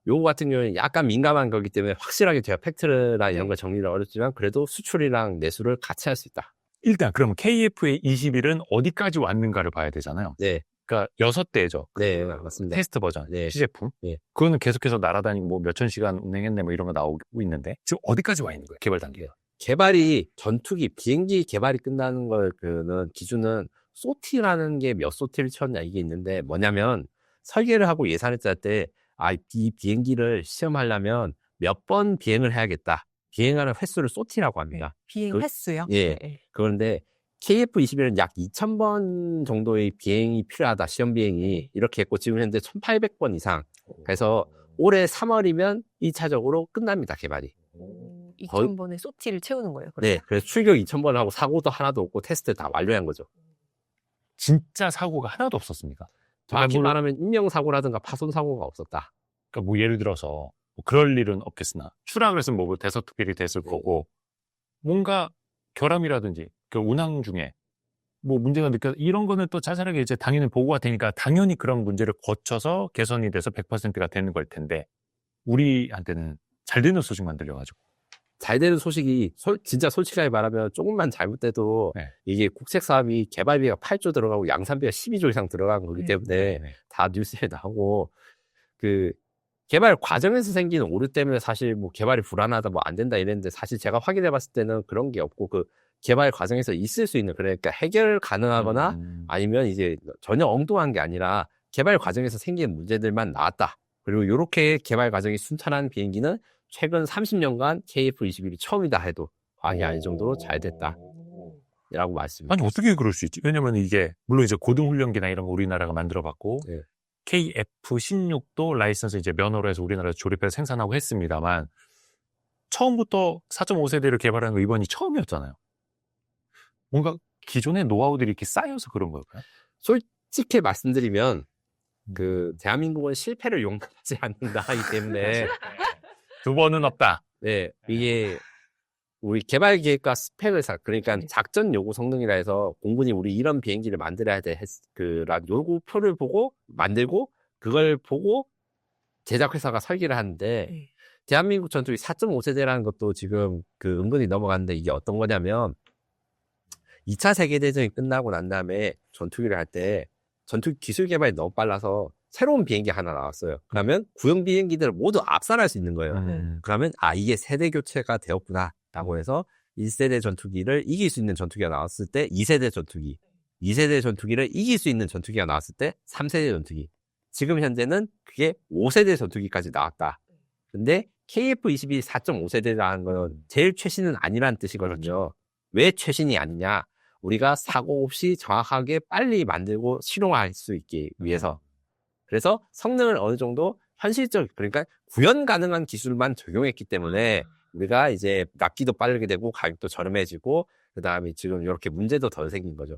S3: 요거 같은 경우는 약간 민감한 거기 때문에 확실하게 제가 팩트나 이런 걸 정리를 어렵지만 그래도 수출이랑 내수를 같이 할 수 있다.
S5: 일단 그러면 KF의 21은 어디까지 왔는가를 봐야 되잖아요.
S3: 네.
S5: 그러니까 6대죠.
S3: 네, 맞습니다.
S5: 테스트 버전,
S3: 네.
S5: 시제품.
S3: 네.
S5: 그거는 계속해서 날아다니고 뭐 몇천 시간 운행했네 뭐 이런 거 나오고 있는데 지금 어디까지 와 있는 거예요? 개발 단계가.
S3: 개발이 전투기, 비행기 개발이 끝나는 거는 기준은 소티라는 게 몇 소티를 채웠냐 이게 있는데 뭐냐면 설계를 하고 예산을 짤 때 이 비행기를 시험하려면 몇 번 비행을 해야겠다. 비행하는 횟수를 소티라고 합니다.
S4: 비행
S3: 그-
S4: 횟수요?
S3: 예.
S4: 네.
S3: 그런데 KF-21은 약 2,000번 정도의 비행이 필요하다. 시험 비행이. 이렇게 했고 지금 현재 1,800번 이상. 그래서 올해 3월이면 1차적으로 끝납니다. 개발이.
S4: 2,000번의 소티를 채우는 거예요. 그럼?
S3: 네. 그래서 출격 2,000번 하고 사고도 하나도 없고 테스트 다 완료한 거죠.
S5: 진짜 사고가 하나도 없었습니까?
S3: 정확히
S5: 물론-
S3: 말하면 인명사고라든가 파손사고가 없었다.
S5: 그러니까 뭐 예를 들어서 뭐 그럴 일은 없겠으나 추락을 했으면 뭐 대서특필이 됐을 거고 뭔가 결함이라든지 그 운항 중에 뭐 문제가 이런 거는 또 자세하게 이제 당연히 보고가 되니까 당연히 그런 문제를 거쳐서 개선이 돼서 100%가 되는 걸 텐데 우리한테는 잘 되는 소식만 들려가지고
S3: 잘 되는 소식이 진짜 솔직하게 말하면 조금만 잘못돼도
S5: 네.
S3: 이게 국책 사업이 개발비가 8조 들어가고 양산비가 12조 이상 들어간 거기 때문에 다 뉴스에 나오고 그 개발 과정에서 생기는 오류 때문에 사실 뭐 개발이 불안하다 뭐 안 된다 이랬는데 사실 제가 확인해 봤을 때는 그런 게 없고 그 개발 과정에서 있을 수 있는 그러니까 해결 가능하거나 아니면 이제 전혀 엉뚱한 게 아니라 개발 과정에서 생기는 문제들만 나왔다. 그리고 이렇게 개발 과정이 순탄한 비행기는 최근 30년간 KF-21이 처음이다 해도 과언이 아닐 정도로 잘 됐다. 라고 말씀드립니다.
S5: 아니 어떻게 그럴 수 있지? 왜냐면 이게 물론 이제 고등훈련기나 이런 거 우리나라가 만들어봤고
S3: 네.
S5: KF-16도 라이선스 이제 면허로 해서 우리나라에서 조립해서 생산하고 했습니다만 처음부터 4.5세대를 개발한 거 이번이 처음이었잖아요. 뭔가 기존의 노하우들이 이렇게 쌓여서 그런 걸까요?
S3: 솔직히 말씀드리면 그 대한민국은 실패를 용납하지 않는다기 때문에
S5: 두 번은 없다.
S3: 네, 이게 우리 개발 계획과 스펙을 그러니까 작전 요구 성능이라 해서 공군이 우리 이런 비행기를 만들어야 돼 그런 요구표를 보고 만들고 그걸 보고 제작회사가 설계를 하는데
S4: 네.
S3: 대한민국 전투기 4.5세대라는 것도 지금 그 은근히 넘어갔는데 이게 어떤 거냐면 2차 세계대전이 끝나고 난 다음에 전투기를 할 때 전투기 기술 개발이 너무 빨라서 새로운 비행기 하나 나왔어요. 그러면 구형 비행기들을 모두 압살할 수 있는 거예요. 그러면 이게 세대 교체가 되었구나 라고 해서 1세대 전투기를 이길 수 있는 전투기가 나왔을 때 2세대 전투기 2세대 전투기를 이길 수 있는 전투기가 나왔을 때 3세대 전투기 지금 현재는 그게 5세대 전투기까지 나왔다. 근데 KF-21 4.5세대라는 건 제일 최신은 아니라는 뜻이거든요. 왜 최신이 아니냐? 우리가 사고 없이 정확하게 빨리 만들고 실용화할 수 있기 위해서. 그래서 성능을 어느 정도 현실적, 그러니까 구현 가능한 기술만 적용했기 때문에 우리가 이제 납기도 빠르게 되고 가격도 저렴해지고 그 다음에 지금 이렇게 문제도 덜 생긴 거죠.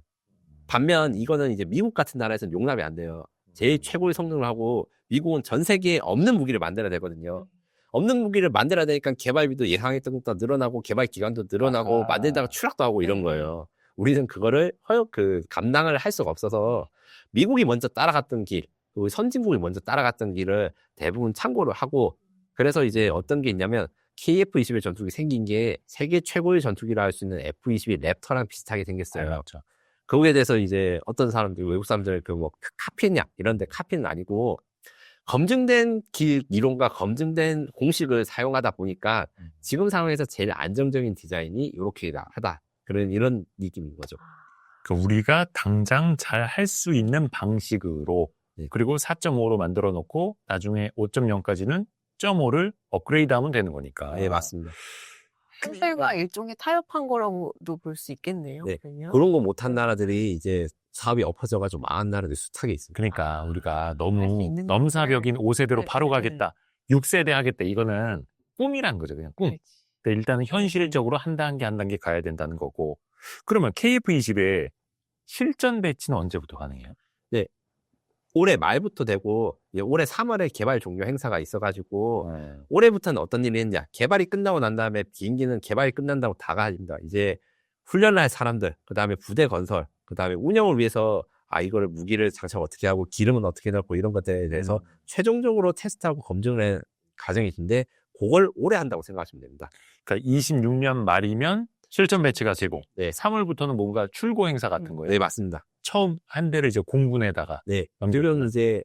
S3: 반면 이거는 이제 미국 같은 나라에서는 용납이 안 돼요. 제일 최고의 성능을 하고 미국은 전 세계에 없는 무기를 만들어야 되거든요. 없는 무기를 만들어야 되니까 개발비도 예상했던 것보다 늘어나고 개발 기간도 늘어나고 만들다가 추락도 하고 이런 거예요. 우리는 그거를 감당을 할 수가 없어서 미국이 먼저 따라갔던 길, 그 선진국이 먼저 따라갔던 길을 대부분 참고를 하고 그래서 이제 어떤 게 있냐면 KF-21 전투기 생긴 게 세계 최고의 전투기라 할 수 있는 F-22 랩터랑 비슷하게 생겼어요.
S5: 그렇죠.
S3: 거기에 대해서 이제 어떤 사람들, 외국 사람들 그 뭐 카피냐 이런데 카피는 아니고
S6: 검증된 이론과 검증된 공식을 사용하다 보니까 지금 상황에서 제일 안정적인 디자인이 이렇게 하다. 이런 느낌인 거죠.
S5: 그러니까 우리가 당장 잘 할 수 있는 방식으로
S6: 네.
S5: 그리고 4.5로 만들어 놓고 나중에 5.0까지는 0.5를 업그레이드하면 되는 거니까.
S6: 네, 맞습니다.
S4: 펜셀과 일종의 타협한 거라고도 볼 수 있겠네요.
S6: 네.
S4: 그러면.
S6: 그런 거 못한 나라들이 이제 사업이 엎어져가지고 망한 나라들이 숫하게 있습니다.
S5: 그러니까 우리가
S4: 할수
S5: 너무
S4: 있는
S5: 넘사벽인 5세대로
S4: 네,
S5: 바로
S4: 네,
S5: 가겠다. 6세대 하겠다. 이거는 꿈이란 거죠. 그냥 꿈. 근데 일단은 현실적으로 한 단계 한 단계 가야 된다는 거고. 그러면 KF20의 실전 배치는 언제부터 가능해요?
S6: 올해 말부터 되고 이제 올해 3월에 개발 종료 행사가 있어가지고 올해부터는 어떤 일이 있느냐. 개발이 끝나고 난 다음에 비행기는 개발이 끝난다고 다 가집니다. 이제 훈련할 사람들, 그 다음에 부대 건설, 그 다음에 운영을 위해서 이거를 무기를 장착 어떻게 하고 기름은 어떻게 넣고 이런 것들에 대해서 최종적으로 테스트하고 검증을 할 과정이신데 그걸 올해 한다고 생각하시면 됩니다.
S5: 그러니까 26년 말이면 실전 배치가 되고
S6: 네.
S5: 3월부터는 뭔가 출고 행사 같은 거예요.
S6: 네, 맞습니다.
S5: 처음 한 대를 이제 공군에다가
S6: 네.
S5: 넘기고.
S6: 그러면 이제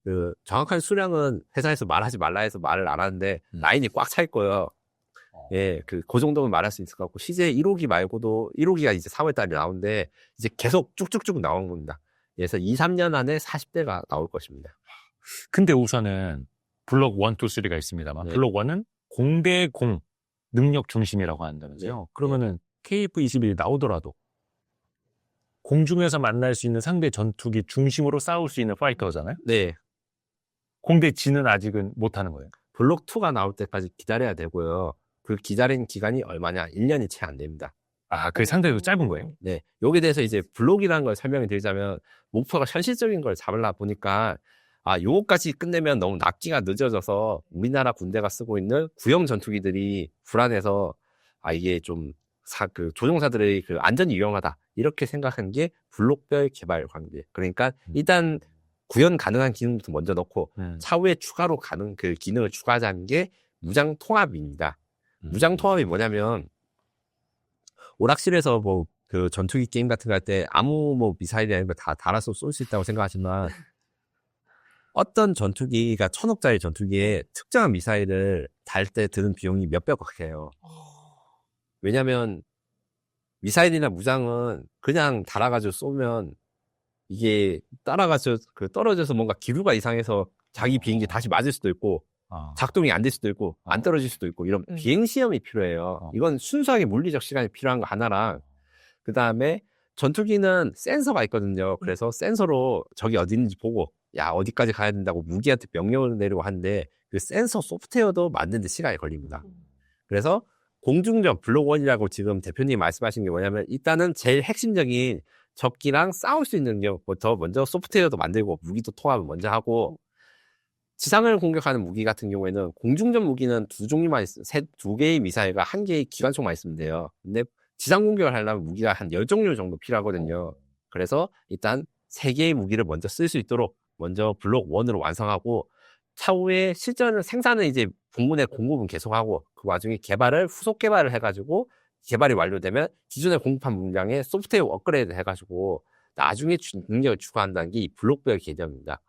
S6: 그 정확한 수량은 회사에서 말하지 말라 해서 말을 안 하는데 라인이 꽉 찰 거예요. 예, 그 정도면 말할 수 있을 것 같고 시제 1호기 말고도 1호기가 이제 4월 달에 나오는데 이제 계속 쭉쭉쭉 나오는 겁니다. 그래서 2, 3년 안에 40대가 나올 것입니다.
S5: 근데 우선은 블록 1, 2, 3가 있습니다만
S6: 네.
S5: 블록 1은 공대 공 능력 중심이라고 한다면서요.
S6: 네.
S5: 그러면은 KF-21이 나오더라도 공중에서 만날 수 있는 상대 전투기 중심으로 싸울 수 있는 파이터잖아요.
S6: 네.
S5: 공대 G는 아직은 못하는 거예요.
S6: 블록 2가 나올 때까지 기다려야 되고요. 그 기다린 기간이 얼마냐? 1년이 채 안 됩니다.
S5: 그게 상대도 짧은 거예요.
S6: 네. 여기에 대해서 이제 블록이라는 걸 설명을 드리자면 목표가 현실적인 걸 잡으려 보니까 요거까지 끝내면 너무 납기가 늦어져서 우리나라 군대가 쓰고 있는 구형 전투기들이 불안해서 이게 좀 그 조종사들의 그 안전이 위험하다 이렇게 생각한 게 블록별 개발 관계. 그러니까 일단 구현 가능한 기능부터 먼저 넣고 차후에 추가로 가는 그 기능을 추가하자는 게 무장 통합입니다. 무장 통합이 뭐냐면 오락실에서 뭐 그 전투기 게임 같은 거 할 때 아무 뭐 미사일이 아닌 거 다 달아서 쏠 수 있다고 생각하지만 어떤 전투기가 1000억짜리 전투기에 특정한 미사일을 달 때 드는 비용이 몇백억이에요. 왜냐면 미사일이나 무장은 그냥 달아가지고 쏘면 이게 따라가서 떨어져서 뭔가 기류가 이상해서 자기 비행기 다시 맞을 수도 있고 작동이 안 될 수도 있고 안 떨어질 수도 있고 이런 비행 시험이 필요해요. 이건 순수하게 물리적 시간이 필요한 거 하나랑 그 다음에 전투기는 센서가 있거든요. 그래서 센서로 적이 어디 있는지 보고 어디까지 가야 된다고 무기한테 명령을 내리고 하는데 그 센서 소프트웨어도 만드는데 시간이 걸립니다. 그래서 공중전 블록 1이라고 지금 대표님이 말씀하신 게 뭐냐면 일단은 제일 핵심적인 적기랑 싸울 수 있는 능력부터 먼저 소프트웨어도 만들고 무기도 통합을 먼저 하고 지상을 공격하는 무기 같은 경우에는 공중전 무기는 두 종류만 두 개의 미사일과 한 개의 기관총만 있으면 돼요. 근데 지상 공격을 하려면 무기가 한 10종류 정도 필요하거든요. 그래서 일단 3개의 무기를 먼저 쓸 수 있도록 먼저 블록 1으로 완성하고 차후에 실전 생산은 이제 본군의 공급은 계속하고 그 와중에 개발을 후속 개발을 해가지고 개발이 완료되면 기존에 공급한 물량에 소프트웨어 업그레이드 해가지고 나중에 능력을 추가한다는 게 이 블록별 개념입니다.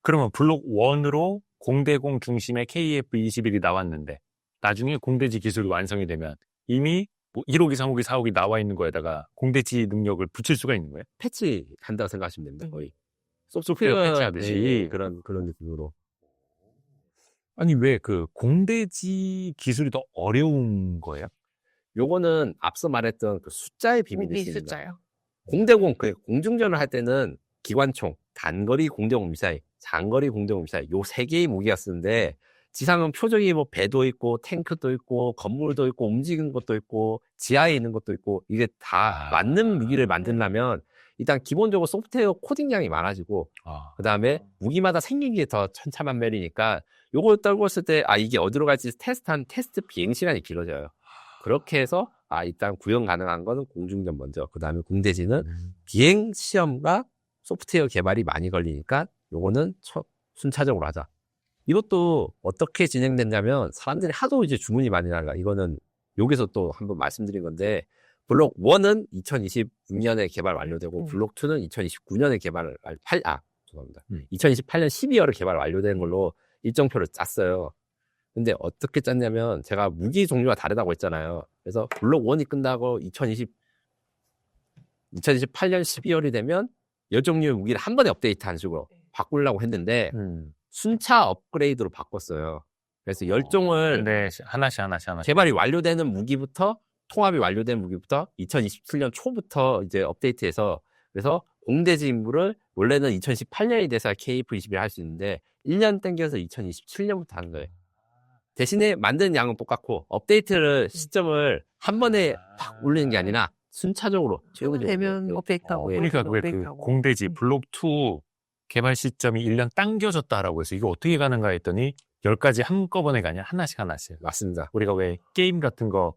S5: 그러면 블록 1으로 공대공 중심의 KF-21이 나왔는데 나중에 공대지 기술이 완성이 되면 이미 뭐 1호기, 3호기, 4호기 나와 있는 거에다가 공대지 능력을 붙일 수가 있는 거예요?
S6: 패치 한다고 생각하시면 됩니다. 거의
S5: 소프트웨어 패치하듯이.
S6: 그런 느낌으로.
S5: 아니 왜 그 공대지 기술이 더 어려운 거예요?
S6: 요거는 앞서 말했던 그 숫자의 비밀이 있습니다.
S4: 숫자요.
S6: 공대공, 공중전을 할 때는 기관총, 단거리 공대공 미사일, 장거리 공대공 미사일 요 3개의 무기가 쓰는데 지상은 표적이 뭐 배도 있고 탱크도 있고 건물도 있고 움직이는 것도 있고 지하에 있는 것도 있고 이게 다 맞는 무기를 만들려면 일단 기본적으로 소프트웨어 코딩량이 많아지고 그 다음에 무기마다 생긴 게 더 천차만별이니까 요걸 떨궜을 때 이게 어디로 갈지 테스트 비행 시간이 길어져요. 그렇게 해서 일단 구현 가능한 거는 공중전 먼저 그 다음에 공대지는 비행 시험과 소프트웨어 개발이 많이 걸리니까 요거는 순차적으로 하자. 이것도 어떻게 진행됐냐면 사람들이 하도 이제 주문이 많이 나가. 이거는 여기서 또 한번 말씀드린 건데 블록 1은 2026년에 개발 완료되고 블록 2는 2029년에
S3: 죄송합니다.
S5: 음.
S3: 2028년 12월에 개발 완료되는 걸로 일정표를 짰어요. 근데 어떻게 짰냐면 제가 무기 종류가 다르다고 했잖아요. 그래서 블록 1이 끝나고 2028년 12월이 되면 열 종류의 무기를 한 번에 업데이트하는 식으로 바꾸려고 했는데 순차 업그레이드로 바꿨어요. 그래서 열종을
S5: 네, 하나씩.
S3: 개발이 완료되는 무기부터 통합이 완료된 무기부터 2027년 초부터 이제 업데이트해서 그래서 공대지 임무를 원래는 2018년이 돼서 KF21을 할 수 있는데 1년 땡겨서 2027년부터 하는 거예요. 대신에 만드는 양은 똑같고 업데이트를 시점을 한 번에 팍 올리는 게 아니라 순차적으로
S4: 되면 업데이트하고
S3: 예.
S5: 그러니까 왜 그
S4: 업데이트하고.
S5: 공대지 블록 2 개발 시점이 1년 당겨졌다라고 해서 이거 어떻게 가는가 했더니 10가지 한꺼번에 가냐? 하나씩.
S3: 맞습니다.
S5: 우리가 왜 게임 같은 거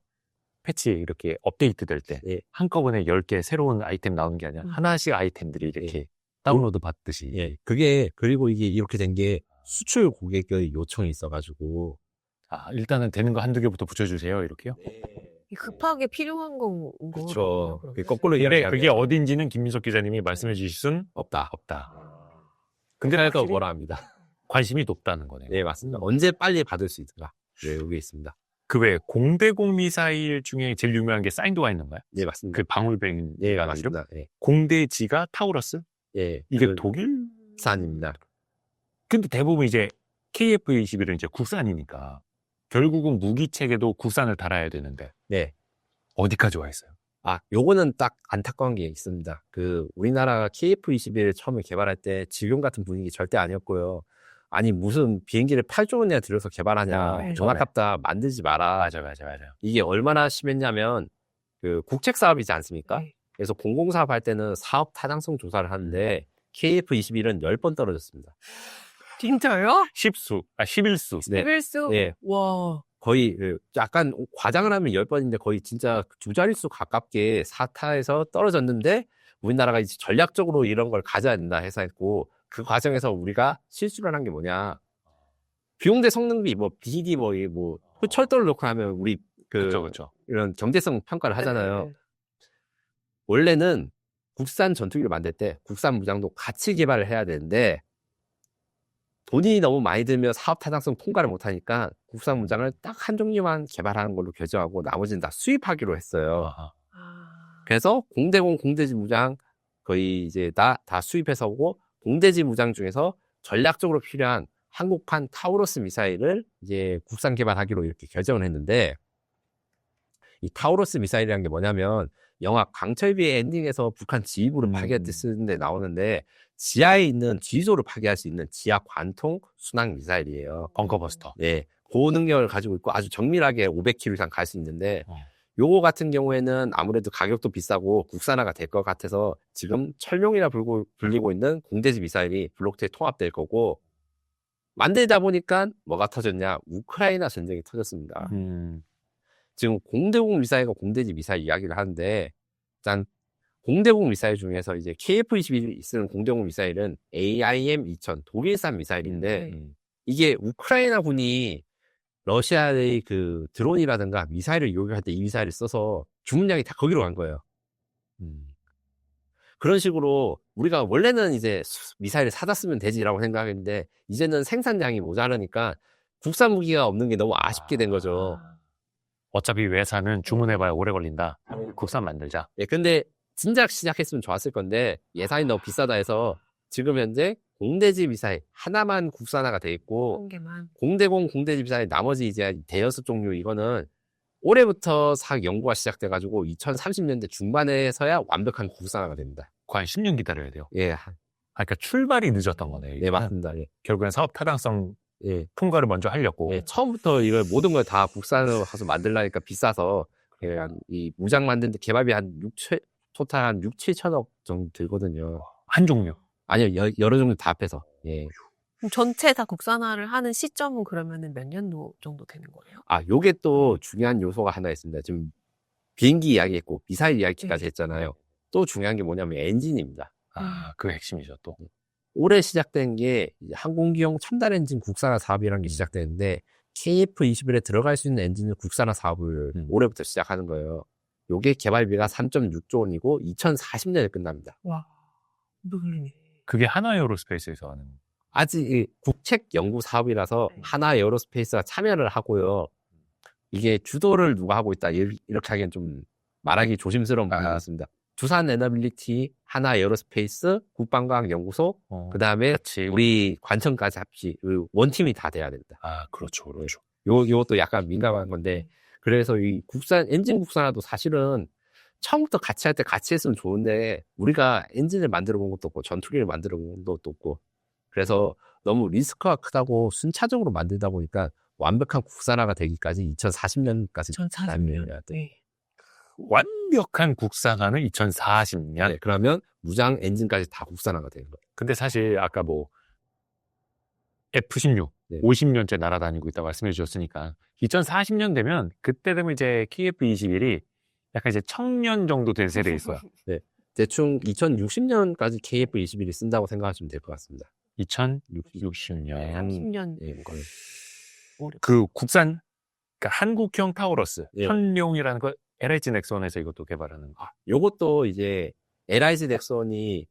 S5: 패치 이렇게 업데이트 될 때
S3: 예.
S5: 한꺼번에 10개 새로운 아이템 나오는 게 아니라 하나씩 아이템들이 이렇게 다운로드 받듯이.
S3: 예. 그게 그리고 이게 이렇게 된 게 수출 고객의 요청이 있어가지고
S5: 아, 일단은 되는 거 한두 개부터 붙여주세요. 이렇게요?
S4: 급하게 필요한 건
S3: 그렇죠.
S4: 거거든요.
S3: 그게 거꾸로
S5: 근데
S3: 이야기하면
S5: 그게 어딘지는 김민석 기자님이 말씀해 주실 순
S3: 없다.
S5: 근데
S3: 그래서
S5: 확실히
S3: 뭐라 합니다.
S5: 관심이 높다는 거네요.
S3: 네, 맞습니다. 언제 빨리 받을 수 있을까? 네, 여기 있습니다.
S5: 그 외에 공대공 미사일 중에 제일 유명한 게 사인도가 있는가요?
S3: 네, 맞습니다.
S5: 그 방울뱅
S3: 예,
S5: 이름?
S3: 맞습니다. 예,
S5: 공대지가 타우러스?
S3: 예,
S5: 이게
S3: 그
S5: 독일산입니다.
S3: 산입니다.
S5: 근데 대부분 이제 KF-21은 이제 국산이니까 결국은 무기 체계도 국산을 달아야 되는데
S3: 네.
S5: 어디까지 와 있어요?
S3: 아, 요거는 딱 안타까운 게 있습니다. 그 우리나라가 KF-21을 처음에 개발할 때 지금 같은 분위기 절대 아니었고요. 아니 무슨 비행기를 8조 원이나 들여서 개발하냐.
S4: 네,
S3: 돈 아깝다. 만들지 마라.
S5: 맞아요.
S3: 이게 얼마나 심했냐면 그 국책 사업이지 않습니까?
S4: 네.
S3: 그래서 공공사업 할 때는 사업 타당성 조사를 하는데 KF-21은 10번 떨어졌습니다.
S4: 진짜요?
S5: 11수.
S3: 네.
S4: 레벨수?
S3: 네.
S4: 와.
S3: 거의 약간 과장을 하면 10번인데 거의 진짜 두 자릿수 가깝게 사타에서 떨어졌는데 우리나라가 이제 전략적으로 이런 걸 가져야 된다 해서 했고 그 과정에서 우리가 실수를 한 게 뭐냐. 비용대 성능비 뭐 BD 뭐 철도를 놓고 하면 우리
S5: 그렇죠.
S3: 이런 경제성 평가를 하잖아요.
S4: 네.
S3: 원래는 국산 전투기를 만들 때 국산 무장도 같이 개발을 해야 되는데 돈이 너무 많이 들면 사업 타당성 통과를 못하니까 국산 무장을 딱 한 종류만 개발하는 걸로 결정하고 나머지는 다 수입하기로 했어요.
S5: 아하.
S4: 아.
S3: 그래서 공대공 공대지 무장 거의 이제 다 수입해서 오고 공대지 무장 중에서 전략적으로 필요한 한국판 타우러스 미사일을 이제 국산 개발하기로 이렇게 결정을 했는데 이 타우러스 미사일이라는 게 뭐냐면 영화 강철비의 엔딩에서 북한 지휘부를 파괴할 때 쓰는데 나오는데 지하에 있는 지소를 파괴할 수 있는 지하 관통 순항 미사일이에요.
S5: 벙커버스터.
S3: 네, 고능력을 가지고 있고 아주 정밀하게 500km 이상 갈 수 있는데
S5: 어.
S3: 요거 같은 경우에는 아무래도 가격도 비싸고 국산화가 될 것 같아서 지금 철룡이라 불리고 있는 공대지 미사일이 블록2에 통합될 거고 만들다 보니까 뭐가 터졌냐? 우크라이나 전쟁이 터졌습니다. 지금 공대공 미사일과 공대지 미사일 이야기를 하는데 일단 공대공 미사일 중에서 이제 KF-21이 쓰는 공대공 미사일은 AIM-2000 독일산 미사일인데 이게 우크라이나군이 러시아의 그 드론이라든가 미사일을 요격할 때 이 미사일을 써서 주문량이 다 거기로 간 거예요. 그런 식으로 우리가 원래는 이제 미사일을 사다 쓰면 되지라고 생각했는데 이제는 생산량이 모자라니까 국산 무기가 없는 게 너무 아쉽게 된 거죠.
S5: 어차피 외사는 주문해봐야 오래 걸린다. 국산 만들자.
S3: 예, 근데 진작 시작했으면 좋았을 건데 예산이 너무 비싸다 해서 지금 현재 공대지 미사일 하나만 국산화가 돼 있고
S4: 한 개만.
S3: 공대공 공대지 미사일 나머지 이제 대여섯 종류 이거는 올해부터 연구가 시작돼가지고 2030년대 중반에서야 완벽한 국산화가 됩니다.
S5: 거의 10년 기다려야 돼요.
S3: 예,
S5: 그러니까 출발이 늦었던 거네.
S3: 네 맞습니다. 예,
S5: 결국엔 사업 타당성
S3: 예,
S5: 통과를 먼저 하려고.
S3: 예, 처음부터 이걸 모든 걸 다 국산으로 가서 만들려니까 비싸서 예, 이 무장 만드는데 개발비 토탈 한 6, 7천억 정도 들거든요.
S5: 한 종류.
S3: 아니요, 여러 종류 다 합해서. 예.
S4: 그럼 전체 다 국산화를 하는 시점은 그러면은 몇 년도 정도 되는 거예요?
S3: 아, 요게 또 중요한 요소가 하나 있습니다. 지금 비행기 이야기했고 미사일 이야기까지 했잖아요. 또 중요한 게 뭐냐면 엔진입니다.
S5: 그 핵심이죠, 또.
S3: 올해 시작된 게 이제 항공기용 첨단 엔진 국산화 사업이라는 게 시작되는데 KF-21에 들어갈 수 있는 엔진을 국산화 사업을 올해부터 시작하는 거예요. 요게 개발비가 3.6조 원이고 2040년에 끝납니다.
S4: 와. 무슨
S5: 그게 하나 에어로스페이스에서 하는.
S6: 아직 이 국책 연구 사업이라서
S4: 네.
S6: 하나 에어로스페이스가 참여를 하고요. 이게 주도를 누가 하고 있다 이렇게 하기엔 좀 말하기 조심스러운 부분이 있습니다. 두산 에너빌리티, 하나 에어로스페이스, 국방과학연구소, 그 다음에 우리 관청까지 합치 원팀이 다 돼야 된다.
S5: 아, 그렇죠, 그렇죠.
S6: 요것도 약간 민감한 건데, 그래서 이 엔진 국산화도 사실은 처음부터 같이 할 때 같이 했으면 좋은데, 우리가 엔진을 만들어 본 것도 없고, 전투기를 만들어 본 것도 없고, 그래서 너무 리스크가 크다고 순차적으로 만들다 보니까 완벽한 국산화가 되기까지 2040년까지
S7: 2040년. 네.
S5: 완벽한 국산화는 2040년.
S6: 네, 그러면 무장 엔진까지 다 국산화가 되는 거예요.
S5: 근데 사실 아까 뭐 F-16
S6: 네.
S5: 50년째 날아다니고 있다고 말씀해 주셨으니까 2040년 되면 그때 되면 이제 KF-21이 약간 이제 1000년 정도 된 세대에 있어요.
S6: 대충 2060년까지 KF-21이 쓴다고 생각하시면 될 것 같습니다.
S5: 2060년.
S7: 30년.
S6: 예, 이거는.
S5: 그 국산 그러니까 한국형 타우러스
S6: 예.
S5: 현룡이라는 거 LH 넥슨에서 이것도 개발하는 거.
S6: 요것도 이제 LIG 넥슨이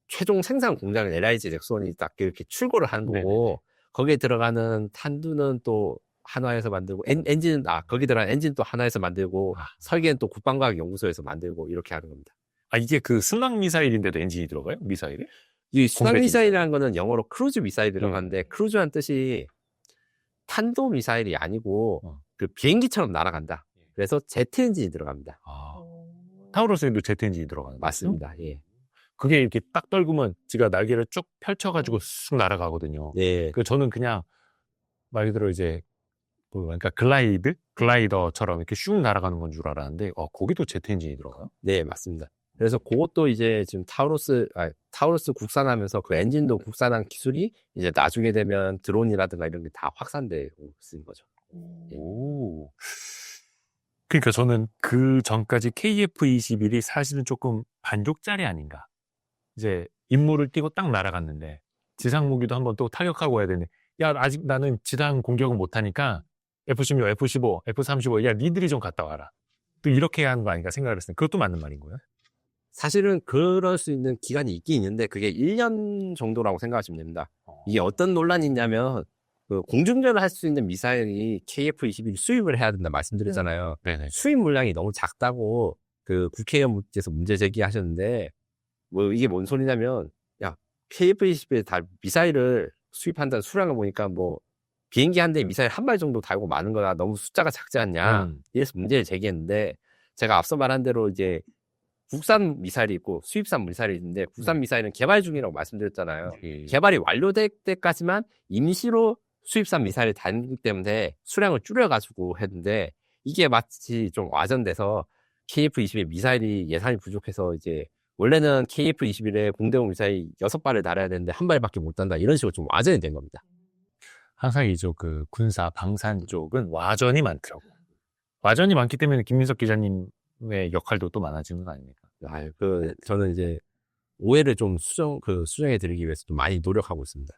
S6: 최종 생산 공장을 LIG 넥슨이 딱 이렇게 출고를 하는 거고, 거기에 들어가는 탄두는 또 한화에서 만들고, 엔진은, 거기 들어가는 엔진 또 한화에서 만들고, 설계는 또 국방과학연구소에서 만들고, 이렇게 하는 겁니다.
S5: 아, 이게 그 순항 미사일인데도 엔진이 들어가요? 미사일이?
S6: 이 순항
S5: 공백
S6: 미사일이라는 거는 영어로 크루즈 미사일이라고 하는데, 크루즈란 뜻이 탄도 미사일이 아니고, 그 비행기처럼 날아간다. 그래서 제트 엔진이 들어갑니다.
S5: 타우러스에도 제트 엔진이 들어가는 거죠?
S6: 맞습니다. 예.
S5: 그게 이렇게 딱 떨구면 지가 날개를 쭉 펼쳐가지고 쑥 날아가거든요.
S6: 네.
S5: 그 저는 그냥 말 그대로 이제 그러니까 글라이더처럼 이렇게 슉 날아가는 건 줄 알았는데 거기도 제트 엔진이 들어가요?
S6: 네, 맞습니다. 그래서 그것도 이제 지금 타우러스 국산하면서 그 엔진도 국산한 기술이 이제 나중에 되면 드론이라든가 이런 게 다 확산되고 있는 거죠.
S5: 오. 그러니까 저는 그 전까지 KF-21이 사실은 조금 반쪽짜리 아닌가. 이제 임무를 띄고 딱 날아갔는데 지상 무기도 한번 또 타격하고 해야 되는데 야 아직 나는 지상 공격은 못하니까 F-16, F-15, F-35 야 니들이 좀 갔다 와라. 또 이렇게 하는 거 아닌가 생각을 했어요. 그것도 맞는 말인 거예요?
S6: 사실은 그럴 수 있는 기간이 있긴 있는데 그게 1년 정도라고 생각하시면 됩니다. 이게 어떤 논란이 있냐면 그 공중전을 할 수 있는 미사일이 KF-21 수입을 해야 된다 말씀드렸잖아요.
S5: 네네.
S6: 수입 물량이 너무 작다고 그 국회의원께서 문제 제기하셨는데 뭐 이게 뭔 소리냐면 야 KF-21에 다 미사일을 수입한다는 수량을 보니까 뭐 비행기 한 대에 미사일 한 발 정도 달고 마는 거나 너무 숫자가 작지 않냐 이래서 문제를 제기했는데 제가 앞서 말한 대로 이제 국산 미사일이 있고 수입산 미사일이 있는데 국산 미사일은 개발 중이라고 말씀드렸잖아요. 개발이 완료될 때까지만 임시로 수입산 미사일을 다니기 때문에 수량을 줄여가지고 했는데 이게 마치 좀 와전돼서 KF-21 미사일이 예산이 부족해서 이제 원래는 KF-21에 공대용 미사일 6발을 달아야 되는데 한 발밖에 못 단다 이런 식으로 좀 와전이 된 겁니다.
S5: 항상 이쪽 그 군사 방산 쪽은 와전이 많더라고. 와전이 많기 때문에 김민석 기자님의 역할도 또 많아지는 거 아닙니까?
S6: 저는 이제 오해를 좀 수정해 드리기 위해서 좀 많이 노력하고 있습니다.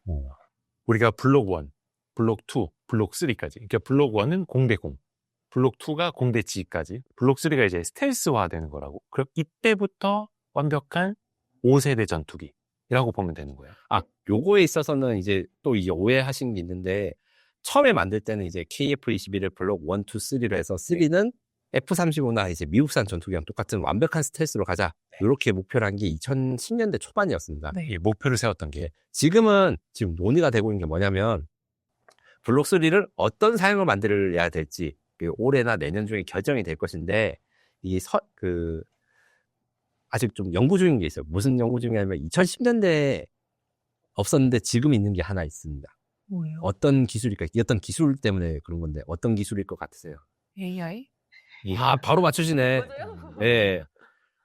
S5: 우리가 블록 1, 블록 2, 블록 3까지. 그러니까 블록 1은 공대 공, 블록 2가 공대 지까지, 블록 3가 이제 스텔스화 되는 거라고. 그럼 이때부터 완벽한 5세대 전투기라고 보면 되는 거예요.
S6: 요거에 있어서는 이제 또 이게 오해하신 게 있는데 처음에 만들 때는 이제 KF-21을 블록 1, 2, 3로 해서 3는 F-35나 이제 미국산 전투기랑 똑같은 완벽한 스텔스로 가자. 이렇게 목표를 한 게 2010년대 초반이었습니다.
S5: 이 목표를 세웠던 게.
S6: 지금 논의가 되고 있는 게 뭐냐면 블록 3를 어떤 사양을 만들어야 될지 올해나 내년 중에 결정이 될 것인데 아직 좀 연구 중인 게 있어요. 무슨 연구 중이냐면 2010년대에 없었는데 지금 있는 게 하나 있습니다.
S7: 뭐예요?
S6: 어떤 기술일까? 어떤 기술 때문에 그런 건데 어떤 기술일 것 같으세요?
S7: AI?
S6: 바로 맞추시네.
S4: 맞아요.
S6: 네.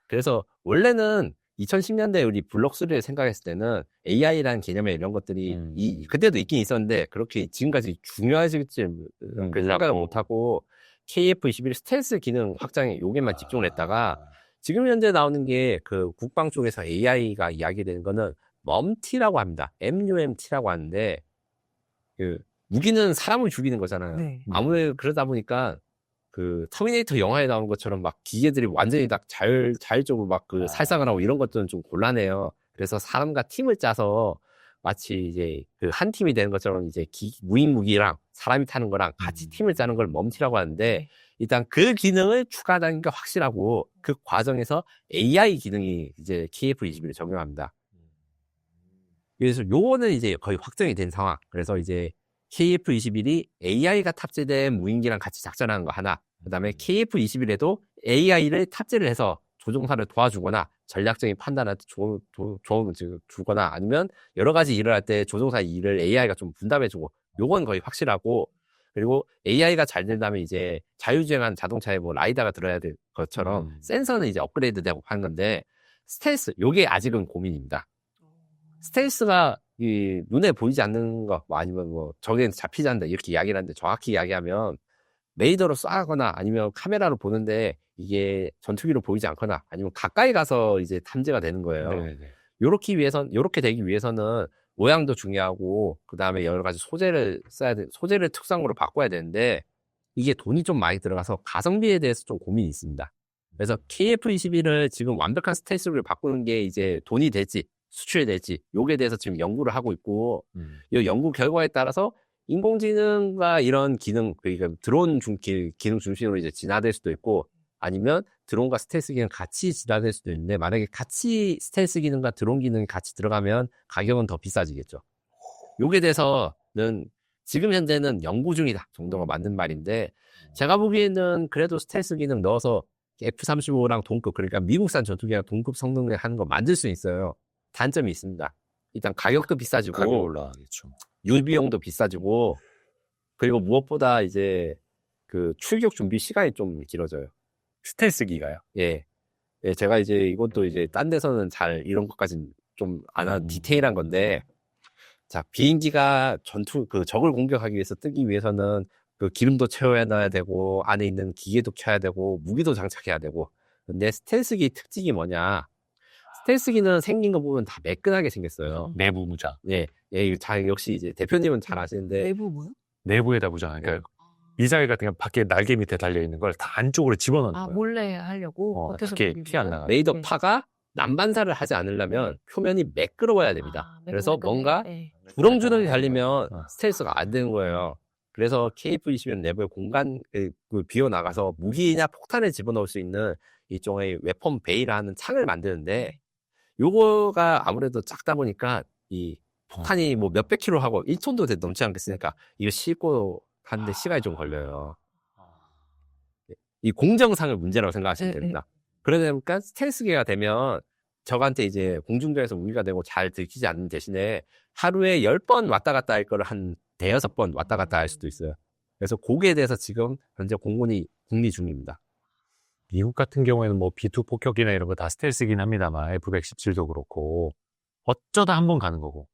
S6: 그래서 원래는 2010년대 우리 블록 3를 생각했을 때는 AI라는 개념의 이런 것들이 그때도 있긴 있었는데 그렇게 지금까지 중요해질지 생각을 못하고 KF-21 스텔스 기능 확장에 여기만 집중을 했다가 지금 현재 나오는 게 그 국방 쪽에서 AI가 이야기되는 거는 MUMT라고 합니다. MUMT라고 하는데 그 무기는 사람을 죽이는 거잖아요.
S7: 네.
S6: 아무래도 그러다 보니까 그 터미네이터 영화에 나오는 것처럼 막 기계들이 완전히 딱 자율적으로 막 그 살상을 하고 이런 것들은 좀 곤란해요. 그래서 사람과 팀을 짜서 마치 이제 그 한 팀이 되는 것처럼 이제 무인 무기랑 사람이 타는 거랑 같이 팀을 짜는 걸 멈티라고 하는데 일단 그 기능을 추가하는 게 확실하고 그 과정에서 AI 기능이 이제 KF-21에 적용합니다. 그래서 요거는 이제 거의 확정이 된 상황. 그래서 이제 KF-21이 AI가 탑재된 무인기랑 같이 작전하는 거 하나, 그 다음에 KF-21에도 AI를 탑재를 해서 조종사를 도와주거나 전략적인 판단한테 조언을 주거나 아니면 여러 가지 일을 할 때 조종사 일을 AI가 좀 분담해주고 요건 거의 확실하고 그리고 AI가 잘 된다면 이제 자율주행한 자동차에 뭐 라이다가 들어야 될 것처럼 센서는 이제 업그레이드 되고 하는 건데 스텔스, 요게 아직은 고민입니다. 스텔스가 이 눈에 보이지 않는 거, 뭐 아니면 뭐 적에는 잡히지 않는다 이렇게 이야기를 하는데 정확히 이야기하면 레이더로 쏴거나 아니면 카메라로 보는데 이게 전투기로 보이지 않거나 아니면 가까이 가서 이제 탐지가 되는 거예요.
S5: 네네.
S6: 요렇게 되기 위해서는 모양도 중요하고 그 다음에 여러 가지 소재를 써야 돼, 소재를 특수항으로 바꿔야 되는데 이게 돈이 좀 많이 들어가서 가성비에 대해서 좀 고민이 있습니다. 그래서 KF-21을 지금 완벽한 스텔스를 바꾸는 게 이제 돈이 될지 수출이 될지 요게 대해서 지금 연구를 하고 있고 이 연구 결과에 따라서 인공지능과 이런 기능, 그러니까 드론 기능 중심으로 이제 진화될 수도 있고 아니면 드론과 스텔스 기능 같이 진화될 수도 있는데 만약에 같이 스텔스 기능과 드론 기능이 같이 들어가면 가격은 더 비싸지겠죠. 요게 대해서는 지금 현재는 연구 중이다 정도가 맞는 말인데 제가 보기에는 그래도 스텔스 기능 넣어서 F-35랑 동급, 그러니까 미국산 전투기랑 동급 성능을 하는 거 만들 수 있어요. 단점이 있습니다. 일단 가격도 비싸지고
S5: 가격 올라가겠죠.
S6: 유비용도 비싸지고 그리고 무엇보다 이제 그 출격 준비 시간이 좀 길어져요.
S5: 스텔스기가요?
S6: 예. 예, 제가 이제 이것도 이제 딴 데서는 잘 이런 것까지는 좀 안 한 디테일한 건데 자, 비행기가 적을 공격하기 위해서 뜨기 위해서는 그 기름도 채워야 놔야 되고 안에 있는 기계도 켜야 되고 무기도 장착해야 되고 근데 스텔스기 특징이 뭐냐 스텔스기는 생긴 거 보면 다 매끈하게 생겼어요.
S5: 내부 무장.
S6: 예, 예, 역시 이제 대표님은 잘 아시는데
S7: 내부 뭐요?
S5: 내부에다 무장. 그러니까 미사일 같은 거 밖에 날개 밑에 달려 있는 걸 다 안쪽으로 집어넣는
S7: 아
S5: 거예요.
S7: 몰래 하려고 겉에서
S5: 밖에
S7: 보기
S5: 티 안
S7: 위해서?
S5: 나가.
S6: 레이더
S7: 네.
S6: 파가 난반사를 하지 않으려면 표면이 매끄러워야 됩니다.
S7: 아,
S6: 그래서
S7: 매끈매끈해.
S6: 뭔가
S7: 네.
S6: 주렁주렁이 달리면
S5: 어.
S6: 스텔스가 안 되는 거예요. 그래서 KF-21 내부에 공간 비워 나가서 무기나 폭탄을 집어넣을 수 있는 일종의 웨폰 베이라는 창을 만드는데 요거가 아무래도 작다 보니까 이 폭탄이 뭐 몇백 킬로 하고 1톤도 넘지 않겠으니까 이거 싣고 가는데 시간이 좀 걸려요. 이 공정상을 문제라고 생각하시면
S7: 네,
S6: 됩니다. 그러다 보니까 스텔스기가 되면 적한테 이제 공중전에서 우위가 되고 잘 들키지 않는 대신에 하루에 10번 왔다 갔다 할 거를 한 대여섯 번 왔다 갔다 할 수도 있어요. 그래서 거기에 대해서 지금 현재 공군이 궁리 중입니다.
S5: 미국 같은 경우에는 뭐 B2 폭격기나 이런 거 다 스텔스긴 합니다만 F-117도 그렇고 어쩌다 한 번 가는 거고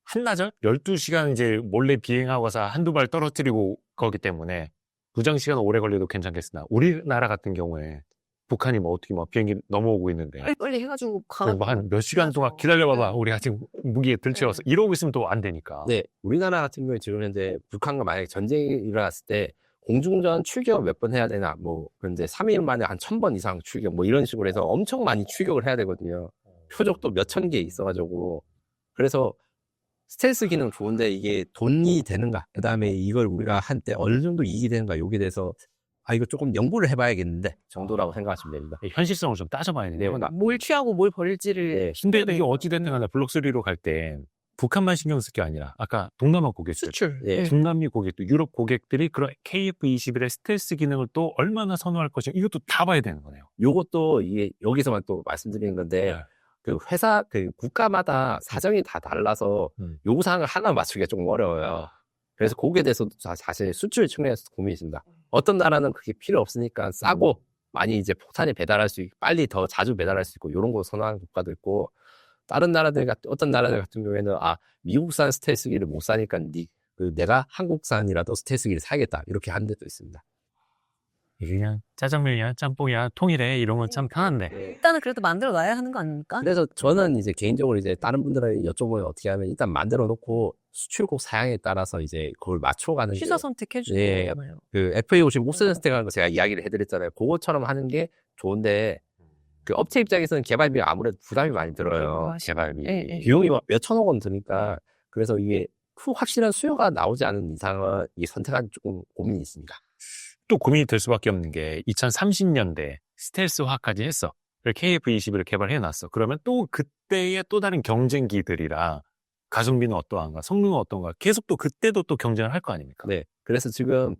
S5: 한나절 12시간 이제 몰래 비행하고서 한두 발 떨어뜨리고 거기 때문에 부장 시간 오래 걸려도 괜찮겠으나 우리나라 같은 경우에 북한이 뭐 어떻게 뭐 비행기 넘어오고 있는데
S7: 빨리 해가지고
S5: 뭐 한 몇 시간 동안 기다려봐봐 우리 아직 무기에 들채워서 이러고 있으면 또 안 되니까.
S6: 네, 우리나라 같은 경우에 지금 현재 북한과 만약에 전쟁이 일어났을 때 공중전 출격 몇 번 해야 되나 뭐 근데 3일 만에 한 1000번 이상 출격 뭐 이런 식으로 해서 엄청 많이 출격을 해야 되거든요. 표적도 몇천 개 있어가지고 그래서 스텔스 기능 좋은데 이게 돈이 되는가 그 다음에 이걸 우리가 한때 어느 정도 이익이 되는가 여기에 대해서 이거 조금 연구를 해봐야겠는데 정도라고 생각하시면 됩니다.
S5: 현실성을 좀 따져봐야 돼요.
S6: 네,
S7: 뭘 취하고 뭘 버릴지를
S6: 네.
S5: 근데 이게 어찌됐든 간에 블록3로 갈 때 북한만 신경 쓸 게 아니라 아까 동남아 고객들,
S7: 수출.
S6: 네.
S5: 중남미 고객들, 유럽 고객들이 그런 KF-21의 스텔스 기능을 또 얼마나 선호할 것인가 이것도 다 봐야 되는 거네요.
S6: 요것도 이게 여기서만 또 말씀드리는 건데
S5: 네.
S6: 그 회사 그 국가마다 사정이 다 달라서 요구사항을 하나 맞추기가 조금 어려워요. 그래서 거기에 대해서도 사실 수출 측면에서 고민이 있습니다. 어떤 나라는 그게 필요 없으니까 싸고 많이 이제 폭탄이 배달할 수 있고 빨리 더 자주 배달할 수 있고 이런 거 선호하는 국가도 있고 다른 나라들 어떤 나라들 같은 경우에는 미국산 스텔스기를 못 사니까 내가 한국산이라도 스텔스기를 사야겠다 이렇게 하는 데도 있습니다.
S5: 이게 그냥 짜장면이야, 짬뽕이야, 통일해 이런 건 참 편한데.
S7: 일단은 그래도 만들어 놔야 하는 거 아닙니까?
S6: 그래서 저는 이제 개인적으로 이제 다른 분들한테 여쭤보면 어떻게 하면 일단 만들어 놓고 수출국 사양에 따라서 이제 그걸 맞춰가는 게
S7: 취사 선택해주고.
S6: 그 FA50 못 쓰는 스택하는 거 제가 이야기를 해드렸잖아요. 그것처럼 하는 게 좋은데 그 업체 입장에서는 개발비 아무래도 부담이 많이 들어요.
S7: 맞아요.
S6: 개발비.
S7: 예, 예.
S6: 비용이 막 몇천억 원 드니까. 그래서 이게 확실한 수요가 나오지 않은 이상은 이 선택하기 조금 고민이 있습니다.
S5: 또 고민이 될 수밖에 없는 게 2030년대 스텔스화까지 했어. KF-21을 개발해놨어. 그러면 또 그때의 또 다른 경쟁기들이랑 가성비는 어떠한가, 성능은 어떤가, 계속 또 그때도 또 경쟁을 할 거 아닙니까?
S6: 네. 그래서 지금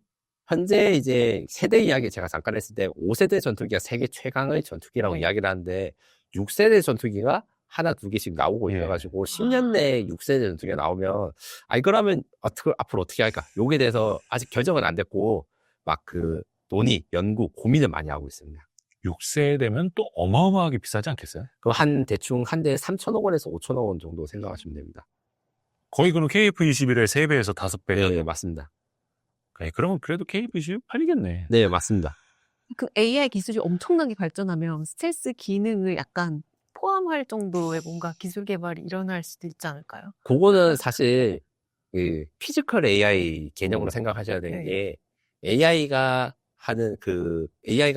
S6: 현재 이제 세대 이야기 제가 잠깐 했을 때 5세대 전투기가 세계 최강의 전투기라고
S7: 네.
S6: 이야기를 하는데 6세대 전투기가 하나 두 개씩 나오고
S5: 예.
S6: 있어가지고 10년 내에 6세대 전투기가 나오면 이거라면 앞으로 어떻게 할까? 요게 대해서 아직 결정은 안 됐고 막 그 논의, 연구, 고민을 많이 하고 있습니다.
S5: 6세 되면 또 어마어마하게 비싸지 않겠어요?
S6: 그 대충 한 대에 3천억 원에서 5천억 원 정도 생각하시면 됩니다.
S5: 거의 그럼 KF-21의 3배에서 5배.
S6: 네, 맞습니다.
S5: 그러면 그래도 KF-21 팔리겠네.
S6: 네, 맞습니다.
S7: 그 AI 기술이 엄청나게 발전하면 스텔스 기능을 약간 포함할 정도의 뭔가 기술 개발이 일어날 수도 있지 않을까요?
S6: 그거는 사실 그 피지컬 AI 개념으로 생각하셔야 되는 게 AI가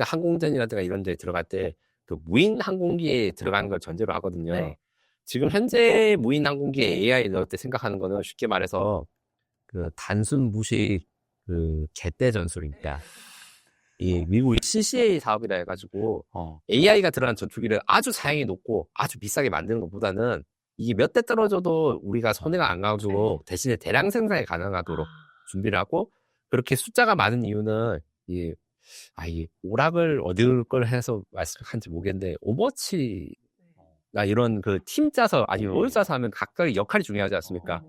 S6: 항공전이라든가 이런 데 들어갈 때 그 무인 항공기에 들어가는 걸 전제로 하거든요.
S7: 네.
S6: 지금 현재 무인 항공기에 AI 넣을 때 생각하는 거는 쉽게 말해서 그 단순 무식 그 개떼 전술입니다. 이 미국의 CCA 사업이라 해가지고 AI가 들어간 전투기를 아주 사양이 높고 아주 비싸게 만드는 것보다는 이게 몇 대 떨어져도 우리가 손해가 안 가지고 대신에 대량 생산이 가능하도록 준비를 하고 그렇게 숫자가 많은 이유는 이 오락을 얻을 걸 해서 말씀한지 모르겠는데 오버워치나 이런 그 팀 짜서 롤 짜서 하면 각각의 역할이 중요하지 않습니까?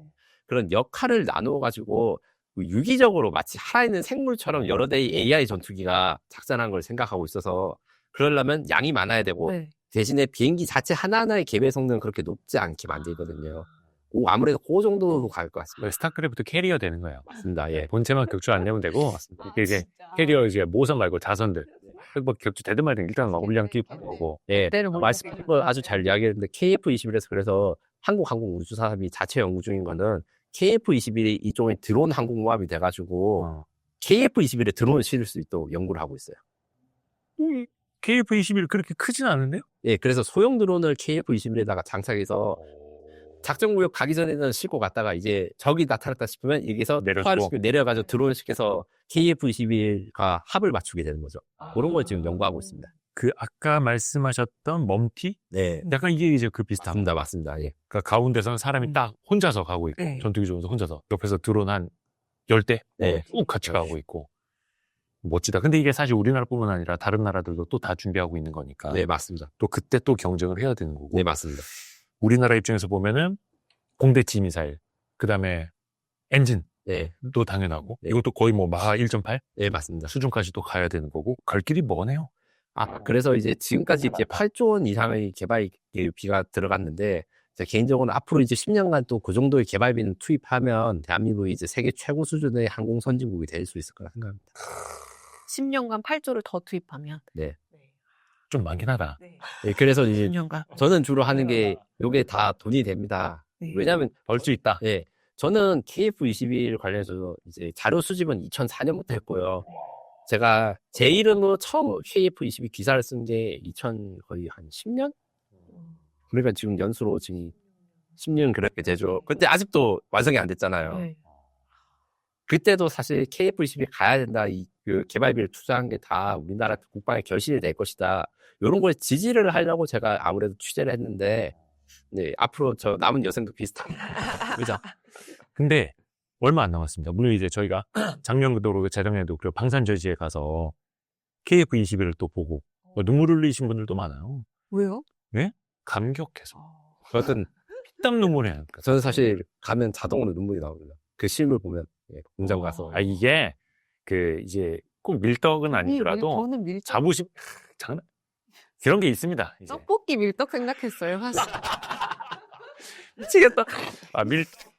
S6: 그런 역할을 나누어 가지고 유기적으로 마치 살아있는 생물처럼 여러 대의 AI 전투기가 작전한 걸 생각하고 있어서 그러려면 양이 많아야 되고
S7: 네.
S6: 대신에 비행기 자체 하나하나의 개별 성능은 그렇게 높지 않게 만들거든요. 아무래도 그 정도로 갈 것 같습니다.
S5: 스타크래프트 캐리어 되는 거예요.
S6: 맞습니다. 예.
S5: 본체만 격추 안 내면 되고, 이게 이제 캐리어 이제 모선 말고 자선들. 뭐 격추 되든 말든 일단 막 물량 끼고 오고.
S6: 예.
S7: 그때를 몰고
S6: 말씀하신 거 아주 잘 이야기했는데 KF-21에서 그래서 한국항공우주사업이 자체 연구 중인 거는 KF-21이 이쪽에 드론 항공모함이 돼가지고 KF-21에 드론을 실을 수 있도록 연구를 하고 있어요.
S5: KF-21 그렇게 크진 않은데요?
S6: 예, 그래서 소형 드론을 KF-21에다가 장착해서 작전구역 가기 전에는 싣고 갔다가 이제 적이 나타났다 싶으면 여기서
S5: 내려주고.
S6: 내려가지고 드론을 시켜서 KF-21과 합을 맞추게 되는 거죠. 그런 걸 지금 연구하고 있습니다.
S5: 그 아까 말씀하셨던 멈티?
S6: 네.
S5: 약간 이게 이제 그 비슷한.
S6: 맞습니다. 예.
S5: 그러니까 가운데서는 사람이 딱 혼자서 가고 있고
S7: 네.
S5: 전투기 중에서 혼자서 옆에서 드론 한 10대
S6: 네.
S5: 쭉 같이 가고 있고 멋지다. 근데 이게 사실 우리나라뿐만 아니라 다른 나라들도 또 다 준비하고 있는 거니까
S6: 네, 맞습니다.
S5: 또 그때 또 경쟁을 해야 되는 거고
S6: 네, 맞습니다.
S5: 우리나라 입장에서 보면은 공대지 미사일 그다음에 엔진도
S6: 네.
S5: 당연하고
S6: 네.
S5: 이것도 거의 뭐 마하 1.8
S6: 네, 맞습니다.
S5: 수준까지 또 가야 되는 거고 갈 길이 머네요.
S6: 그래서 이제 지금까지 이제 8조 원 이상의 개발비가 들어갔는데, 제가 개인적으로는 앞으로 이제 10년간 또 그 정도의 개발비는 투입하면 대한민국이 이제 세계 최고 수준의 항공 선진국이 될 수 있을 거라 생각합니다.
S7: 10년간 8조를 더 투입하면.
S5: 좀 많긴 하다.
S7: 네.
S6: 예, 그래서 이제
S7: 10년간.
S6: 저는 주로 하는 게 요게 다 돈이 됩니다.
S7: 네.
S6: 왜냐하면
S5: 벌 수 있다.
S6: 예, 저는 KF-21 관련해서 이제 자료 수집은 2004년부터 했고요. 제가 제 이름으로 처음 KF-22 기사를 쓴 게 거의 한 10년? 그러니까 지금 연수로 지금 10년 그렇게 되죠. 근데 아직도 완성이 안 됐잖아요.
S7: 네.
S6: 그때도 사실 KF-22 가야 된다. 그 개발비를 투자한 게 다 우리나라 국방의 결실이 될 것이다. 이런 걸 지지를 하려고 제가 아무래도 취재를 했는데, 네, 앞으로 저 남은 여생도 비슷합니다. 그죠?
S5: 근데 얼마 안 남았습니다. 물론 이제 저희가 작년도로 재작년에도 그리고 방산저지에 가서 KF-21을 또 보고 눈물 흘리신 분들도 많아요.
S7: 왜요?
S5: 감격해서
S6: 저는
S5: 피땀 눈물이 나요.
S6: 저는 사실 가면 자동으로 눈물이 나옵니다. 그 실물 보면 공장 가서
S5: 이게 그 이제 꼭 밀떡은 아니더라도
S7: 저는 밀떡.
S5: 자부심 장난 그런 게 있습니다. 이제.
S7: 떡볶이 밀떡 생각했어요, 사실.
S5: 미치겠다.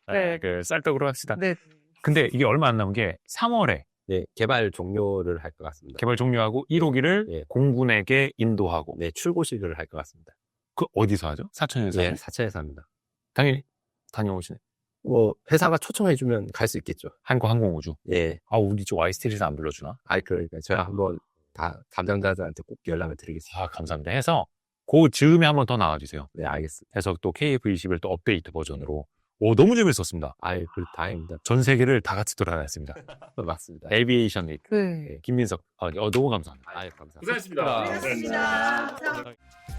S7: 네.
S5: 그 쌀떡으로 합시다.
S7: 네.
S5: 근데 이게 얼마 안 남은 게 3월에
S6: 네, 개발 종료를 할 것 같습니다.
S5: 개발 종료하고 1호기를
S6: 예.
S5: 공군에게 인도하고
S6: 네, 출고식을 할 것 같습니다.
S5: 그 어디서 하죠? 사천에서
S6: 예, 사차에서 합니다.
S5: 당연히 다녀오시네.
S6: 뭐 회사가 초청해주면 갈 수 있겠죠.
S5: 한국항공우주.
S6: 예,
S5: 우리 쪽 와이스텔에서 안 불러주나?
S6: 그러니까 제가 한번 다 담당자들한테 꼭 연락을 드리겠습니다.
S5: 감사합니다. 해서 그 즈음에 한 번 더 나와주세요.
S6: 네, 알겠습니다.
S5: 해서 또 KF21 또 업데이트 버전으로. 오, 너무 재밌었습니다.
S6: 아유, 그 다행입니다.
S5: 전 세계를 다 같이 돌아다녔습니다.
S6: 맞습니다.
S5: 에비에이션 웨이크.
S7: 네.
S5: 김민석, 너무 감사합니다.
S6: 아유, 감사합니다.
S5: 고생하셨습니다.
S7: 고생하셨습니다.